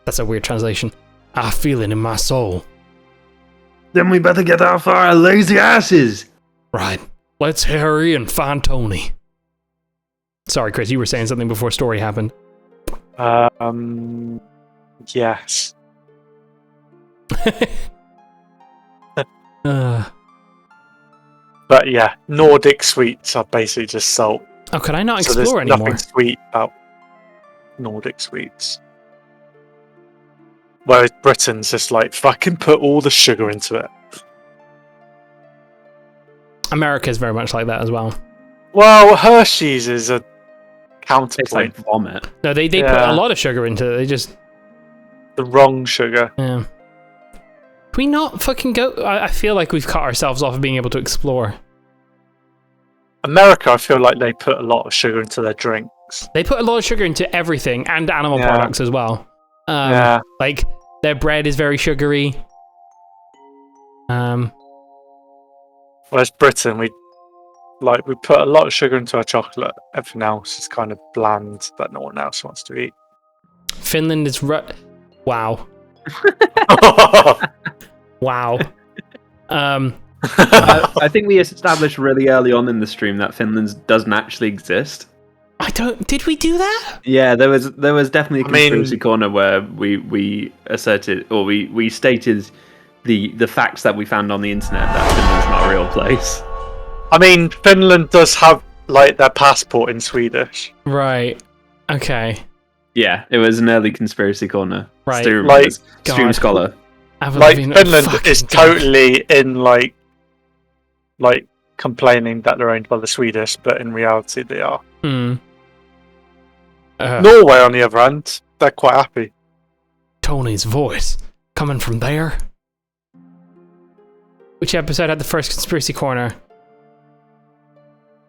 That's a weird translation. I feel it in my soul. Then we better get off our lazy asses. Right. Let's hurry and find Tony. Sorry, Chris, you were saying something before story happened. Yes. But yeah, Nordic sweets are basically just salt. Oh, could I not So there's explore anymore? nothing sweet about Nordic sweets. Whereas Britain's just like, fucking put all the sugar into it. America's very much like that as well. Well, Hershey's is a It's counterpoint. like vomit. No, they put Yeah. a lot of sugar into it. They just... The wrong sugar. Yeah. Can we not fucking go... I feel like we've cut ourselves off of being able to explore. America, I feel like they put a lot of sugar into their drinks. They put a lot of sugar into everything, and animal Yeah. products as well. Yeah. Like, their bread is very sugary. Whereas Britain, we put a lot of sugar into our chocolate. Everything else is kind of bland that no one else wants to eat. Finland is... Wow. Wow. I think we established really early on in the stream that Finland doesn't actually exist. I don't... Did we do that? Yeah, there was definitely a I mean- conspiracy corner where we asserted, or we stated the facts that we found on the internet that Finland's not a real place. I mean, Finland does have like their passport in Swedish. Right. Okay. Yeah, it was an early conspiracy corner. Right. Stu Like- remembers. Stream God. scholar. Avril Like Lavigne, Finland fucking is God. totally in like complaining that they're owned by the Swedish, but in reality they are. Hmm. Norway, on the other hand, they're quite happy. Tony's voice coming from there. Which episode had the first conspiracy corner?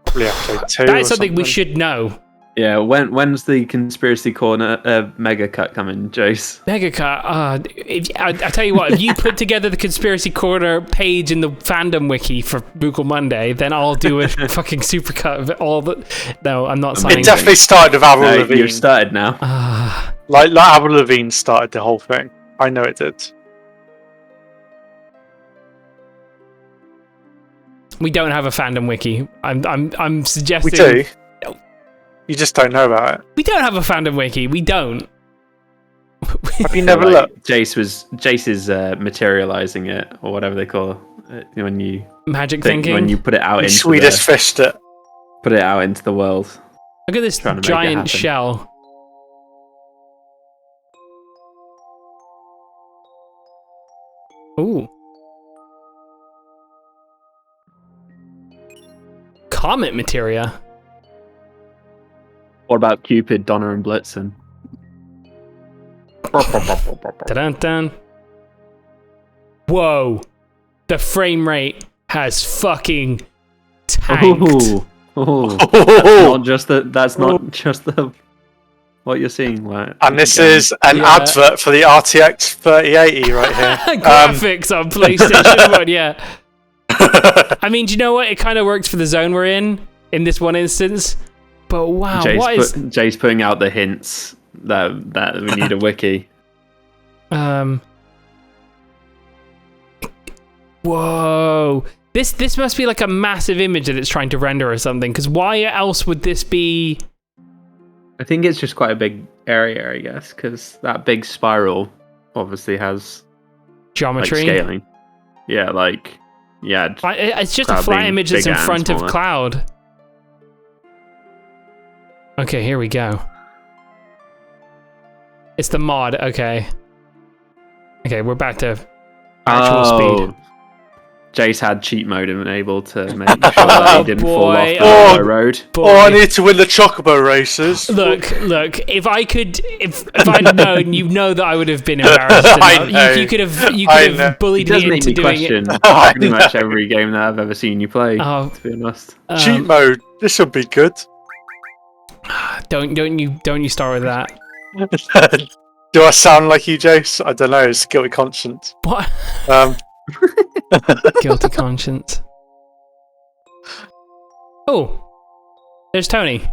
Probably episode 2. That or is something we something. should know. Yeah, when's the conspiracy corner mega cut coming, Jace? Megacut, I tell you what, if you put together the conspiracy corner page in the fandom wiki for Moogle Monday, then I'll do a fucking supercut of it all. No, I'm not signing. It definitely started with Avril No, Lavigne. you've started now. Like Avril Lavigne started the whole thing. I know it did. We don't have a fandom wiki. I'm We suggesting do. You just don't know about it. we don't have a fandom wiki. We don't. Have you never looked? Jace is materializing it, or whatever they call it when you Magic thinking. when you put it out You into Swedish fished it. put it out into the world. Look at this Trying to make it giant happen. shell. Ooh. Comet materia. What about Cupid, Donna, and Blitzen? Dun-dun-dun. Whoa. The frame rate has fucking tanked. Ooh. Ooh. That's not just the what you're seeing. Like, And this is an advert for the RTX 3080 right here. Graphics on PlayStation 1, yeah. I mean, do you know what? It kind of works for the zone we're in this one instance. But wow, Jay's putting out the hints that we need a wiki. Whoa. This must be like a massive image that it's trying to render or something, because why else would this be? I think it's just quite a big area, I guess, because that big spiral obviously has Geometry? like, scaling. Yeah, It's just a cloud flat being image that's in bigger and front of smaller. cloud. Okay, here we go. It's the mod, okay. Okay, we're back to actual speed. Jace had cheat mode enabled to make sure that he didn't fall off the Oh, road. I need to win the Chocobo races. Look, if I'd known, you know that I would have been embarrassed I enough. know. You could I have know. bullied It does me make into me doing it. question pretty much every game that I've ever seen you play, Oh, to be honest. Cheat mode. This will be good. don't you start with that. Do I sound like you, Jace? I don't know. It's guilty conscience. What? Guilty conscience. Oh, there's Tony.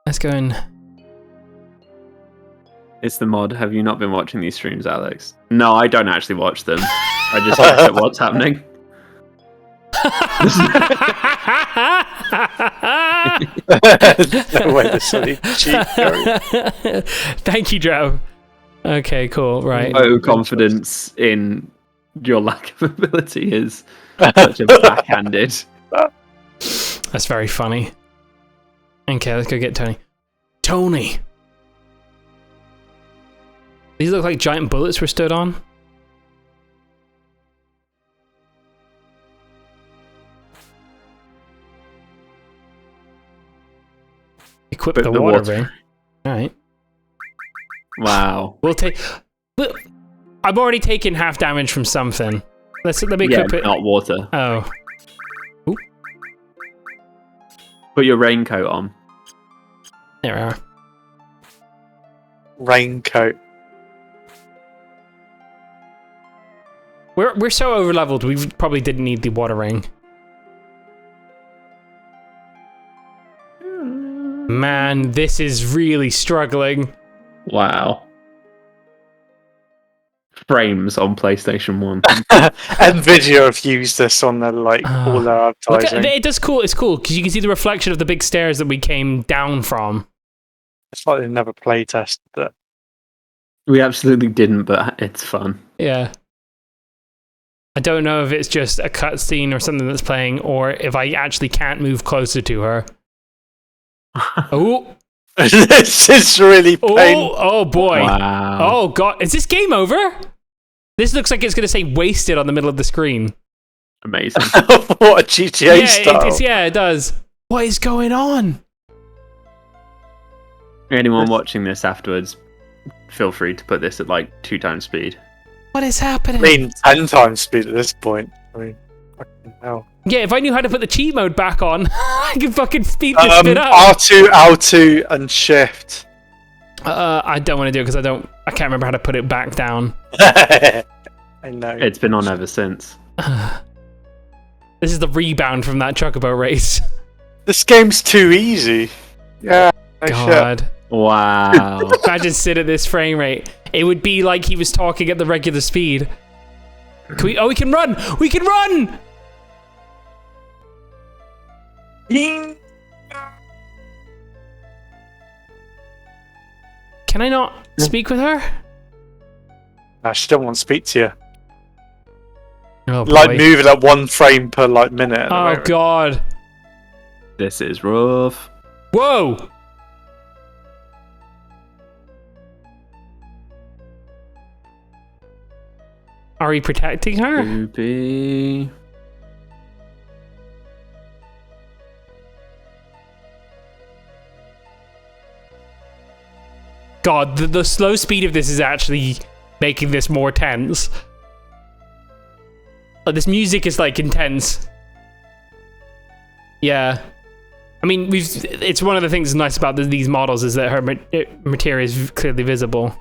Let's go in. It's the mod. Have you not been watching these streams, Alex? No, I don't actually watch them. I just look at what's happening. No way to silly cheat code. Thank you, Drew. Okay, cool. Right. No confidence in your lack of ability is such a backhanded. That's very funny. Okay, let's go get Tony. Tony! These look like giant bullets we're stood on. Equip the water ring. Alright. Wow. We'll take... I've already taken half damage from something. Let me equip it. Not water. Oh. Ooh. Put your raincoat on. There we are. Raincoat. We're so over leveled, we probably didn't need the water ring. Man, this is really struggling. Wow. Frames on PlayStation 1. NVIDIA have used this on their all their Look advertising. it does cool. It's cool because you can see the reflection of the big stairs that we came down from. It's like they never play tested it. We absolutely didn't, but it's fun. Yeah. I don't know if it's just a cutscene or something that's playing, or if I actually can't move closer to her. Oh. This is really painful. Oh boy. Wow. Oh god. Is this game over? This looks like it's going to say wasted on the middle of the screen. Amazing. What a GTA style. Yeah, it does. What is going on? Anyone watching this afterwards, feel free to put this at 2 times speed. What is happening? I mean, 10 times speed at this point. I mean, fucking hell. Yeah, if I knew how to put the cheat mode back on, I could fucking speed this bit up. R2, L2, and shift. I don't want to do it because I can't remember how to put it back down. I know. It's been on ever since. This is the rebound from that Chocobo race. This game's too easy. Yeah. No shit. God. Wow. Imagine Sid at this frame rate. It would be like he was talking at the regular speed. Can we? Oh, we can run! We can run! Can I not speak with her? No, she don't want to speak to you. Oh, boy. Like moving at 1 frame per like minute. At the Oh, moment. God. This is rough. Whoa! Are we protecting her? Poopy. God, the slow speed of this is actually making this more tense. Oh, this music is like intense. Yeah. I mean, it's one of the things that's nice about these models is that her materia is clearly visible.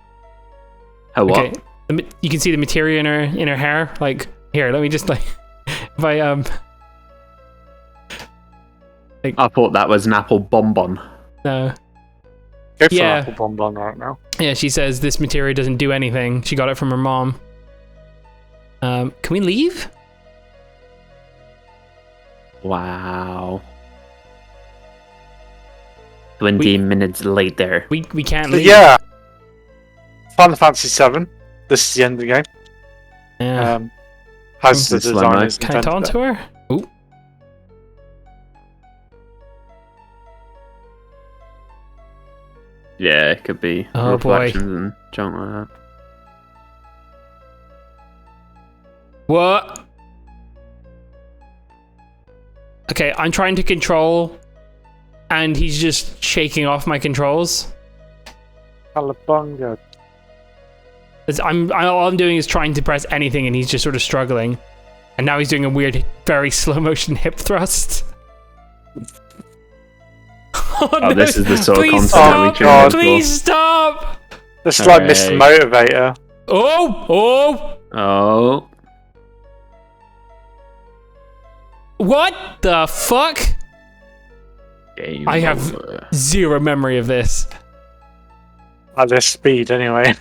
Her what? Okay. You can see the materia in her hair. Like, here, let me just like, if I I thought that was an apple bonbon. no. Go for Yeah. an apple bonbon right now. Yeah, she says this materia doesn't do anything. She got it from her mom. Can we leave? Wow. 20 minutes later. We can't But leave. yeah. Final Fantasy VII. This is the end of the game. Yeah. Has the This is slow-mo. designers Can I talk intended to her? Ooh. Yeah, it could be Oh, boy. reflections and junk like that. What? Okay, I'm trying to control, and he's just shaking off my controls. Calabunga. All I'm doing is trying to press anything, and he's just sort of struggling. And now he's doing a weird, very slow motion hip thrust. Oh, Oh, this is the sort of Please content stop! that we train for. Please stop! This is like Mr. Hooray. Motivator. Oh! Oh. What the fuck? Game I have over. zero memory of this. At this speed, anyway.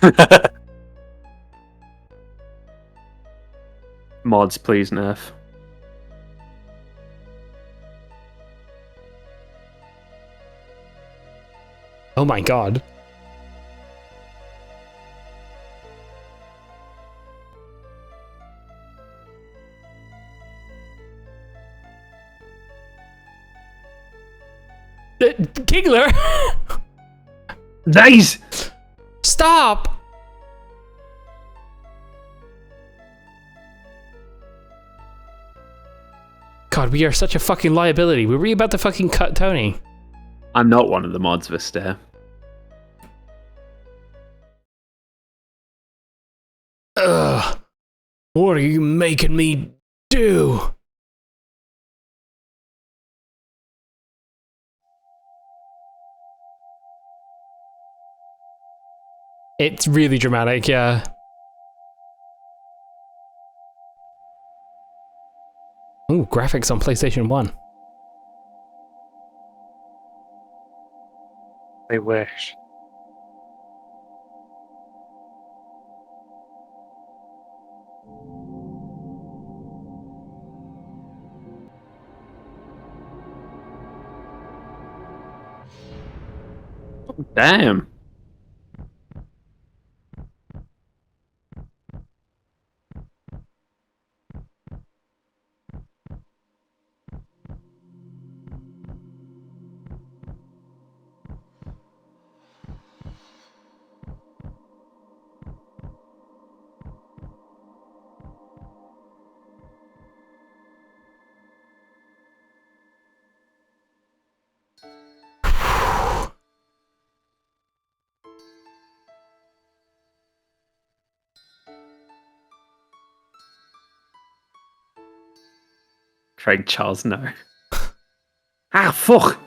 Mods, please nerf. Oh my god. Kingler! Nice! Stop! God, we are such a fucking liability. Were we about to fucking cut Tony? I'm not one of the mods, Vista. Ugh. What are you making me do? It's really dramatic, yeah. Ooh, graphics on PlayStation 1. I wish. Damn. Craig Charles, no. Ah, fuck!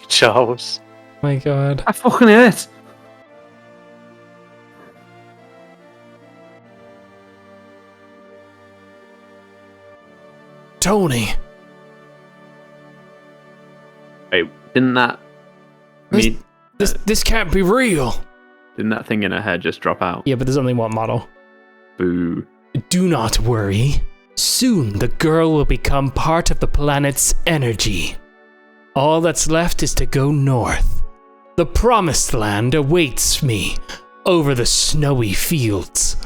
Charles. My god. I fucking hurt! Tony. Wait, didn't that... This can't be real. Didn't that thing in her head just drop out? Yeah, but there's only one model. Boo. Do not worry. Soon the girl will become part of the planet's energy. All that's left is to go north. The promised land awaits me over the snowy fields.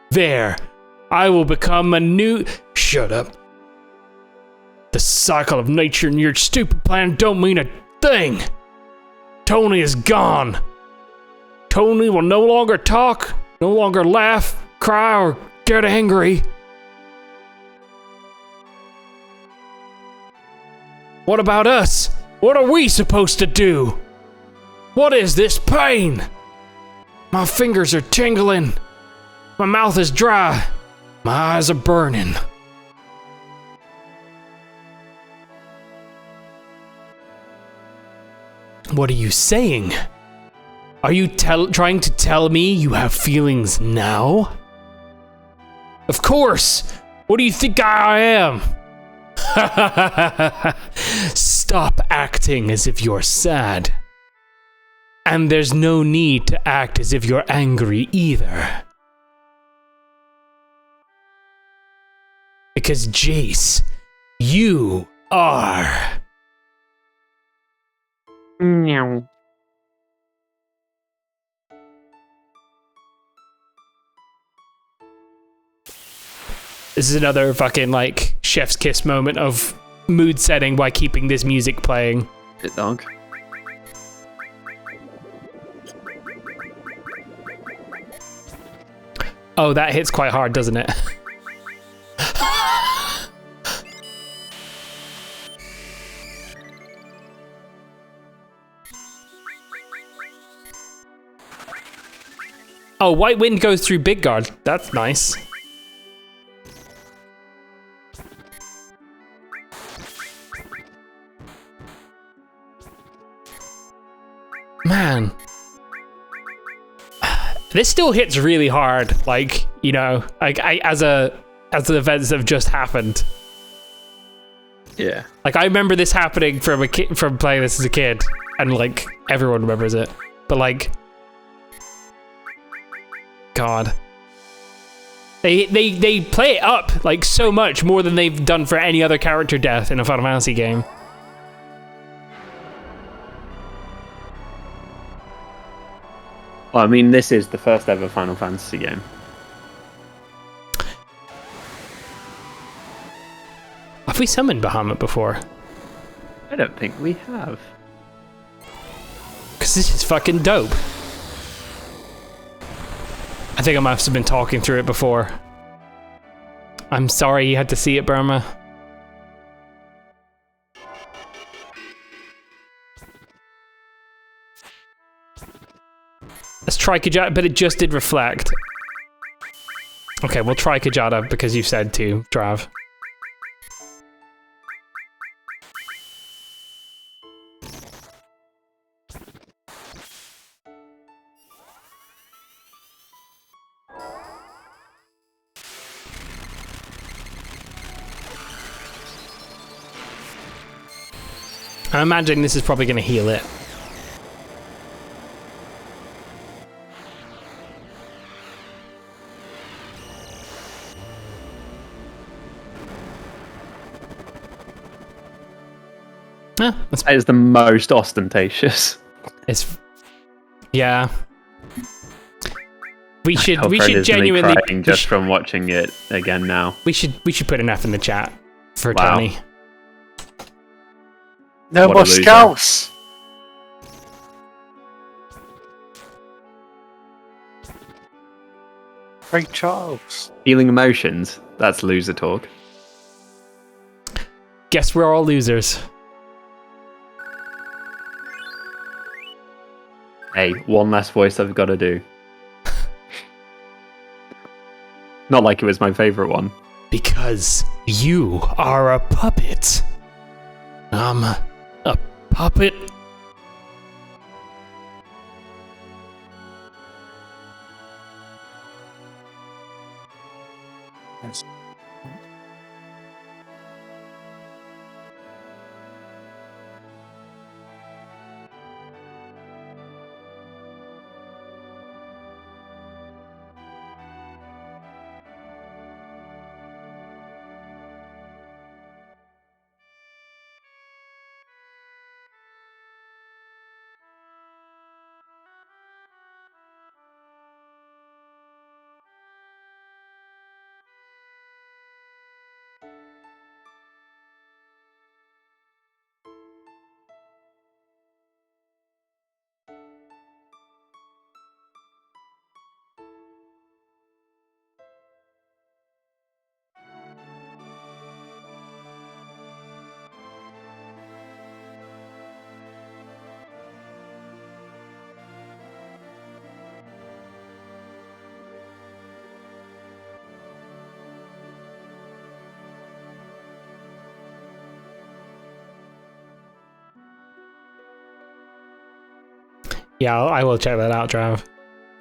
There, I will become a new... Shut up. The cycle of nature and your stupid plan don't mean a thing. Tony is gone. Tony will no longer talk, no longer laugh, cry, or get angry. What about us? What are we supposed to do? What is this pain? My fingers are tingling. My mouth is dry. My eyes are burning. What are you saying? Are you trying to tell me you have feelings now? Of course! What do you think I am? Stop acting as if you're sad. And there's no need to act as if you're angry either. Because Jace, you are... Meow. This is another fucking, like, chef's kiss moment of mood setting by keeping this music playing. Hit dog. Oh, that hits quite hard, doesn't it? Oh, White Wind goes through Big Guard. That's nice. Man. This still hits really hard, like, you know, like as the events have just happened. Yeah. Like, I remember this happening from playing this as a kid, and like everyone remembers it. But like, God, they play it up like so much more than they've done for any other character death in a Final Fantasy game. Well, I mean, this is the first ever Final Fantasy game. Have we summoned Bahamut before? I don't think we have. Because this is fucking dope. I think I must have been talking through it before. I'm sorry you had to see it, Burma. Let's try Kajata, but it just did reflect. Okay, we'll try Kajata because you said to, Drav. I'm imagining this is probably going to heal it. That is the most ostentatious. Yeah. We should Fred genuinely crying just from watching it again now. We should put an F in the chat for Wow. Tony. No What a more loser. scouts! Ray Charles. Feeling emotions. That's loser talk. Guess we're all losers. Hey, one less voice I've got to do. Not like it was my favourite one. Because you are a puppet. I'm a puppet. Yes. Yeah, I will check that out, Trav.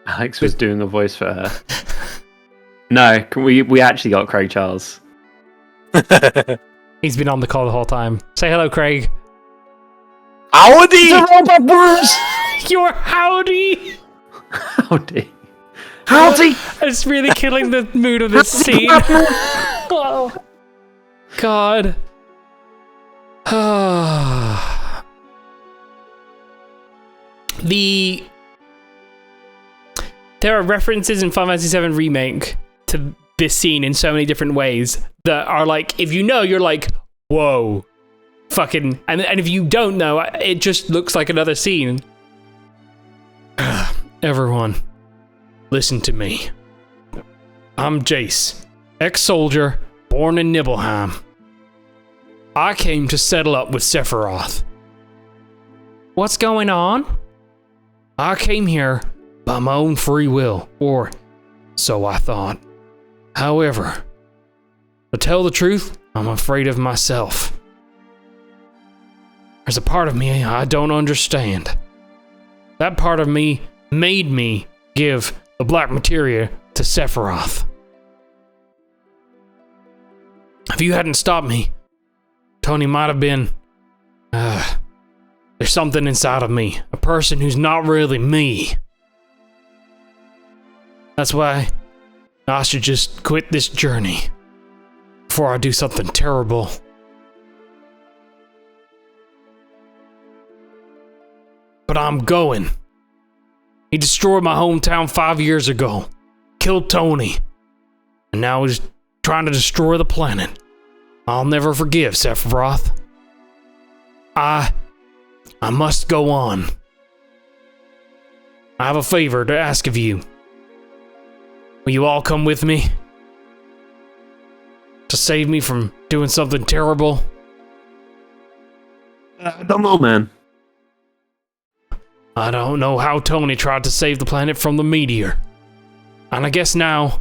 Alex was doing a voice for her. No, we actually got Craig Charles. He's been on the call the whole time. Say hello, Craig. Howdy! Your howdy! Howdy. Howdy! It's really killing the mood of this scene. Oh, God. There are references in Final Fantasy VII Remake to this scene in so many different ways that are like, if you know, you're like, whoa. Fucking, and if you don't know, it just looks like another scene. Everyone, listen to me. I'm Jace, ex-soldier, born in Nibelheim. I came to settle up with Sephiroth. What's going on? I came here by my own free will, or so I thought. However, to tell the truth, I'm afraid of myself. There's a part of me I don't understand. That part of me made me give the black materia to Sephiroth. If you hadn't stopped me, Tony might have been... there's something inside of me, a person who's not really me. That's why I should just quit this journey before I do something terrible. But I'm going. He destroyed my hometown 5 years ago, killed Tony, and now he's trying to destroy the planet. I'll never forgive Sephiroth. I must go on. I have a favor to ask of you. Will you all come with me? To save me from doing something terrible? I don't know, man. I don't know how Tony tried to save the planet from the meteor. And I guess now,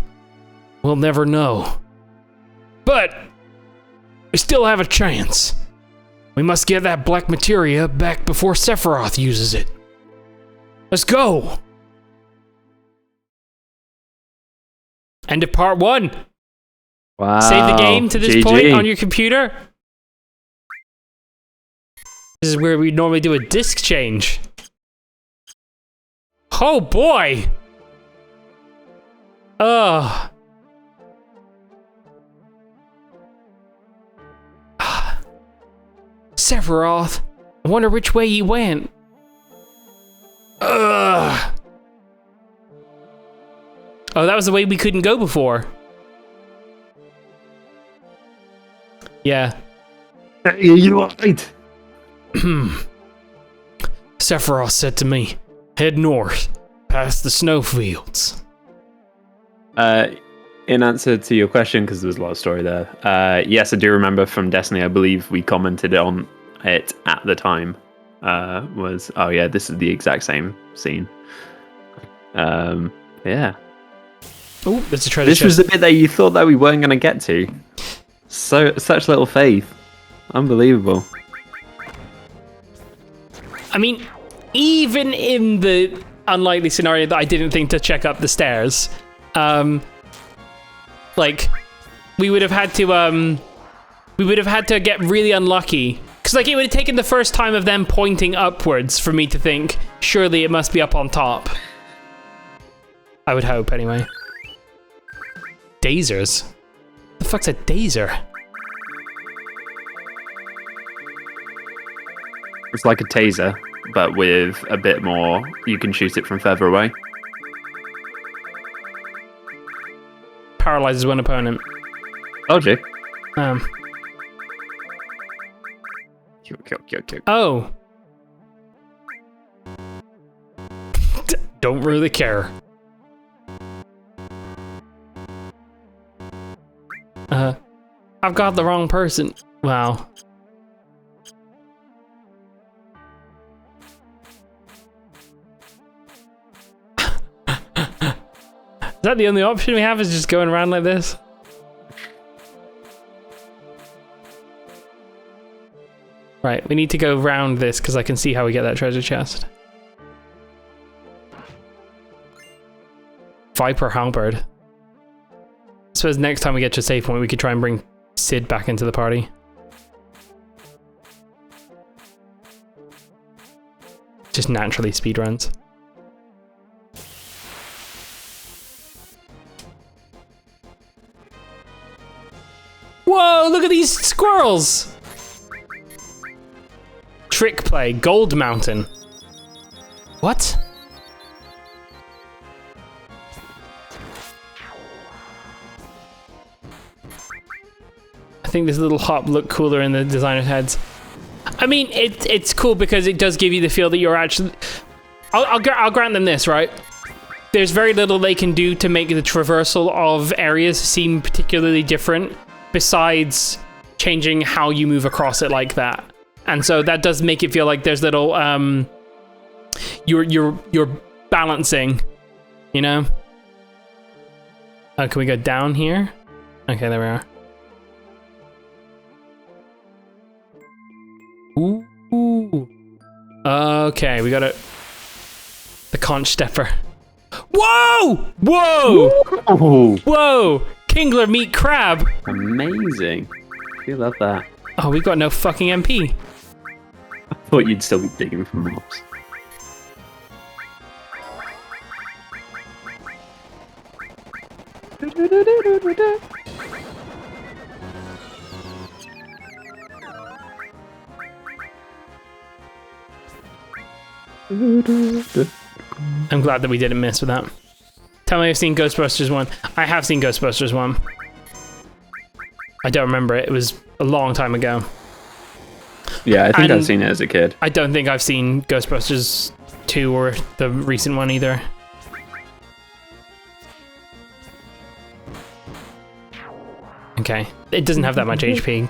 we'll never know. But, we still have a chance. We must get that black materia back before Sephiroth uses it. Let's go! End of part 1. Wow. Save the game to this GG. point on your computer. This is where we normally do a disc change. Oh boy! Ugh. Sephiroth. I wonder which way he went. Ugh. Oh, that was the way we couldn't go before. Yeah. You're right. Sephiroth said to me, head north, past the snowfields. In answer to your question, because there was a lot of story there, yes, I do remember from Destiny, I believe we commented on it at the time, was, oh yeah, this is the exact same scene. Yeah. Oh, there's a treasure This chest. was the bit that you thought that we weren't going to get to. Such little faith. Unbelievable. I mean, even in the unlikely scenario that I didn't think to check up the stairs, like, we would have had to get really unlucky. Because, like, it would have taken the first time of them pointing upwards for me to think, surely it must be up on top. I would hope, anyway. Dasers? The fuck's a daser? It's like a taser, but with a bit more, you can shoot it from further away. Paralyzes one opponent. Told you. Kill. Oh. Don't really care. I've got the wrong person. Wow. Is that the only option we have, is just going around like this? Right, we need to go round this because I can see how we get that treasure chest. Viper Halberd. I suppose next time we get to a save point, we could try and bring Sid back into the party. Just naturally speedruns. Whoa, look at these squirrels! Trick play, Gold Mountain. What? I think this little hop looked cooler in the designer's heads. I mean, it's cool because it does give you the feel that you're actually... I'll grant them this, right? There's very little they can do to make the traversal of areas seem particularly different, besides changing how you move across it like that. And so that does make it feel like there's little you're balancing, you know? Oh, can we go down here? Okay, there we are. Ooh. Okay, we got the conch stepper. Whoa! Whoa! Oh, Whoa! Kingler meat crab. amazing. You love that. Oh, we got no fucking MP. I thought you'd still be digging for mobs. I'm glad that we didn't miss with that. Tell me I've seen Ghostbusters 1. I have seen Ghostbusters 1. I don't remember it. It was a long time ago. Yeah, I think And- I've seen it as a kid. I don't think I've seen Ghostbusters 2 or the recent one either. Okay. It doesn't have that much HP.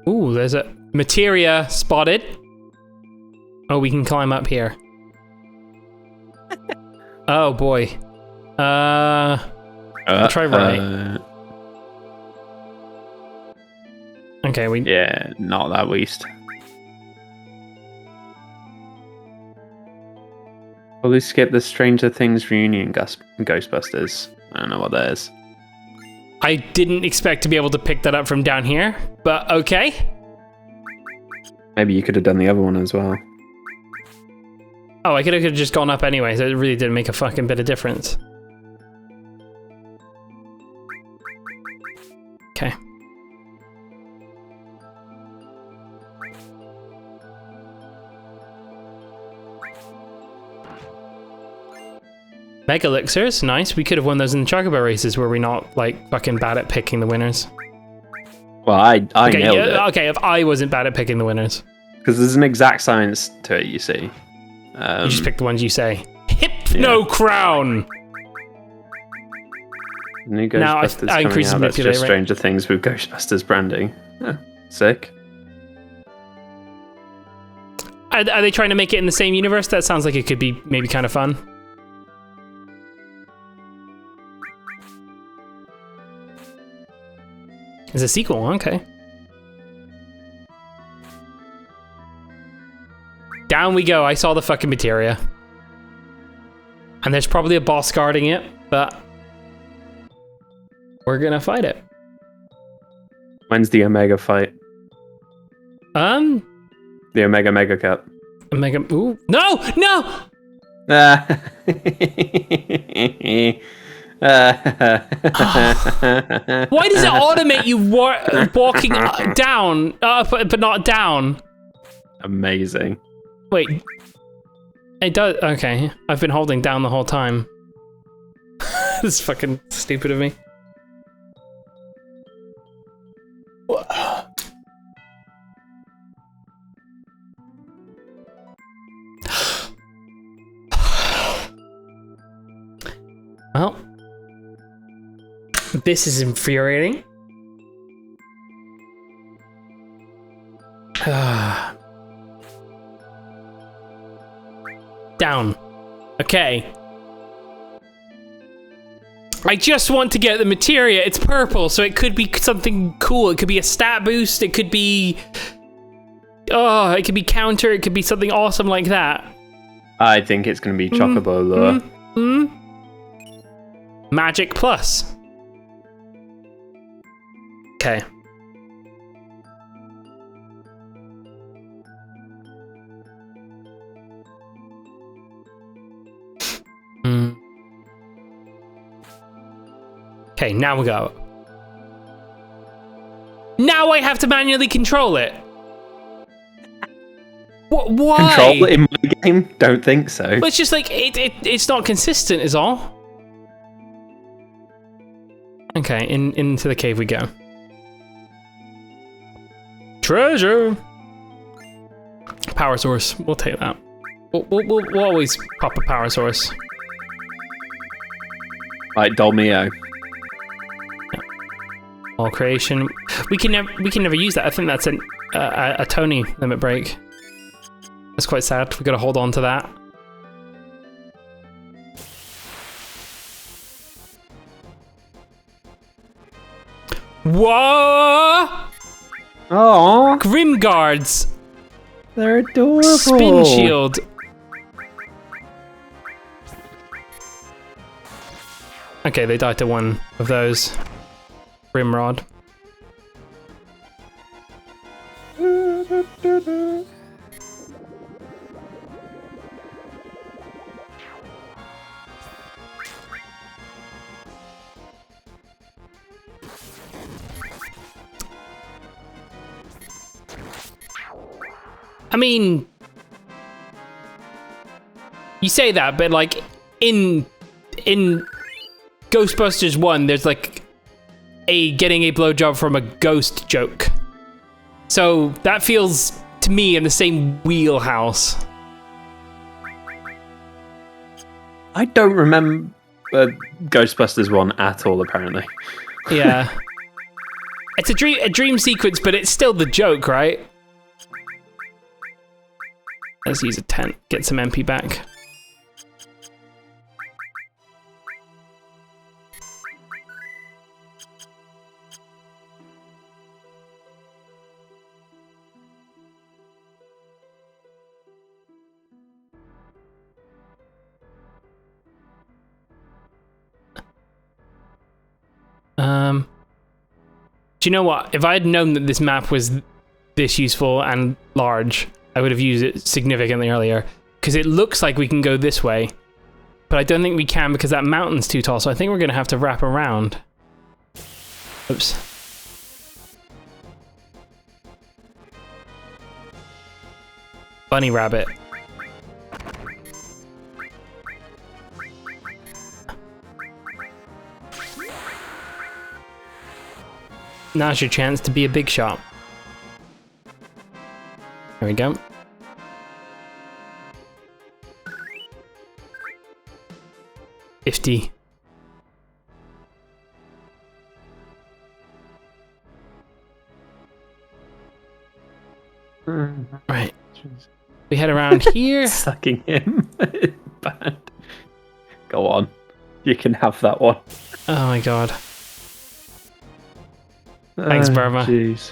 Ooh, there's a Materia spotted. Oh, we can climb up here. Oh boy. I'll try right. Okay, we... Yeah, not that least. Will we skip the Stranger Things reunion Ghostbusters? I don't know what that is. I didn't expect to be able to pick that up from down here, but okay. Maybe you could have done the other one as well. Oh, I could have just gone up anyway, so it really didn't make a fucking bit of difference. Okay. Mega elixirs, nice. We could have won those in the Chocobo races, were we not like fucking bad at picking the winners? Well, I Okay, nailed it. okay, if I wasn't bad at picking the winners. Because there's an exact science to it, you see. You just pick the ones you say. Hypno Crown! New Now, I Ghostbusters coming increase out. That's manipulate, just right? Stranger Things with Ghostbusters branding. Huh, sick. Are they trying to make it in the same universe? That sounds like it could be maybe kind of fun. It's a sequel, okay. Down we go. I saw the fucking materia. And there's probably a boss guarding it, but we're gonna fight it. When's the Omega fight? The Omega Mega Cup. Omega. Ooh, no, no. Why does it automate you walking down, but not down? Amazing. Wait. It does. Okay, I've been holding down the whole time. This is fucking stupid of me. Well, this is infuriating. Down. Okay. I just want to get the materia. It's purple, so it could be something cool. It could be a stat boost. It could be oh, it could be counter, it could be something awesome like that. I think it's going to be Chocobo Lure. Magic plus. Okay. Okay, now we go. Now I have to manually control it. Why? Control it in my game? Don't think so. Well, it's just like it's not consistent, is all. Okay, into the cave we go. Treasure. Power source. We'll take that. We'll always pop a power source. Like Dolmio. All creation. We can never use that. I think that's a Tony limit break. That's quite sad. We got to hold on to that. Whoa! Oh, Grim guards. they're adorable. Spin shield. Okay, they died to one of those. Rimrod. I mean, you say that, but like in Ghostbusters 1, there's like getting a blowjob from a ghost joke. So that feels to me in the same wheelhouse. I don't remember Ghostbusters 1 at all, apparently. Yeah. It's a dream sequence, but it's still the joke, right? Let's use a tent, get some MP back. Do you know what? If I had known that this map was this useful and large, I would have used it significantly earlier. Because it looks like we can go this way. But I don't think we can because that mountain's too tall, so I think we're going to have to wrap around. Oops. Bunny rabbit. Now's your chance to be a big shot. There we go. $50. Right. We head around here. Sucking him. Bad. Go on. You can have that one. Oh my god. Thanks, Burma. Jeez.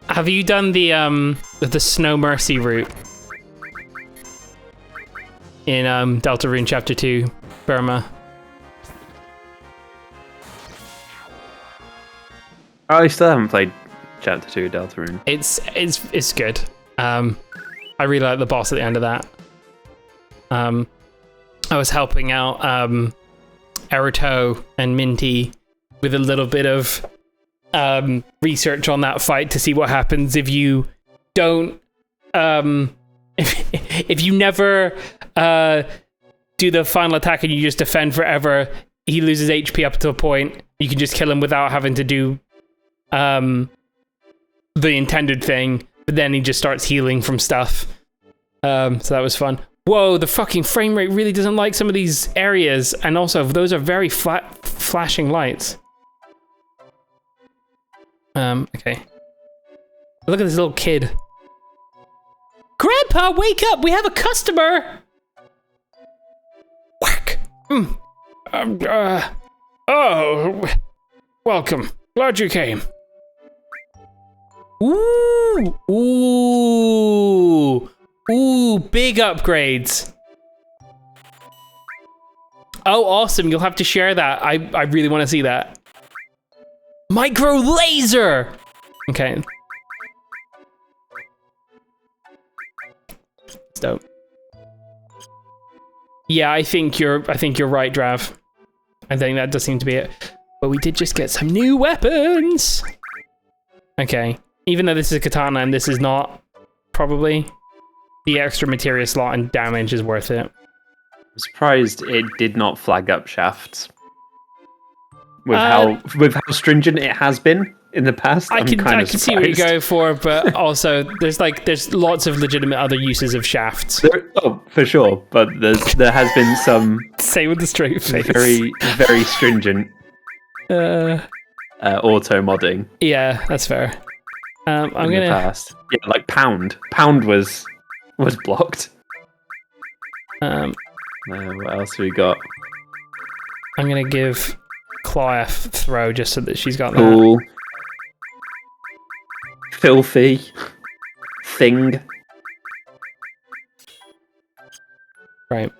Have you done the Snow Mercy route in Deltarune Chapter 2, Burma? I still haven't played Chapter 2 Deltarune. It's good. I really like the boss at the end of that. I was helping out Eruto and Minty with a little bit of research on that fight to see what happens if you don't if you never do the final attack and you just defend forever. He loses HP up to a point. You can just kill him without having to do the intended thing, but then he just starts healing from stuff. So that was fun. Whoa, the fucking frame rate really doesn't like some of these areas, and also those are very flat flashing lights. Okay. Look at this little kid. Grandpa, wake up! We have a customer! Whack! Oh, welcome. Glad you came. Ooh! Ooh! Ooh! Big upgrades. Oh, awesome. You'll have to share that. I really want to see that. Micro laser! Okay. It's dope. Yeah, I think you're right, Drav. I think that does seem to be it. But we did just get some new weapons. Okay. Even though this is a katana and this is not, probably, the extra materia slot and damage is worth it. I'm surprised it did not flag up shafts. With how stringent it has been in the past, I can see what you go for, but also there's lots of legitimate other uses of shafts. Oh, for sure, but there has been some Say with the straight face. very very stringent auto modding. Yeah, that's fair. I'm in the past. Yeah, like pound was blocked. What else have we got? I'm gonna give Claw F throw just so that she's got Cool. Filthy thing. Right.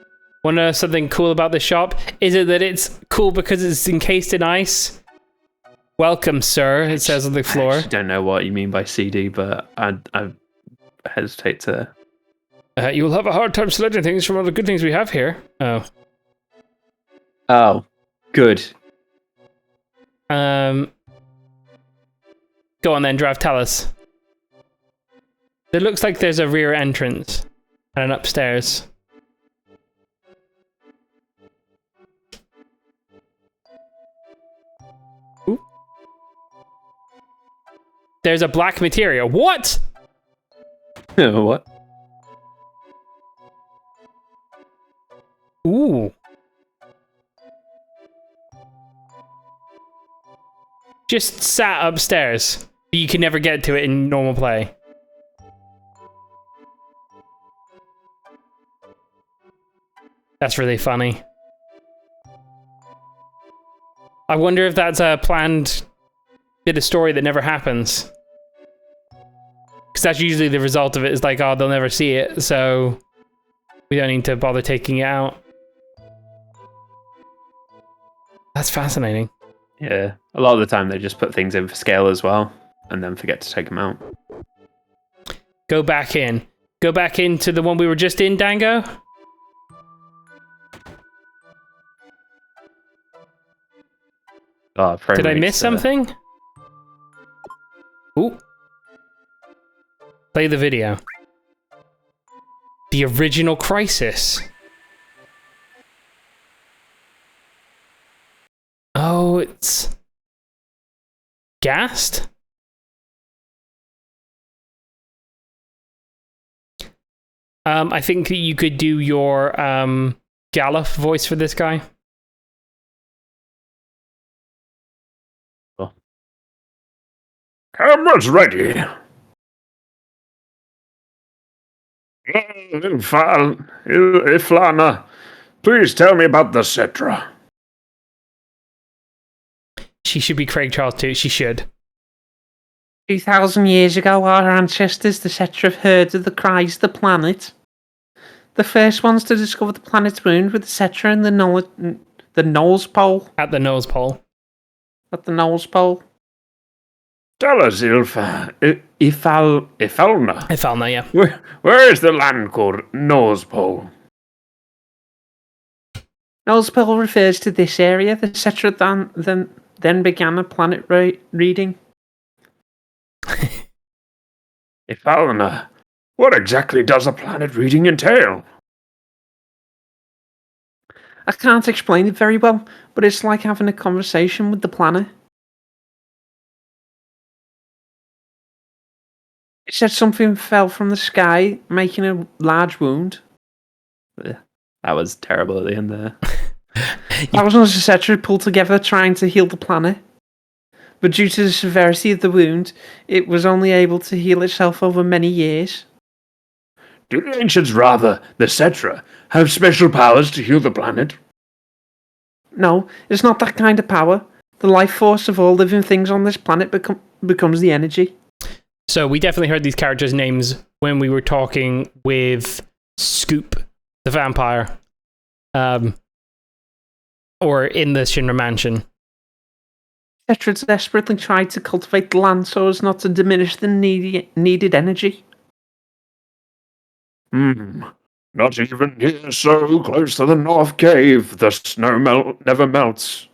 Want to know something cool about this shop? Is it that it's cool because it's encased in ice? Welcome, sir, it says on the floor. I don't know what you mean by CD, but I hesitate to... You will have a hard time selecting things from all the good things we have here. Oh. Oh, good. Go on then, Drav, tell us. It looks like there's a rear entrance and an upstairs. Ooh. There's a black materia. What? What? Ooh. Just sat upstairs. But you can never get to it in normal play. That's really funny. I wonder if that's a planned bit of story that never happens. Because that's usually the result of it, is like, oh, they'll never see it, so we don't need to bother taking it out. That's fascinating. Yeah, a lot of the time they just put things in for scale as well, and then forget to take them out. Go back in. Go back into the one we were just in, Dango? Oh, Did I miss something? Ooh. Play the video. The original Crisis. Oh, it's... gassed? I think that you could do your Galuf voice for this guy. Camera's ready. Iflana, please tell me about the Cetra. She should be Craig Charles too. She should. 2,000 years ago, our ancestors, the Cetra, heard of the cries of the planet. The first ones to discover the planet's wound were the Cetra and the Nose Pole. At the nose pole. At the Nose Pole. Tell us, Ifalna. Ifalna, yeah. Where is the land called Nose Pole? Nose Pole refers to this area. The Cetra then began a planet reading. Ifalna, what exactly does a planet reading entail? I can't explain it very well, but it's like having a conversation with the planet. It said something fell from the sky, making a large wound. That was terrible at the end there. Thousands of Cetra pulled together trying to heal the planet. But due to the severity of the wound, it was only able to heal itself over many years. Do the ancients, rather, the Cetra, have special powers to heal the planet? No, it's not that kind of power. The life force of all living things on this planet becomes the energy. So we definitely heard these characters' names when we were talking with Scoop, the vampire, or in the Shinra mansion. Tetra desperately tried to cultivate the land so as not to diminish the needed energy. Not even here, so close to the North Cave, the snow never melts.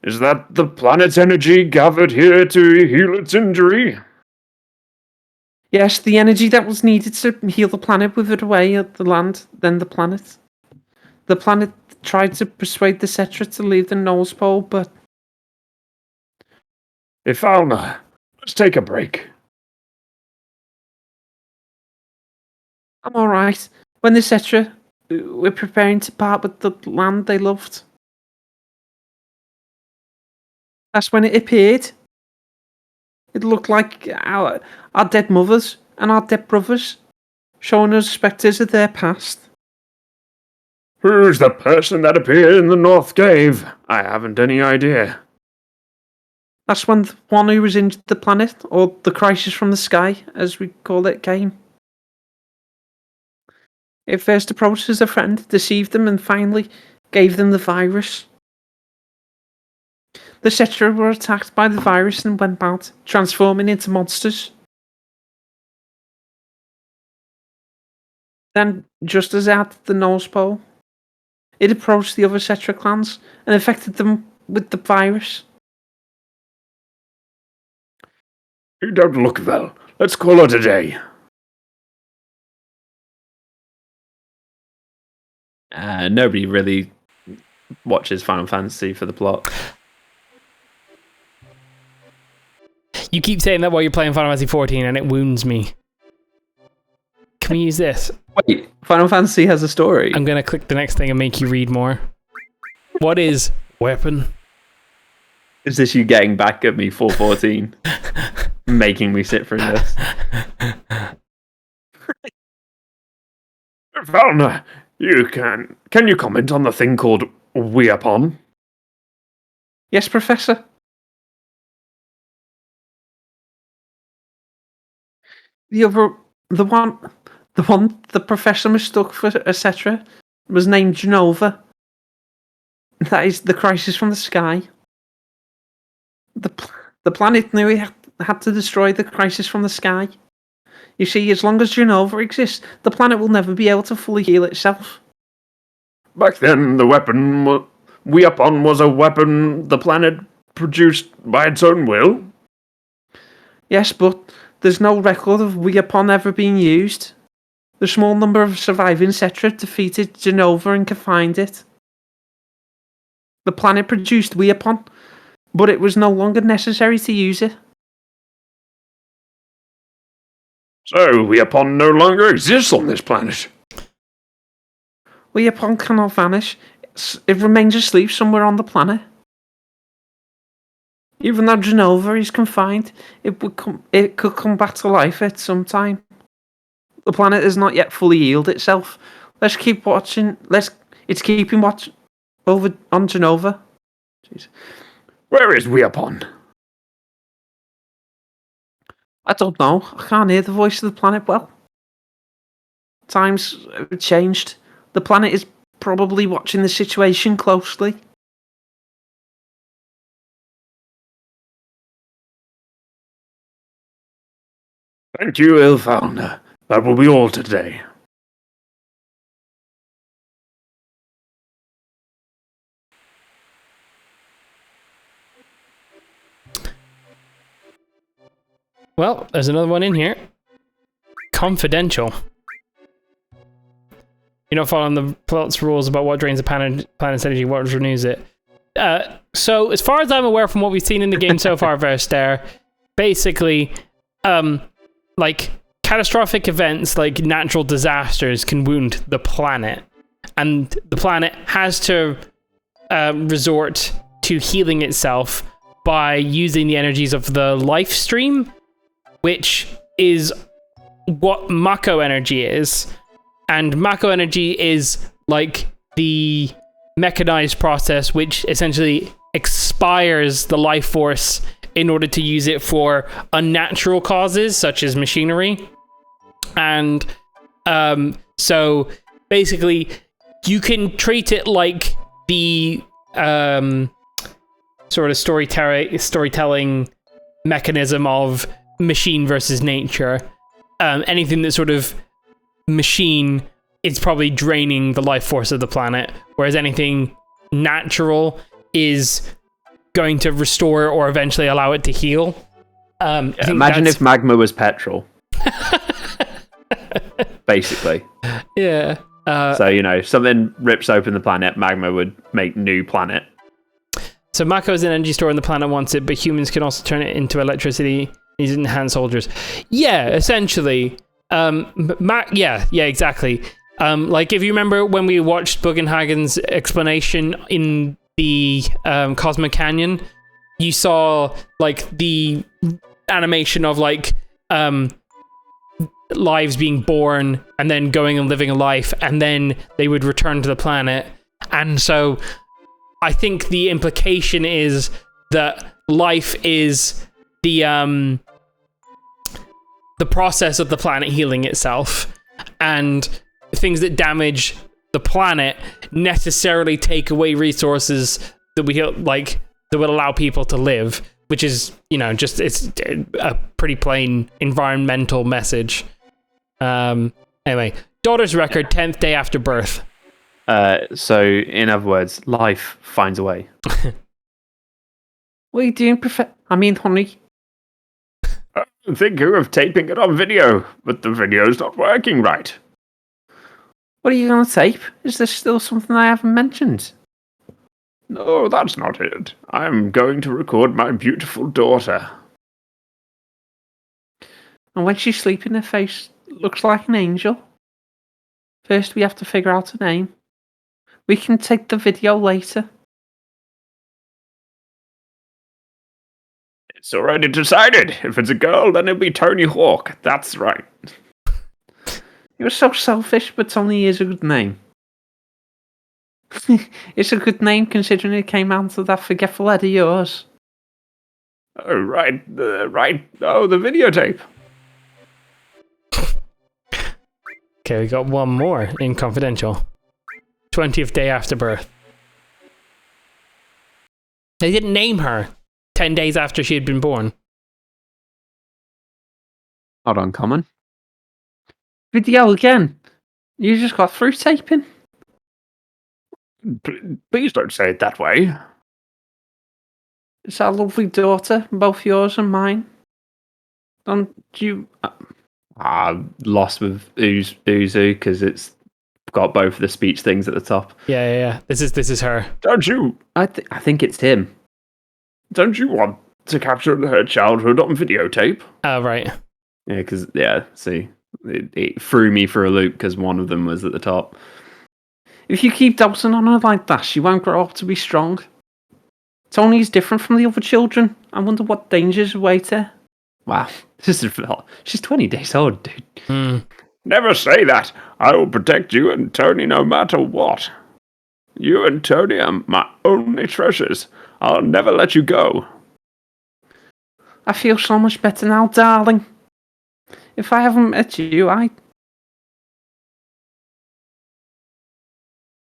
Is that the planet's energy gathered here to heal its injury? Yes, the energy that was needed to heal the planet withered away at the land, then the planet. The planet tried to persuade the Cetra to leave the North Pole, but... Ifalna, let's take a break. I'm alright. When the Cetra were preparing to part with the land they loved, that's when it appeared. It looked like our dead mothers and our dead brothers, showing us spectres of their past. Who's the person that appeared in the North Cave? I haven't any idea. That's when the one who was in the planet, or the crisis from the sky, as we call it, came. It first approached as a friend, deceived them, and finally gave them the virus. The Cetra were attacked by the virus and went out, transforming into monsters. Then, just as at the North Pole, it approached the other Cetra clans and infected them with the virus. You don't look well. Let's call it a day. Nobody really watches Final Fantasy for the plot. You keep saying that while you're playing Final Fantasy 14 and it wounds me. Can we use this? Wait, Final Fantasy has a story? I'm going to click the next thing and make you read more. What is weapon? Is this you getting back at me, 414? Making me sit through this? Ifalna, can you comment on the thing called Weapon? Yes, Professor. The one the Professor mistook for a Cetra was named Genova. That is the crisis from the sky. The planet knew he had to destroy the crisis from the sky. You see, as long as Genova exists, the planet will never be able to fully heal itself. Back then, the weapon was a weapon the planet produced by its own will. Yes, but there's no record of Weapon ever being used. The small number of surviving Cetra defeated Genova and confined it. The planet produced Weapon, but it was no longer necessary to use it. So, Weapon no longer exists on this planet. Weapon cannot vanish. It remains asleep somewhere on the planet. Even though Genova is confined, it could come back to life at some time. The planet has not yet fully healed itself. Let's keep watching. It's keeping watch over on Genova. Jeez. Where is Weapon? I don't know. I can't hear the voice of the planet well. Times have changed. The planet is probably watching the situation closely. Thank you, Ifalna. That will be all today. Well, there's another one in here. Confidential. You're not following the plot's rules about what drains the planet's energy, what renews it. So, as far as I'm aware from what we've seen in the game so far, Verster, basically, like, catastrophic events like natural disasters can wound the planet. And the planet has to resort to healing itself by using the energies of the life stream, which is what Mako energy is. And Mako energy is like the mechanized process which essentially expires the life force in order to use it for unnatural causes, such as machinery. And so basically, you can treat it like the sort of storytelling mechanism of machine versus nature. Anything that's sort of machine, it's probably draining the life force of the planet, whereas anything natural is going to restore or eventually allow it to heal. Imagine if magma was petrol. Basically. Yeah. So, something rips open the planet, magma would make new planet. So Mako is an energy store and the planet wants it, but humans can also turn it into electricity using hand soldiers. Yeah, essentially. Yeah, exactly. Like, if you remember when we watched Bugenhagen's explanation in the Cosmic Canyon, you saw, like, the animation of, like, lives being born and then going and living a life, and then they would return to the planet. And so I think the implication is that life is the process of the planet healing itself, and things that damage the planet necessarily take away resources that that would allow people to live, which is, just, it's a pretty plain environmental message. Anyway, daughter's record, 10th day after birth. So, in other words, life finds a way. What are you doing, honey? I'm thinking of taping it on video, but the video's not working right. What are you going to tape? Is there still something I haven't mentioned? No, that's not it. I'm going to record my beautiful daughter. And when she's sleeping, her face looks like an angel. First, we have to figure out a name. We can take the video later. It's already decided. If it's a girl, then it'll be Tony Hawk. That's right. You're so selfish, but Tony is a good name. It's a good name considering it came out of that forgetful head of yours. Oh, right. Right. Oh, the videotape. Okay, we got one more in confidential. 20th day after birth. They didn't name her 10 days after she had been born. Not uncommon. Video again. You just got through taping. Please don't say it that way. It's our lovely daughter, both yours and mine. Don't you... Lost with Uzu because it's got both of the speech things at the top. Yeah. This is her. Don't you? I think it's him. Don't you want to capture her childhood on videotape? Oh, right. Yeah, because see, it threw me for a loop because one of them was at the top. If you keep doubting on her like that, she won't grow up to be strong. Tony's different from the other children. I wonder what dangers await her. Wow, she's 20 days old, dude. Never say that. I will protect you and Tony no matter what. You and Tony are my only treasures. I'll never let you go. I feel so much better now, darling. If I haven't met you,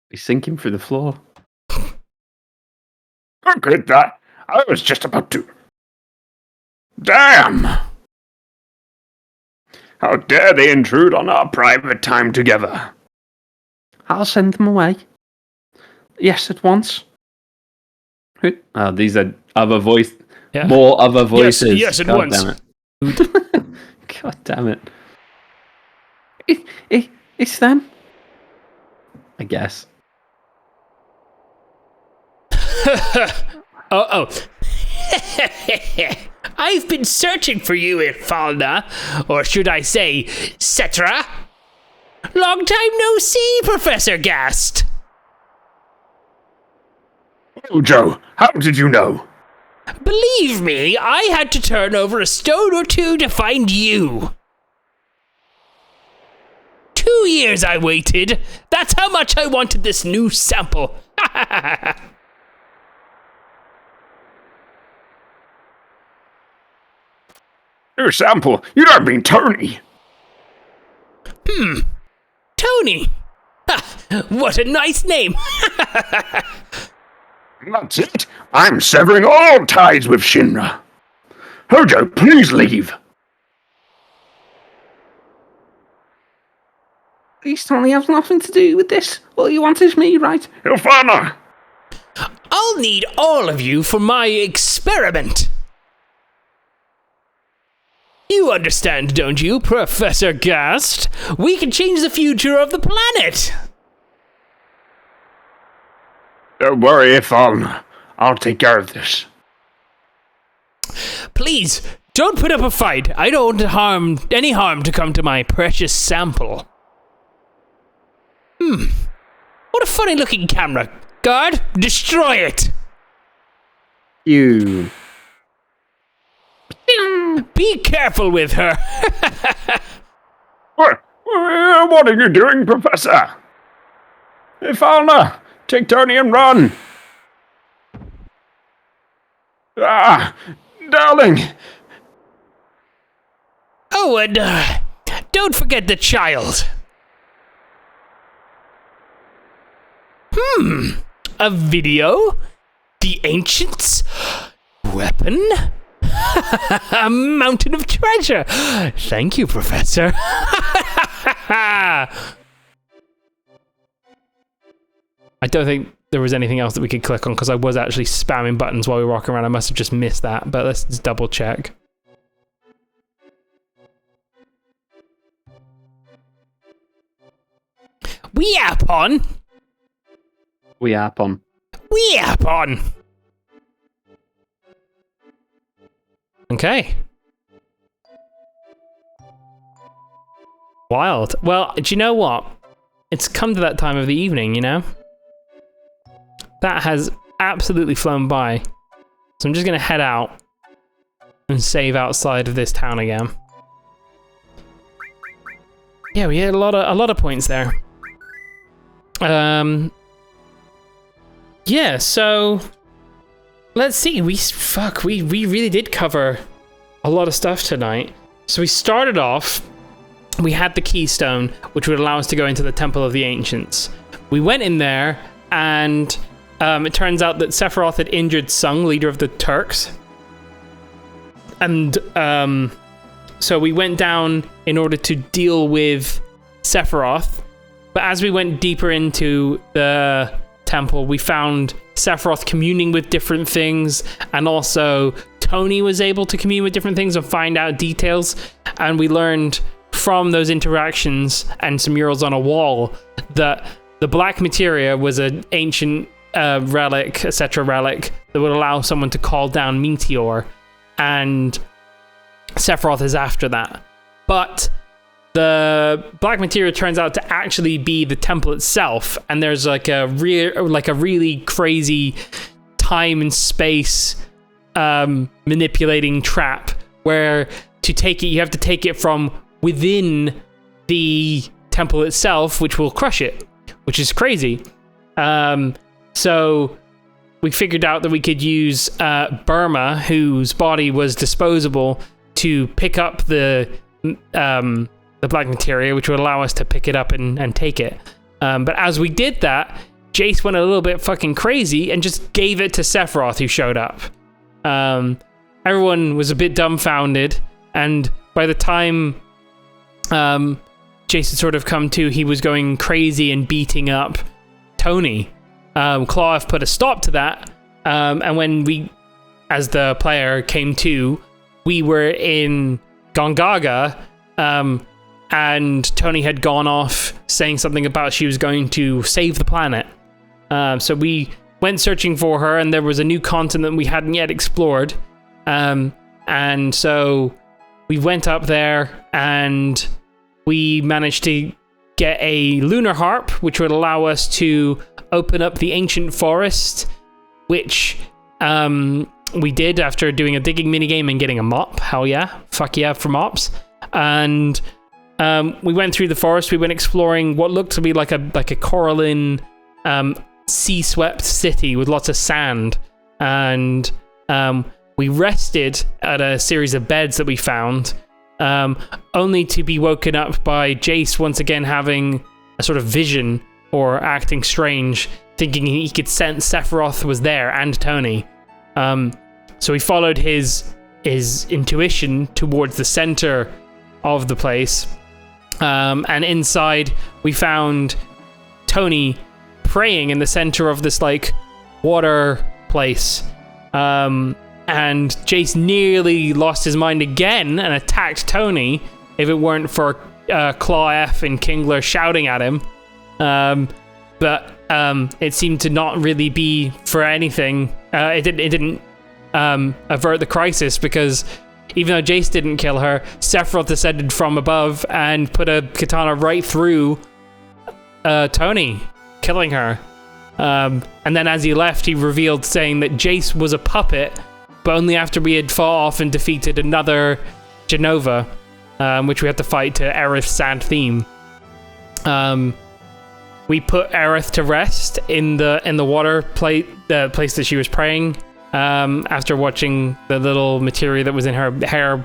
He's sinking through the floor. Look at that. I was just about to... Damn! How dare they intrude on our private time together? I'll send them away. Yes, at once. These are other voice... Yeah. More other voices. Yes, at God once. Damn it. God damn it. It's them. I guess. Oh. I've been searching for you, Ifalna, or should I say, Cetra. Long time no see, Professor Gast. Oh, Joe, how did you know? Believe me, I had to turn over a stone or two to find you. 2 years I waited. That's how much I wanted this new sample. New sample? You don't mean Tony? Tony! Ha, what a nice name! That's it. I'm severing all ties with Shinra. Hojo, please leave. Keystone has nothing to do with this. All you want is me, right? Ilfana! I'll need all of you for my experiment. You understand, don't you, Professor Gast? We can change the future of the planet. Don't worry, Ilfana. I'll take care of this. Please, don't put up a fight. I don't want any harm to come to my precious sample. What a funny-looking camera. Guard, destroy it. You. Be careful with her. What are you doing, Professor? Ilfana, take Tony and run. Ah, darling. Oh, and don't forget the child. A video? The Ancients? Weapon? A mountain of treasure. Thank you, Professor. I don't think there was anything else that we could click on because I was actually spamming buttons while we were walking around. I must have just missed that, but let's just double check. Weapon! Weapon. Weapon! Okay. Wild. Well, do you know what? It's come to that time of the evening, you know? That has absolutely flown by. So I'm just going to head out and save outside of this town again. Yeah, we had a lot of points there. Yeah, so let's see. We really did cover a lot of stuff tonight. So we started off, we had the Keystone, which would allow us to go into the Temple of the Ancients. We went in there, and it turns out that Sephiroth had injured Sung, leader of the Turks. And so we went down in order to deal with Sephiroth. But as we went deeper into the temple, we found Sephiroth communing with different things, and also Tony was able to commune with different things and find out details. And we learned from those interactions and some murals on a wall that the black materia was an ancient relic, etc. relic that would allow someone to call down meteor, and Sephiroth is after that. But the black materia turns out to actually be the temple itself, and there's like a really crazy time and space manipulating trap where to take it, you have to take it from within the temple itself, which will crush it, which is crazy. So we figured out that we could use Burma, whose body was disposable, to pick up the black materia, which would allow us to pick it up and take it. But as we did that, Jace went a little bit fucking crazy and just gave it to Sephiroth, who showed up. Everyone was a bit dumbfounded, and by the time Jace had sort of come to, he was going crazy and beating up Tony. Claw put a stop to that, and when we, as the player, came to, we were in Gongaga, and Tony had gone off saying something about she was going to save the planet. So we went searching for her, and there was a new continent we hadn't yet explored. And so we went up there, and we managed to get a lunar harp, which would allow us to open up the ancient forest, which we did after doing a digging minigame and getting a mop. Hell yeah. Fuck yeah for mops. And we went through the forest. We went exploring what looked to be like a coralline sea-swept city with lots of sand. And we rested at a series of beds that we found, only to be woken up by Jace once again having a sort of vision or acting strange, thinking he could sense Sephiroth was there and Tony. So he followed his intuition towards the center of the place, and inside we found Tony praying in the center of this like water place, and Jace nearly lost his mind again and attacked Tony if it weren't for Claw F and Kingler shouting at him, but it seemed to not really be for anything. It didn't avert the crisis, because even though Jace didn't kill her, Sephiroth descended from above and put a katana right through Tony, killing her. And then as he left, he revealed saying that Jace was a puppet, but only after we had fought off and defeated another Genova, which we had to fight to Aerith's sad theme. We put Aerith to rest in the water plate, the place that she was praying, after watching the little materia that was in her hair,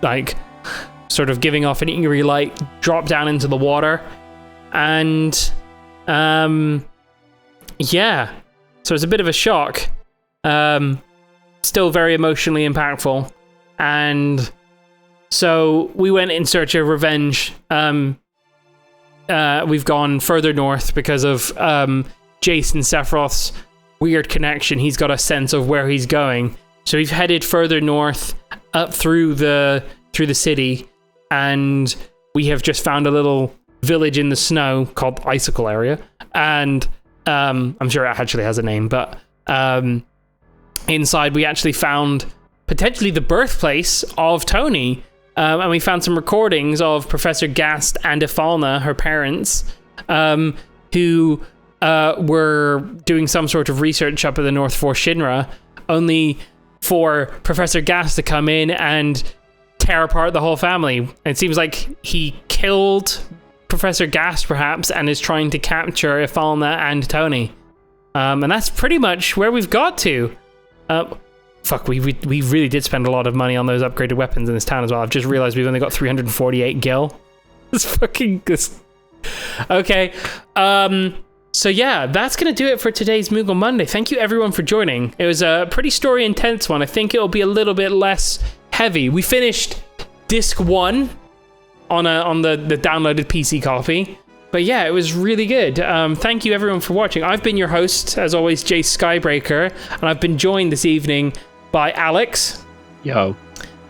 like, sort of giving off an eerie light, drop down into the water. And, yeah. So it's a bit of a shock. Still very emotionally impactful. And so we went in search of revenge. We've gone further north because of Jason Sephiroth's weird connection. He's got a sense of where he's going. So we've headed further north up through the city, and we have just found a little village in the snow called Icicle Area. And I'm sure it actually has a name, but inside we actually found potentially the birthplace of Tony. And we found some recordings of Professor Gast and Ifalna, her parents, who were doing some sort of research up at the North for Shinra, only for Professor Gast to come in and tear apart the whole family. It seems like he killed Professor Gast, perhaps, and is trying to capture Ifalna and Tony. And that's pretty much where we've got to. Fuck, we really did spend a lot of money on those upgraded weapons in this town as well. I've just realized we've only got 348 gil. It's fucking good. Okay. So yeah, that's going to do it for today's Moogle Monday. Thank you everyone for joining. It was a pretty story intense one. I think it'll be a little bit less heavy. We finished disc 1 on the downloaded PC copy. But yeah, it was really good. Thank you everyone for watching. I've been your host, as always, Jace Skybreaker, and I've been joined this evening by Alex. Yo.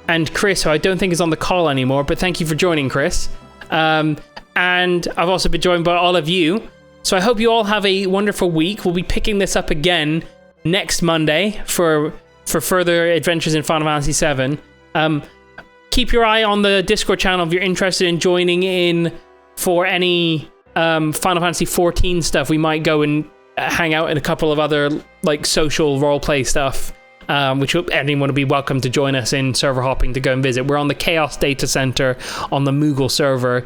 And Chris, who I don't think is on the call anymore, but thank you for joining, Chris. And I've also been joined by all of you. So I hope you all have a wonderful week. We'll be picking this up again next Monday for further adventures in Final Fantasy VII. Keep your eye on the Discord channel if you're interested in joining in for any Final Fantasy XIV stuff. We might go and hang out in a couple of other like social roleplay stuff, which anyone would be welcome to join us in server hopping to go and visit. We're on the Chaos Data Center on the Moogle server.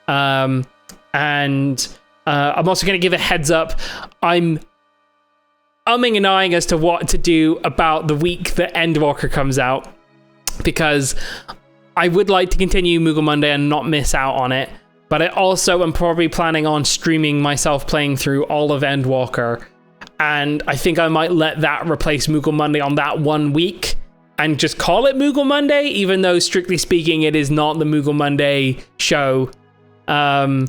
And I'm also going to give a heads up. I'm umming and ahhing as to what to do about the week that Endwalker comes out, because I would like to continue Moogle Monday and not miss out on it. But I also am probably planning on streaming myself playing through all of Endwalker. And I think I might let that replace Moogle Monday on that 1 week and just call it Moogle Monday, even though strictly speaking, it is not the Moogle Monday show. Either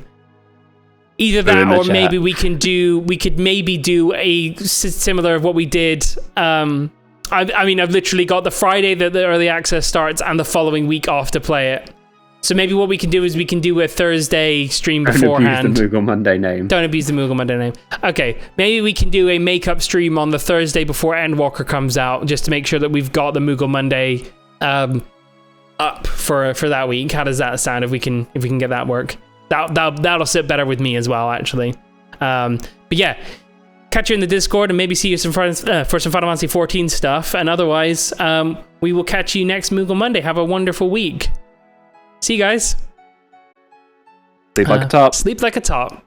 that, or maybe we could maybe do a similar of what we did. I mean, I've literally got the Friday that the early access starts and the following week off to play it. So maybe what we can do is we can do a Thursday stream beforehand. Don't abuse the Moogle Monday name. Don't abuse the Moogle Monday name. Okay, maybe we can do a makeup stream on the Thursday before Endwalker comes out, just to make sure that we've got the Moogle Monday up for that week. How does that sound if we can get that work? That'll sit better with me as well, actually. But yeah, catch you in the Discord and maybe see you for some Final Fantasy XIV stuff. And otherwise, we will catch you next Moogle Monday. Have a wonderful week. See you guys. Sleep like a top. Sleep like a top.